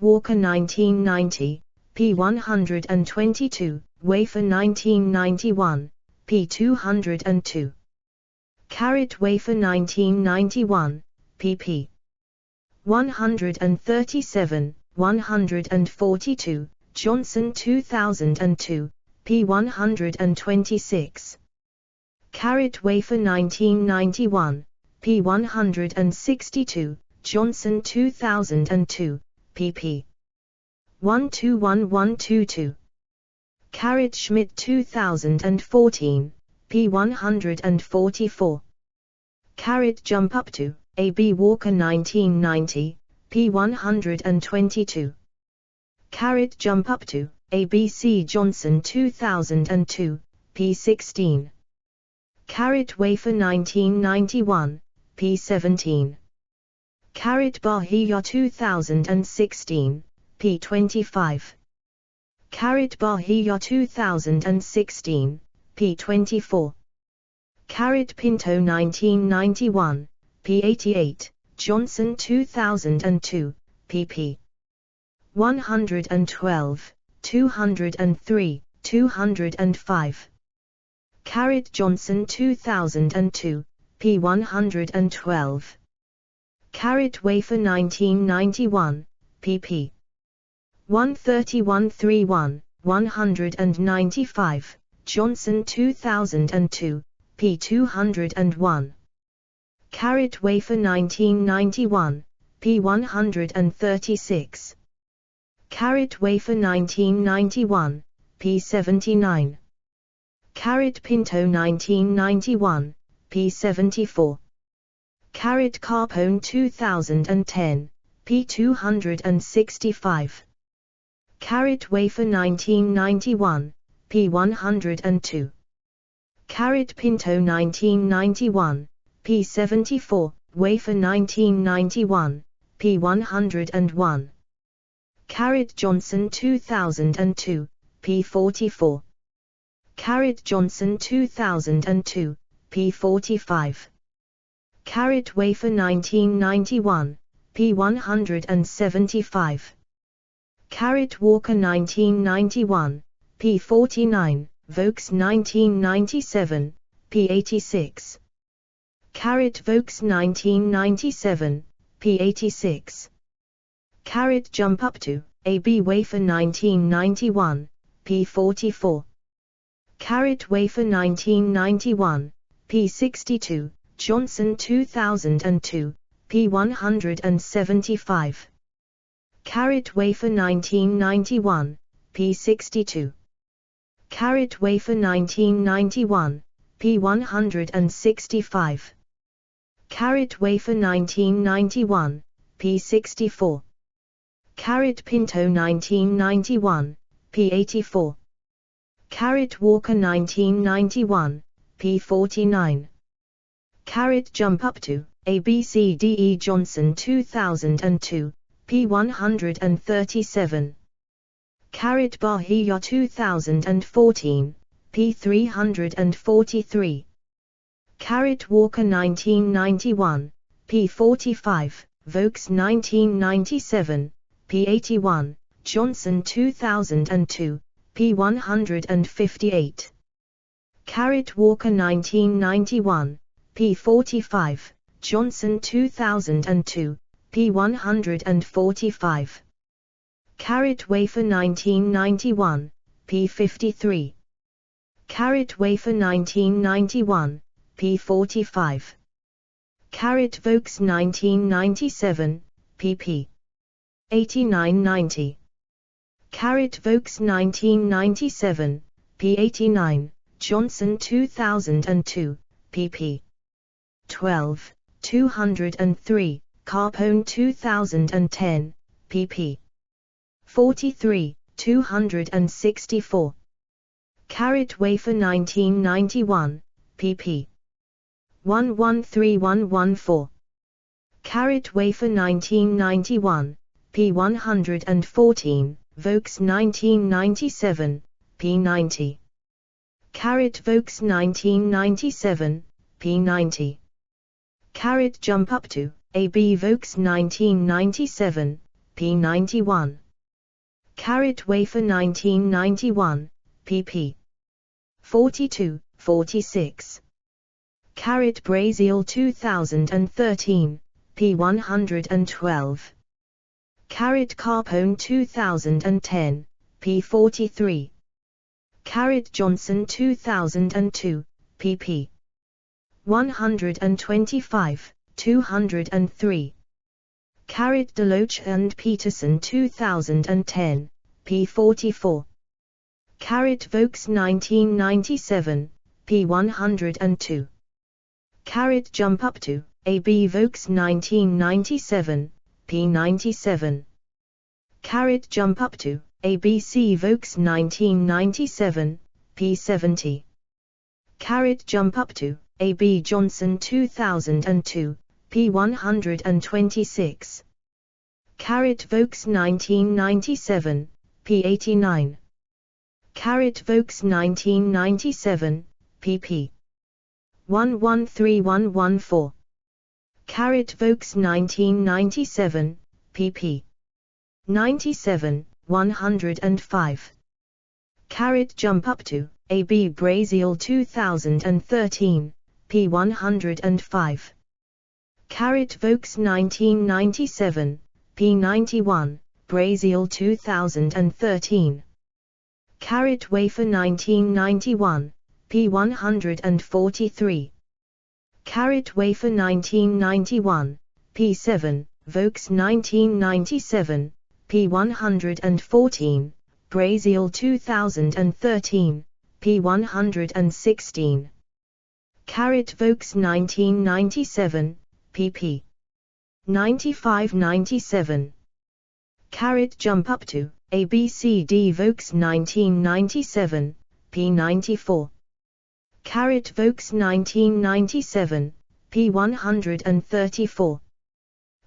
S1: Walker 1990, P122, Wafer 1991, P202. Wafer 1991, pp. 137, 142, Johnson 2002, P126. Wafer 1991, P162, Johnson 2002, pp. 121122. Schmidt 2014, P144. Jump up to, A.B. Walker 1990, P122. Jump up to, A.B.C. Johnson 2002, P16. Wafer 1991, P17. Bahia 2016, P25. Bahia 2016, P24. Pinto 1991, P88, Johnson 2002, pp. 112, 203, 205. Johnson 2002, P112. Wafer 1991, pp. 13131, 195, Johnson 2002, P201. Wafer 1991, P136. Wafer 1991, P79. Pinto 1991, P74. Carpone 2010, P265. Wafer 1991, P102. Pinto 1991, P74, Wafer 1991, P101. Johnson 2002, P44. Carrot Johnson 2002, p45. Carrot Wafer 1991, p175. Carrot Walker 1991, p49, Vokes 1997, p86. Carrot Vokes 1997, p86. Carrot Jump Up To, AB Wafer 1991, p44. Carrot Wafer 1991, p62, Johnson 2002, p175. Carrot Wafer 1991, p62. Carrot Wafer 1991, p165. Carrot Wafer 1991, p64. Carrot Pinto 1991, p84. Carrot Walker 1991, p49. Carrot Jump Up To, ABCDE Johnson 2002, p137. Carrot Bahia 2014, p343. Carrot Walker 1991, p45, Vokes 1997, p81, Johnson 2002, p158. Carrot Walker 1991, p45, Johnson 2002, p145. Carrot Wafer 1991, p53. Carrot Wafer 1991, p45. Carrot Vokes 1997, pp. 8990. Carrot Vokes 1997, p89, Johnson 2002, pp. 12, 203, Carpone 2010, pp. 43, 264. Carrot Wafer 1991, pp. 113114. Carrot Wafer 1991, p114, Vokes 1997, p90. Carrot Vokes 1997, p90. Carrot Jump Up To, AB Vokes 1997, p91. Carrot Wafer 1991, pp. 42, 46. Carrot Brazil 2013, p112. Carrot Carpone 2010, p43. Carrot Johnson 2002, pp. 125, 203. Carrot Deloach and Peterson 2010, p44. Carrot Vokes 1997, p102. Carrot Jump Up To, AB Vokes 1997, p97. Carrot Jump Up To, ABC Vokes 1997, p70. Carrot Jump Up To, AB Johnson 2002, p126. Carrot Vokes 1997, p89. Carrot Vokes 1997, pp. 113114. Carrot Vokes 1997, pp. 97, 105. Carrot Jump Up To, AB Brazil 2013, p105. Carrot Vokes 1997, p91, Brazil 2013. Carrot Wafer 1991, p143. Carrot Wafer 1991, p7, Vokes 1997, p114, Brazil 2013, p116. Carrot Vokes 1997, pp. 95-97. Carrot Jump Up To, ABCD Vokes 1997, p94. Carrot Vokes 1997, p134.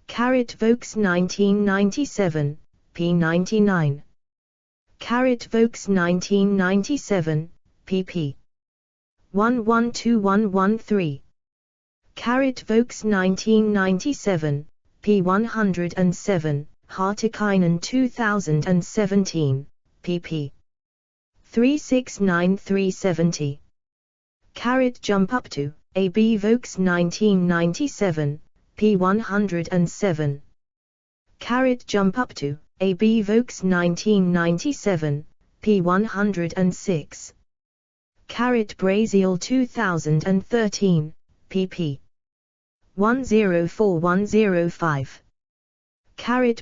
S1: Carrot Vokes 1997, p99. Carrot Vokes 1997, pp. 112113. Vokes 1997, p. 107, Hartikainen 2017, pp. 369370. Jump up to, AB Vokes 1997, p. 107. Jump up to, AB Vokes 1997, p. 106. Braziel 2013, pp. 104105.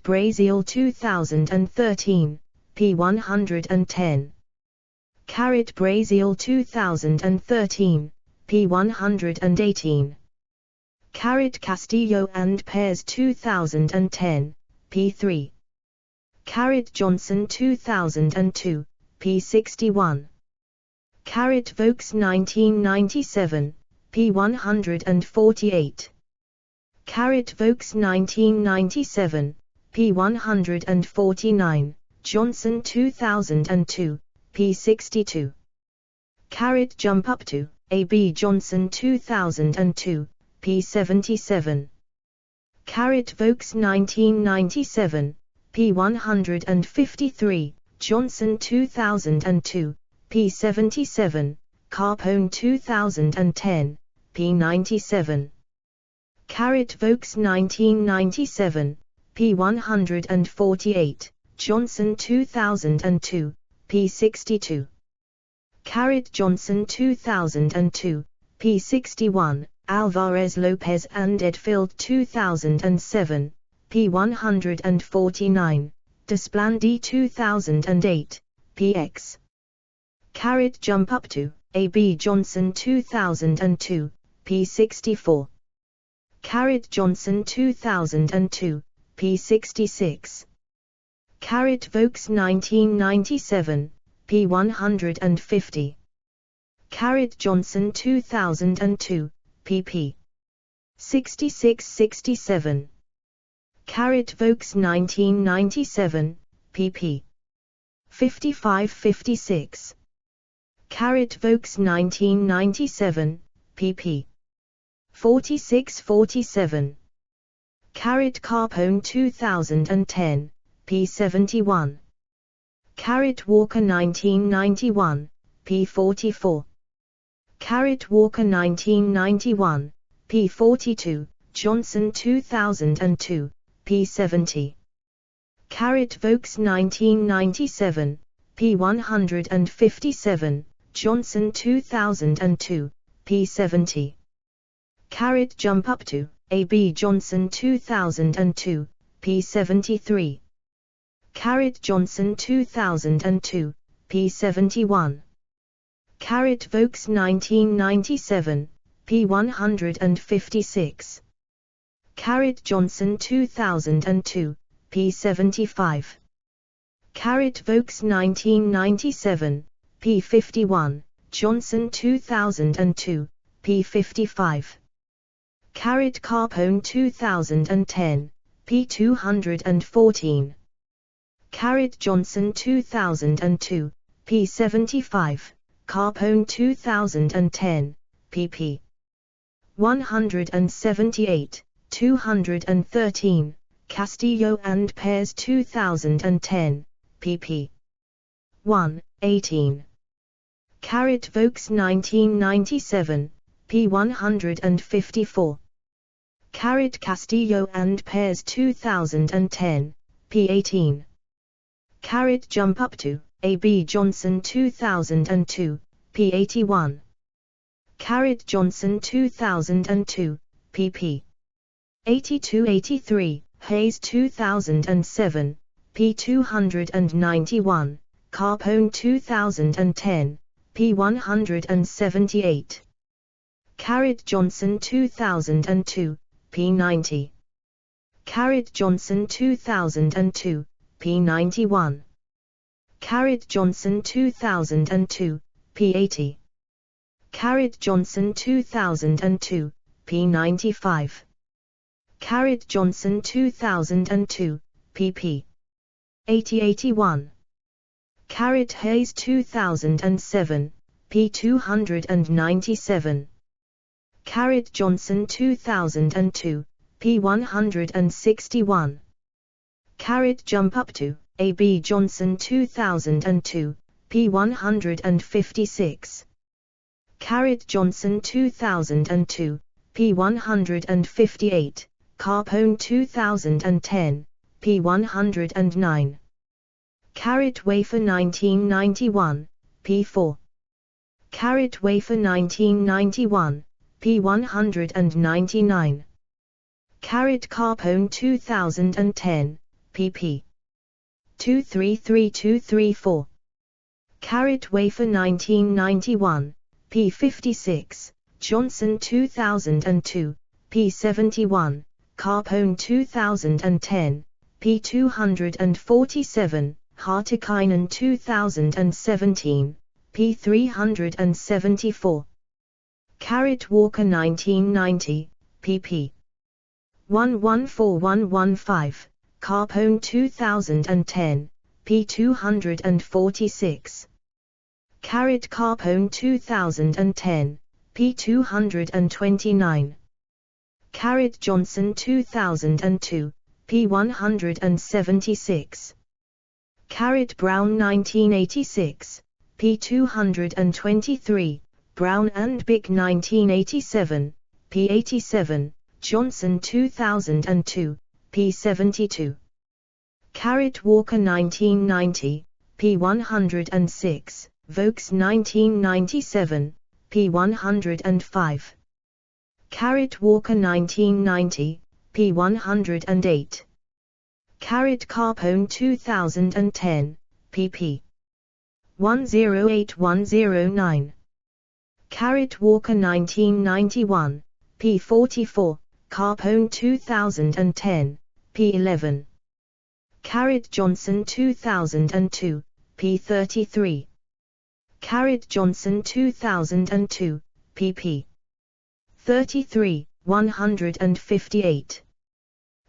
S1: Braziel 2013, p. 110. Braziel 2013, p. 118. Castillo and Pears 2010, p. 3. Johnson 2002, p. 61. Vokes 1997, p. 148. Vokes 1997, p. 149, Johnson 2002, p. 62. Jump up to, AB Johnson 2002, p. 77. Vokes 1997, p. 153, Johnson 2002, p. 77, Carpone 2010, p. 97. Vokes 1997, p. 148, Johnson 2002, p. 62. Johnson 2002, p. 61, Alvarez Lopez and Edfield 2007, p. 149, Desplandi 2008, px. Jump up to, AB Johnson 2002, p. 64. Johnson 2002, p. 66. Vokes 1997, p. 150. Johnson 2002, pp. 66-67. Vokes 1997, pp. 55-56. Vokes 1997, pp. 46-47. Carpone 2010, p. 71. Walker 1991, p. 44. Walker 1991, p. 42, Johnson 2002, p. 70. Vokes 1997, p. 157, Johnson 2002, p. 70. Jump up to, AB Johnson 2002, p. 73. Johnson 2002, p. 71. Vokes 1997, p. 156. Johnson 2002, p. 75. Vokes 1997, p. 51, Johnson 2002, p. 55. Carpone 2010, p. 214. Johnson 2002, p. 75, Carpone 2010, pp. 178, 213, Castillo and Pears 2010, pp. 1, 18. Vokes 1997, p. 154. Castillo and Pears 2010, p. 18. Jump up to, AB Johnson 2002, p. 81. Johnson 2002, pp. 82-83, Hayes 2007, p. 291, Carpone 2010, p. 178. Johnson 2002, p. 90. Johnson 2002, p. 91. Johnson 2002, p. 80. Johnson 2002, p. 95. Johnson 2002, pp. 80-81. Hayes 2007, p. 297. Carrot Johnson 2002, p. 161. Carrot Jump Up To, A. B. Johnson 2002, p. 156. Carrot Johnson 2002, p. 158, Carpone 2010, p. 109. Carrot Wafer 1991, p. 4. Carrot Wafer 1991, p. 199. Carrot Carpone 2010, pp. 233234. Carrot Wafer 1991, p. 56, Johnson 2002, p. 71, Carpone 2010, p. 247, Hartikainen 2017, p. 374. Carrot Walker 1990, pp. 114115, Carpone 2010, p. 246. Carrot Carpone 2010, p. 229. Carrot Johnson 2002, p. 176. Carrot Brown 1986, p. 223, Brown and Bick 1987, p. 87, Johnson 2002, p. 72. Carrot Walker 1990, p. 106, Vokes 1997, p. 105. Carrot Walker 1990, p. 108. Carrot Carpone 2010, pp. 108109. Carrot Walker 1991, p. 44, Carpone 2010, p. 11. Carrot Johnson 2002, p. 33. Carrot Johnson 2002, pp. 33, 158.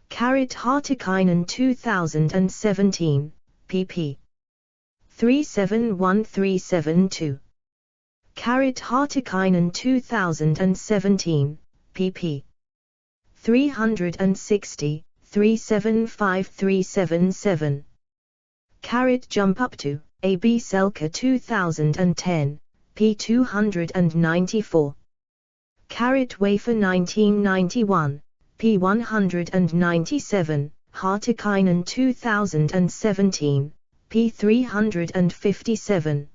S1: Carrot Hartikainen 2017, pp. 371372. Carrot Hartikainen 2017, pp. 360, 375377. Carrot Jump Up To, A. B. Selke 2010, p. 294. Carrot Wafer 1991, p. 197, Hartikainen 2017, p. 357.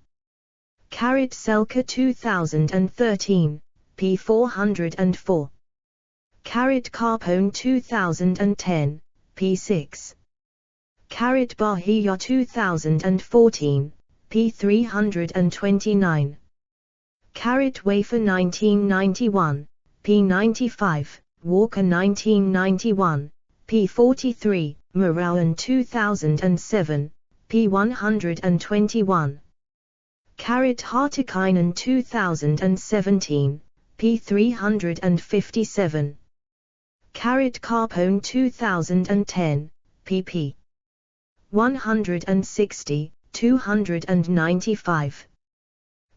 S1: Carrot Selke 2013, p. 404. Carrot Carpone 2010, p. 6. Carrot Bahia 2014, p. 329. Carrot Wafer 1991, p. 95, Walker 1991, p. 43, Morawan 2007, p. 121. Carrot Hartikainen 2017, p. 357. Carrot Carpone 2010, pp. 160, 295.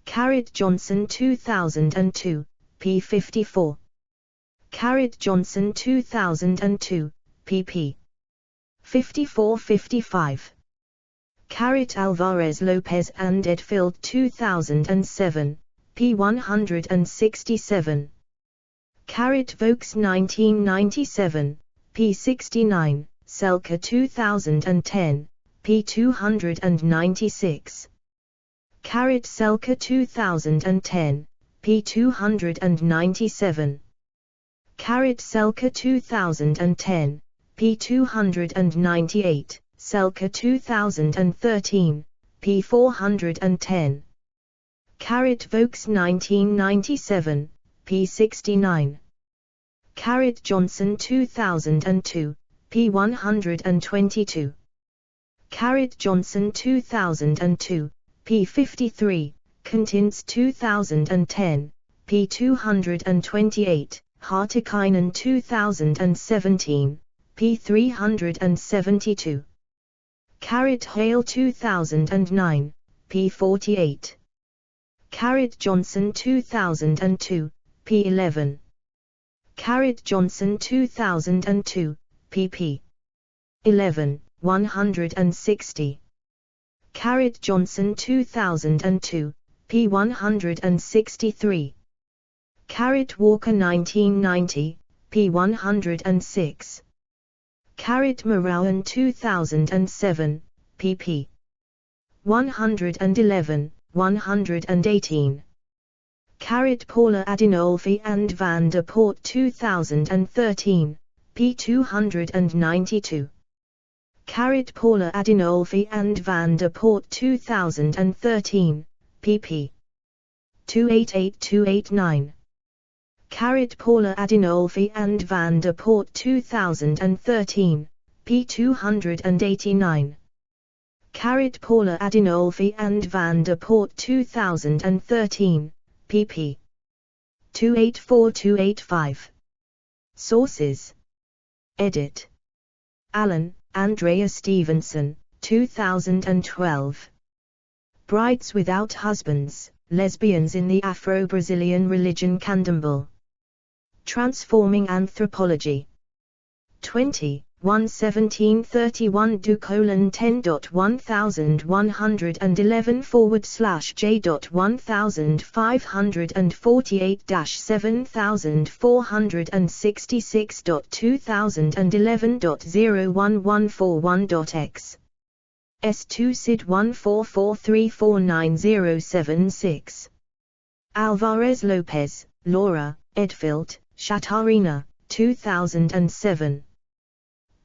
S1: Carrot Johnson 2002, p. 54. Carrot Johnson 2002, pp. 54-55. Carrot Alvarez Lopez and Edfield 2007, p. 167. Carrot Vokes 1997, p. 69, Selke 2010, p. 296. Carrot Selke 2010, p. 297. Carrot Selke 2010, p. 298, Selke 2013, p. 410. Carrot Vokes 1997, p. 69. Carrot Johnson 2002, p. 122. Carrot Johnson 2002, p. 53, Contents 2010, p. 228, Hartikainen 2017, p. 372. Carrot Hale 2009, p. 48. Johnson 2002, p. 11. Johnson 2002, pp. 11, 160. Johnson 2002, p. 163. Walker 1990, p. 106. Morawan 2007, pp. 111, 118. Paula Adinolfi and van der Poort 2013, p. 292. Paula Adinolfi and van der Poort 2013, pp. 288-289. Paula Adinolfi and van der Poort 2013, p. 289. Paula Adinolfi and van der Poort 2013, pp. 284-285. Sources. Edit. Allen, Andrea Stevenson, 2012. Brides Without Husbands, Lesbians in the Afro-Brazilian Religion Candomblé. Transforming Anthropology. 20, 11731 2:1114/J.1548-7448-7441.01141.x. S2 SID 144349076. Alvarez Lopez, Laura, Edfield, Shatarina, 2007.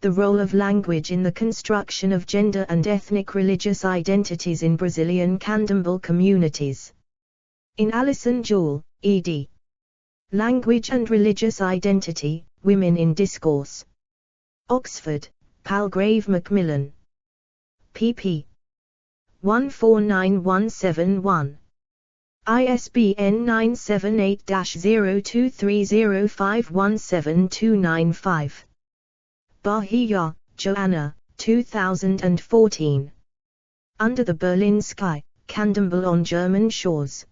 S1: The Role of Language in the Construction of Gender and Ethnic Religious Identities in Brazilian Candomblé Communities. In Alison Jewell, ed. Language and Religious Identity, Women in Discourse. Oxford, Palgrave Macmillan. pp. 149171. ISBN 978-0230517295. Bahia, Joanna, 2014. Under the Berlin Sky, Candomblé on German Shores.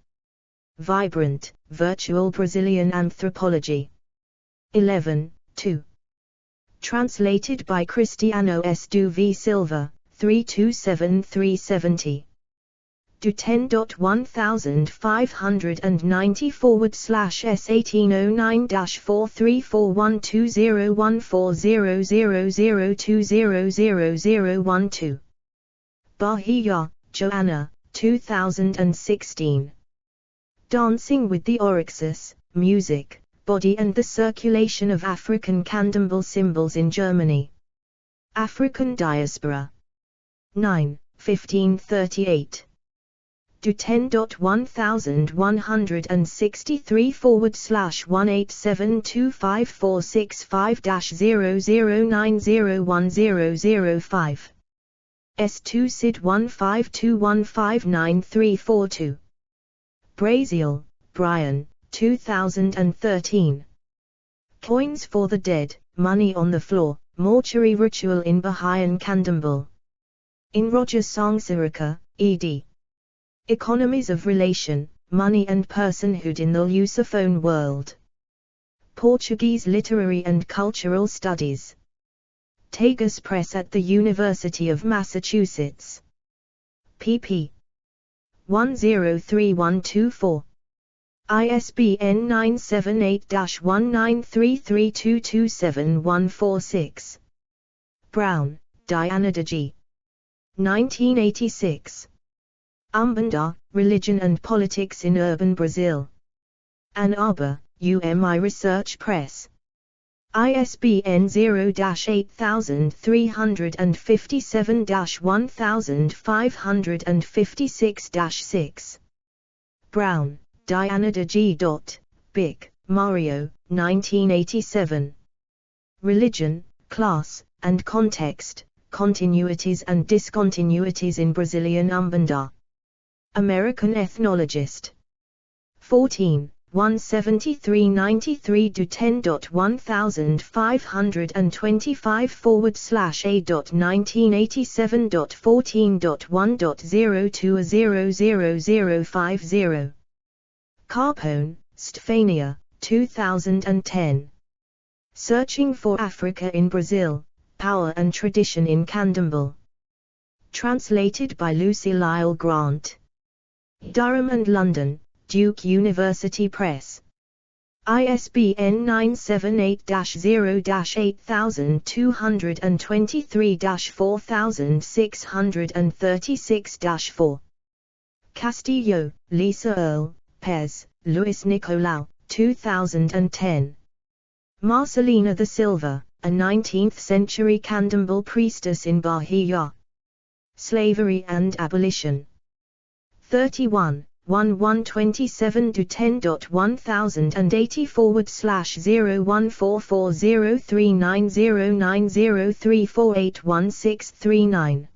S1: Vibrant, Virtual Brazilian Anthropology. 11, 2. Translated by Cristiano S. V. Silva, 327370. Do 10.1000/S1809-4341201400020000012. Bahia, Joanna, 2016. Dancing with the Oryxus, Music, Body and the Circulation of African Candomblé Symbols in Germany. African Diaspora. 9, 1538. Do 10.1163/187254665-009010005. S2 SID 152159342. Braziel, Brian, 2013. Coins for the Dead, Money on the Floor, Mortuary Ritual in Baha'ian Candomblé. In Roger Sangsirika, ed. Economies of Relation, Money and Personhood in the Lusophone World. Portuguese Literary and Cultural Studies. Tagus Press at the University of Massachusetts. pp. 103124. ISBN 978-1933227146. Brown, Diana de G. 1986. Umbanda, Religion and Politics in Urban Brazil. Ann Arbor, UMI Research Press. ISBN 0-8057-1556-6. Brown, Diana de G. Bick, Mario, 1987. Religion, Class, and Context, Continuities and Discontinuities in Brazilian Umbanda. American Ethnologist. 14, 17393 do 10.1525/A.1987.14.1.02/00050. Carpone, Stefania, 2010. Searching for Africa in Brazil, Power and Tradition in Candomblé. Translated by Lucy Lyle Grant. Durham and London, Duke University Press. ISBN 978-0-8223-4636-4. Castillo, Lisa Earle, Pez, Luis Nicolau, 2010. Marcelina da Silva, a 19th-century Candomblé priestess in Bahia. Slavery and Abolition. 31, 1127-10.1040390903481639.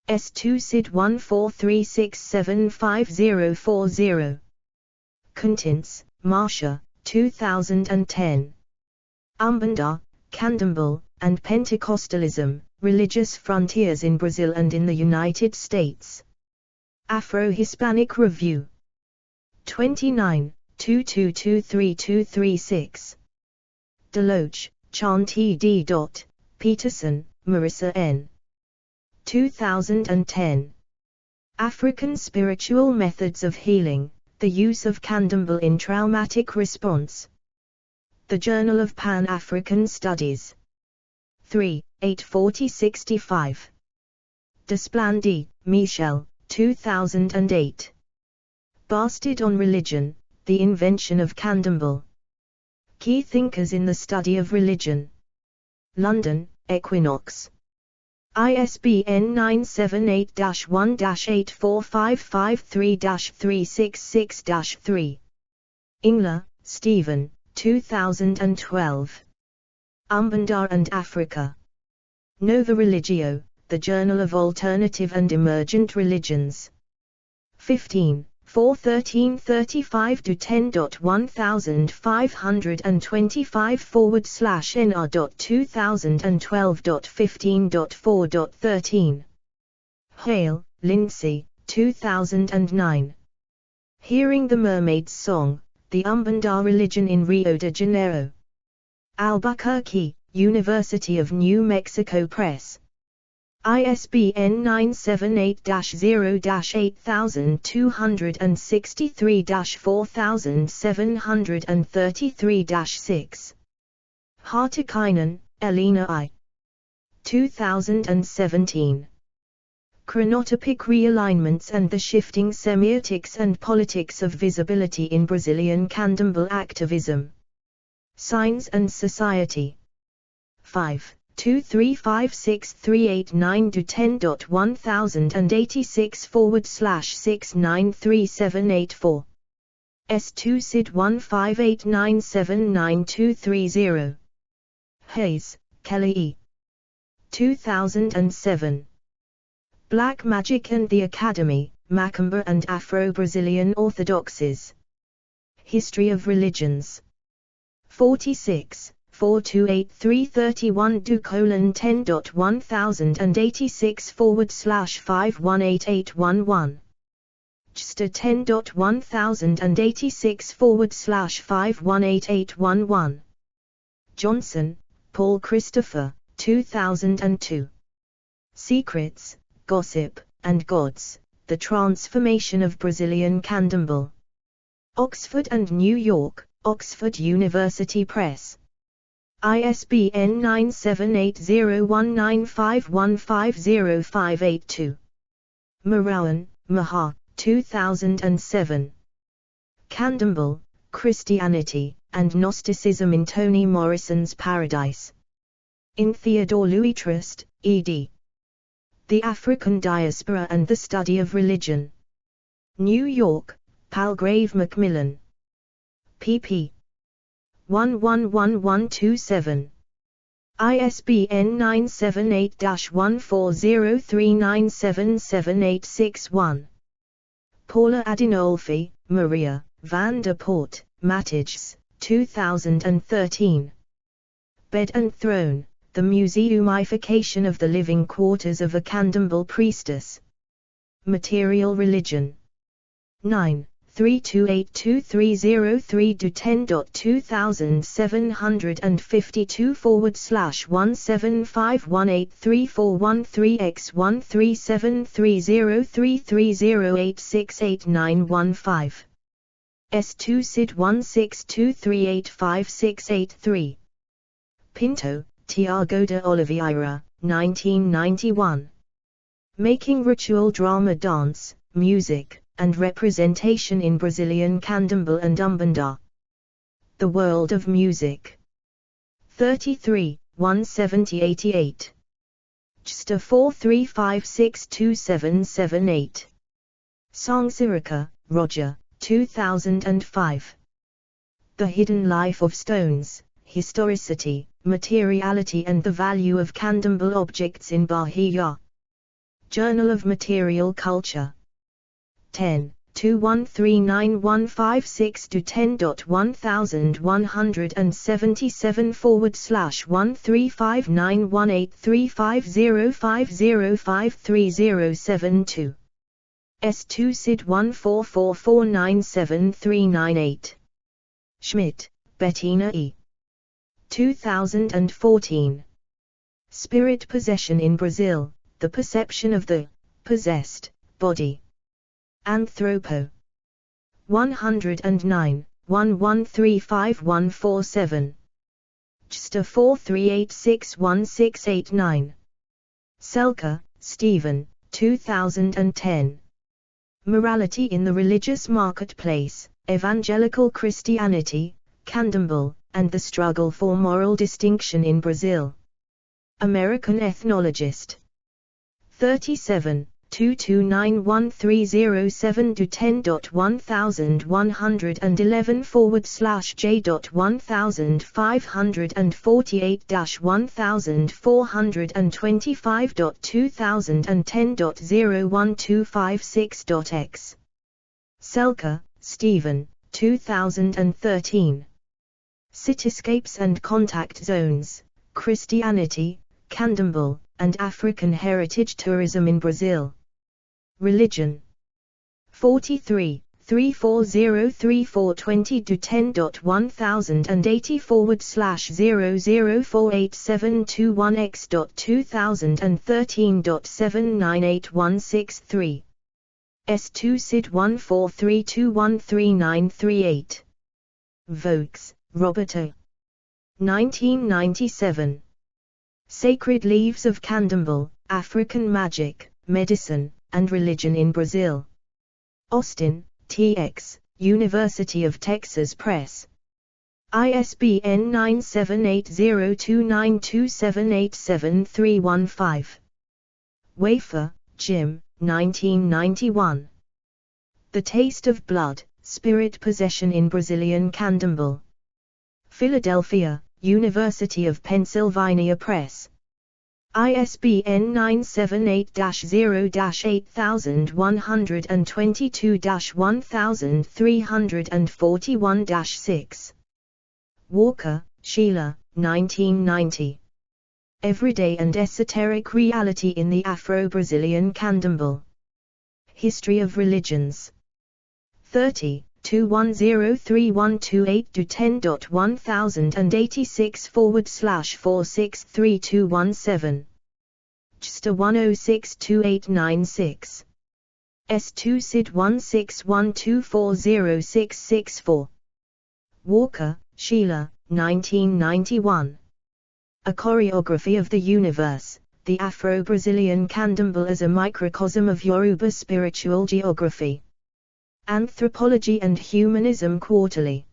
S1: S2 SID 1436754040. Contents, Marcia, 2010. Umbanda, Candomblé, and Pentecostalism, Religious Frontiers in Brazil and in the United States. Afro-Hispanic Review. 29, 22232236. Deloach, Chanty D. Peterson, Marissa N. 2010. African Spiritual Methods of Healing, the Use of Candomblé in Traumatic Response. The Journal of Pan-African Studies. 3, 840-65. Desplandy, Michel, 2008. Bastard on Religion, The Invention of Candomblé. Key Thinkers in the Study of Religion. London, Equinox. ISBN 978-1-84553-366-3. Ingler, Stephen, 2012. Umbanda and Africa. Nova Religio, The Journal of Alternative and Emergent Religions. 15, 41335-10.1512.2012.15.4.13. Hale, Lindsay, 2009. Hearing the Mermaid's Song, The Umbanda Religion in Rio de Janeiro. Albuquerque, University of New Mexico Press. ISBN 978-0-8263-4733-6. Hartikainen, Elena I. 2017. Chronotopic Realignments and the Shifting Semiotics and Politics of Visibility in Brazilian Candomblé Activism. Signs and Society. 5, 2356389-10.1086/693784. S2 SID 1589799230. Hayes, Kelly E. 2007. Black Magic and the Academy, Macumba and Afro-Brazilian Orthodoxies. History of Religions. 46, 428331 10.1086/518811. JSTA 10.1086/518811. Johnson, Paul Christopher, 2002. Secrets, Gossip, and Gods, The Transformation of Brazilian Candomblé. Oxford and New York, Oxford University Press. ISBN 9780195150582. Marawan, Maha, 2007. Candomblé, Christianity, and Gnosticism in Toni Morrison's Paradise. In Theodore Louis Trust, ed. The African Diaspora and the Study of Religion. New York, Palgrave Macmillan. pp. 111127. ISBN 978-1403977861. Paula Adinolfi, Maria, van der Poort, Matthies, 2013. Bed and Throne, The Museumification of the Living Quarters of a Candomblé Priestess. Material Religion. 9, 328230 do 10.2000/175183413x137303308689115 S2 SID 1623856883 Pinto, Tiago de Oliveira, 1991. Making Ritual Drama Dance, Music, and Representation in Brazilian Candomblé and Umbanda. The World of Music. 33, 17088. JSTA 435627778. Songzirica, Roger, 2005. The Hidden Life of Stones, Historicity, Materiality and the Value of Candomblé Objects in Bahia. Journal of Material Culture. 10, 213915 to 10.135918350505053072. S2 SID 1444973998. Schmidt, Bettina E. 2014. Spirit Possession in Brazil, the Perception of the Possessed Body. Anthropo. 109, 1135147. JSTA 438616889. Selka, Stephen, 2010. Morality in the Religious Marketplace, Evangelical Christianity, Candomblé, and the Struggle for Moral Distinction in Brazil. American Ethnologist. 37, 2291307 to 10.1548-1525.2010.01256.x. Selka, Stephen, 2013. Cityscapes and Contact Zones, Christianity, Candomblé, and African Heritage Tourism in Brazil. Religion. 43, 3403420 to 10.1080/0048721x.2013.798163. S2 SID 1432133938. Vokes, Roberto. 1997. Sacred Leaves of Candomblé, African Magic, Medicine, and Religion in Brazil. Austin, TX, University of Texas Press. ISBN 9780292787315. Wafer, Jim, 1991. The Taste of Blood, Spirit Possession in Brazilian Candomblé. Philadelphia, University of Pennsylvania Press. ISBN 978-0-8122-1341-6. Walker, Sheila, 1990. Everyday and Esoteric Reality in the Afro-Brazilian Candomblé. History of Religions. 30, 210312 to 10.1086/4632217. JSTA 1062896. S2 SID 1612406664. Walker, Sheila, 1991. A Choreography of the Universe, the Afro-Brazilian Candomblé as a Microcosm of Yoruba Spiritual Geography. Anthropology and Humanism Quarterly.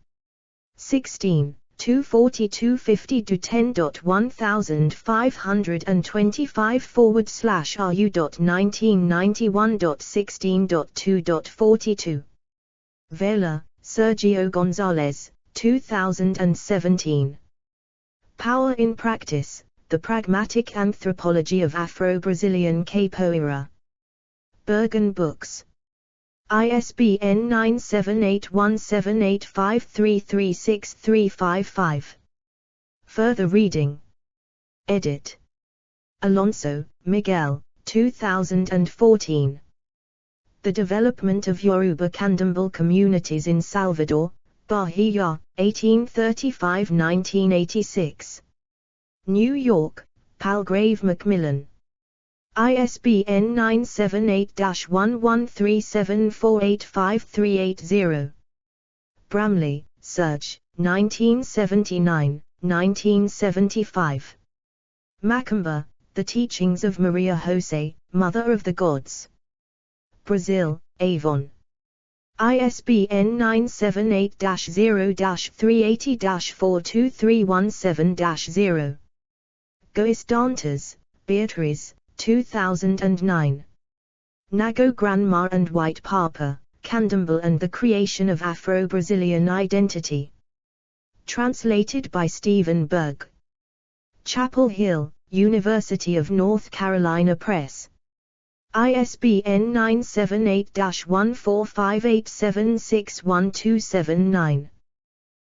S1: 16, 24250 to 10.1500/RU.1991.16.2.42. Vela, Sergio Gonzalez, 2017. Power in Practice, The Pragmatic Anthropology of Afro-Brazilian Capoeira. Bergen Books. ISBN 9781785336355. Further reading. Edit. Alonso, Miguel, 2014. The Development of Yoruba Candomblé Communities in Salvador, Bahia, 1835–1986. New York, Palgrave Macmillan. ISBN 978-1137485380. Bramley, Serge, 1979, 1975. Macumba, The Teachings of Maria Jose, Mother of the Gods. Brazil, Avon. ISBN 978-0-380-42317-0. Gois Dantas, Beatriz, 2009. Nago Grandma and White Papa, Candomblé and the Creation of Afro-Brazilian Identity. Translated by Stephen Berg. Chapel Hill, University of North Carolina Press. ISBN 978-1458761279.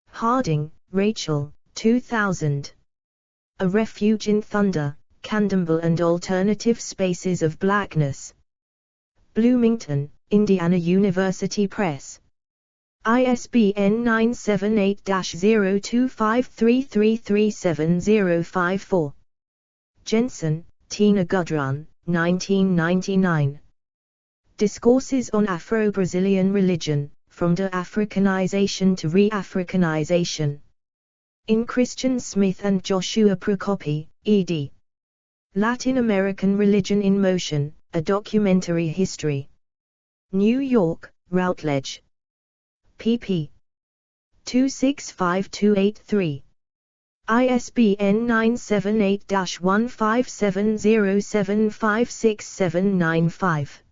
S1: Harding, Rachel, 2000. A Refuge in Thunder, Candomblé and Alternative Spaces of Blackness. Bloomington, Indiana University Press. ISBN 978-0253337054. Jensen, Tina Gudrun, 1999. Discourses on Afro-Brazilian Religion, From De-Africanization to Re-Africanization. In Christian Smith and Joshua Procopi, ed. Latin American Religion in Motion, A Documentary History. New York, Routledge. pp. 265283. ISBN 978-1570756795.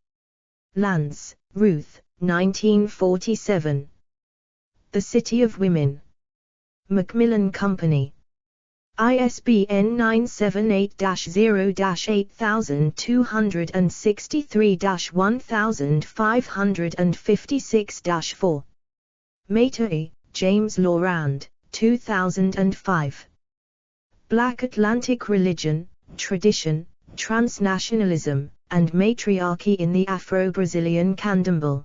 S1: Lance, Ruth, 1947. The City of Women. Macmillan Company. ISBN 978-0-8263-1556-4. Matei, James Laurand, 2005. Black Atlantic Religion, Tradition, Transnationalism, and Matriarchy in the Afro-Brazilian Candomblé.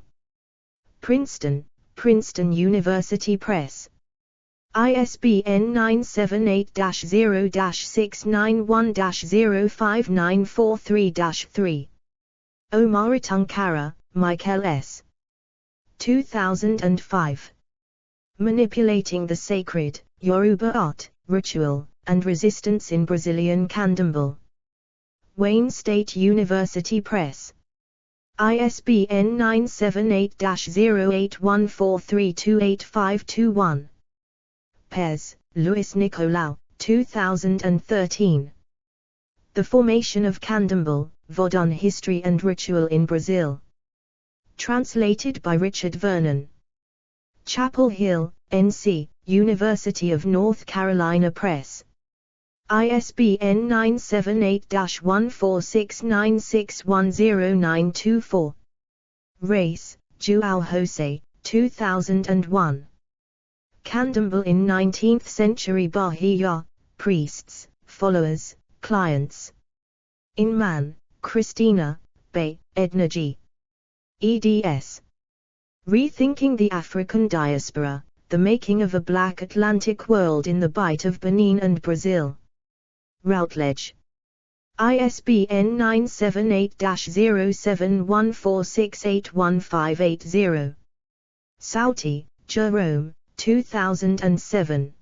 S1: Princeton, Princeton University Press. ISBN 978-0-691-05943-3. Omaratunkara, Michael S. 2005. Manipulating the Sacred, Yoruba Art, Ritual, and Resistance in Brazilian Candomblé. Wayne State University Press. ISBN 978-0814328521. Pez, Luis Nicolau, 2013. The Formation of Candomblé, Vodun History and Ritual in Brazil. Translated by Richard Vernon. Chapel Hill, NC, University of North Carolina Press. ISBN 978-1469610924. Race, João José, 2001. Candomblé in 19th Century Bahia, Priests, Followers, Clients. In Man, Christina, Bay, Edna G. eds. Rethinking the African Diaspora, The Making of a Black Atlantic World in the Bight of Benin and Brazil. Routledge. ISBN 978-0714681580. Sauti, Jerome, 2007.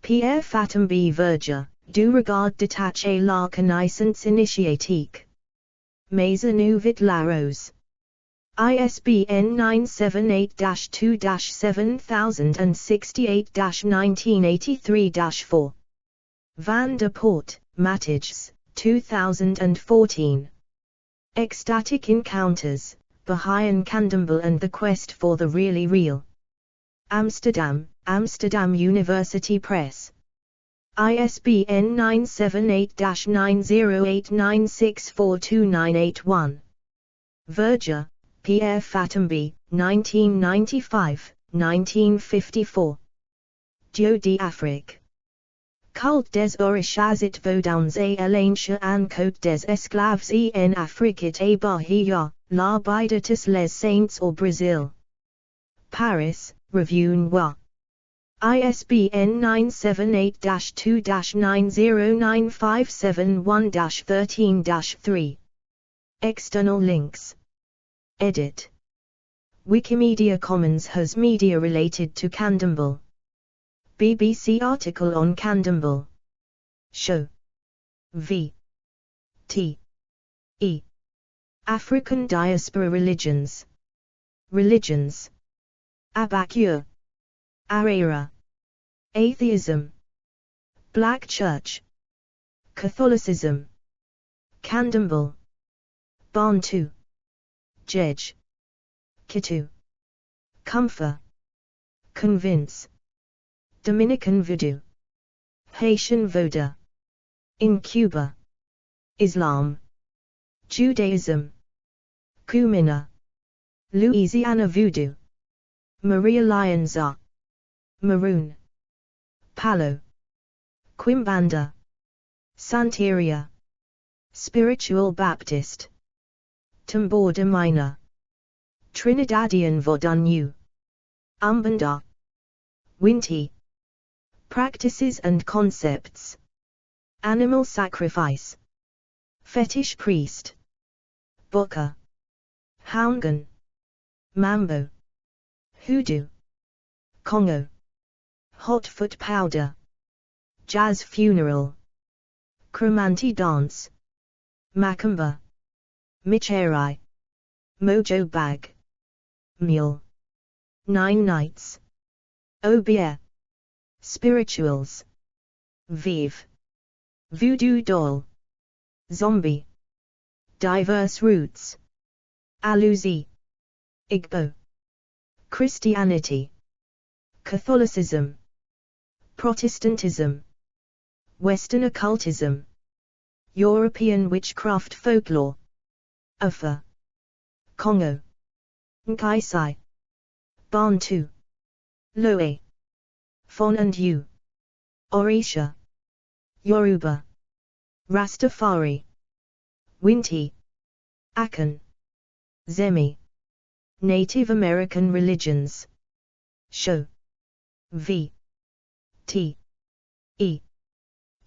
S1: Pierre Fatimbi Verger, Du regard détaché la connaissance initiatique. Maisonneuve la Rose. ISBN 978-2-7068-1983-4. Van der Poort, Matthijs, 2014. Ecstatic Encounters, Bahayan Candomblé and the Quest for the Really Real. Amsterdam, Amsterdam University Press. ISBN 978-9089642981. Verger, Pierre Fatimbi, 1995, 1954. Dieu d'Afrique. Culte des Orishas et Vodouns et l'ancien côte des esclaves en Afrique et Bahia, La Vida des les Saints or Brazil. Paris, Revue Noire. ISBN 978-2-909571-13-3. External links. Edit. Wikimedia Commons has media related to Candomblé. BBC article on Candomblé. Show. V. T. E. African diaspora religions. Religions. Abakure. Arera. Atheism. Black Church. Catholicism. Candomblé. Bantu. Jej. Kitu. Comfort. Convince. Dominican Voodoo. Haitian Vodou. In Cuba. Islam. Judaism. Kumina. Louisiana Voodoo. Maria Lionza. Maroon. Palo. Quimbanda. Santeria. Spiritual Baptist. Tambor de Mina. Trinidadian Vodunyu. Umbanda. Winti. Practices and concepts. Animal sacrifice. Fetish priest. Boka. Houngan. Mambo. Hoodoo. Congo. Hot foot powder. Jazz funeral. Cromanti dance. Macumba. Micherai. Mojo bag. Mule. 9 nights. Obia. Spirituals. Vive. Voodoo doll. Zombie. Diverse roots. Aluzi. Igbo. Christianity. Catholicism. Protestantism. Western occultism. European witchcraft folklore. Afa. Congo. Nkaisai. Bantu. Loe. Fon and Yu. Orisha. Yoruba. Rastafari. Winti. Akan. Zemi. Native American religions. Show. V. T. E.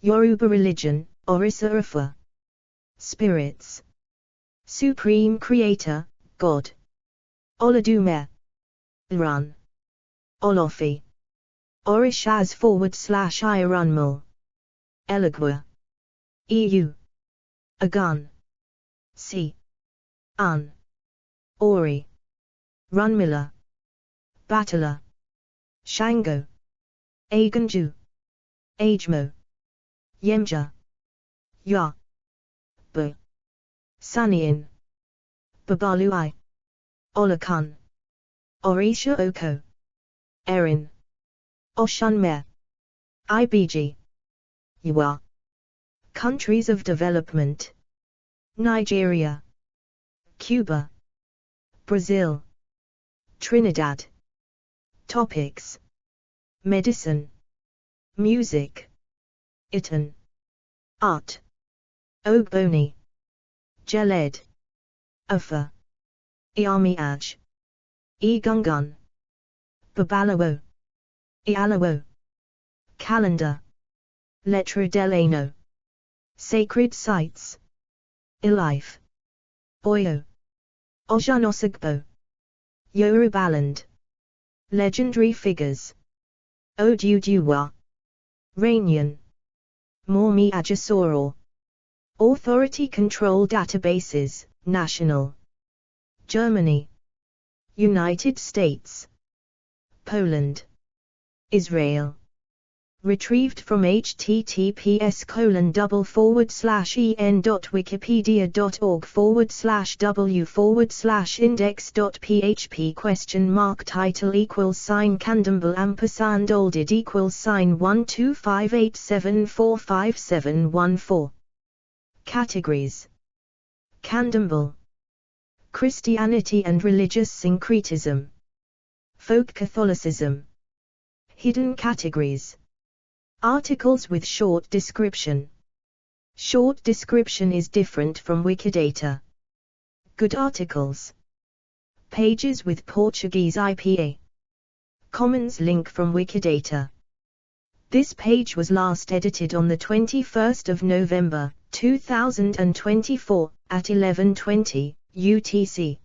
S1: Yoruba religion, Orisa Ifa. Spirits. Supreme Creator, God. Oladume. Run. Olofi. Orishas /Irunmul. Eligua. EU. Agun. C. An. Ori. Runmila. Batala. Shango. Aganju. Ajmo. Yemja. Ya. Bu. Sanian. Babaluai. Olakan. Orisha Oko. Erin. Oshunme. IBG. Yua. Countries of development. Nigeria. Cuba. Brazil. Trinidad. Topics. Medicine. Music. Itan. Art. Ogboni. Geled. Afa. Iamiaj. Egungun. Babalawo. Ialawo. Calendar. Letra delano. Sacred sites. Ilife. Oyo. Ojanosagbo. Yorubaland. Legendary figures. Oduduwa. Rainian. Mormi Ajasoro. Authority control databases, national. Germany. United States. Poland. Israel. Retrieved from https://en.wikipedia.org/w/index.php title =Candomblé olded =12587455714 Categories. Candomblé. Christianity and religious syncretism. Folk Catholicism. Hidden categories. Articles with short description. Short description is different from Wikidata. Good articles. Pages with Portuguese IPA. Commons link from Wikidata. This page was last edited on the 21st of November, 2024, at 11:20 UTC.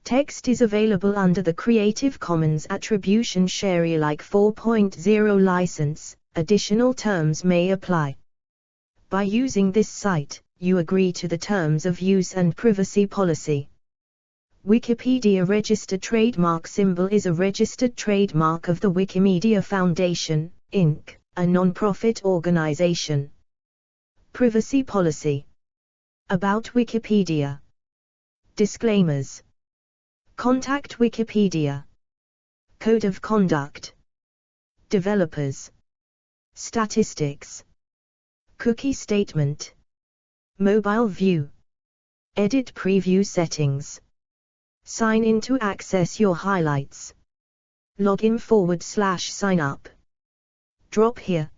S1: Text is available under the Creative Commons Attribution Share Alike 4.0 license. Additional terms may apply. By using this site, you agree to the terms of use and privacy policy. Wikipedia registered trademark symbol is a registered trademark of the Wikimedia Foundation, Inc., a non-profit organization. Privacy policy. About Wikipedia. Disclaimers. Contact Wikipedia. Code of conduct. Developers. Statistics. Cookie statement. Mobile view. Edit preview settings. Sign in to access your highlights. Login /sign up. Drop here.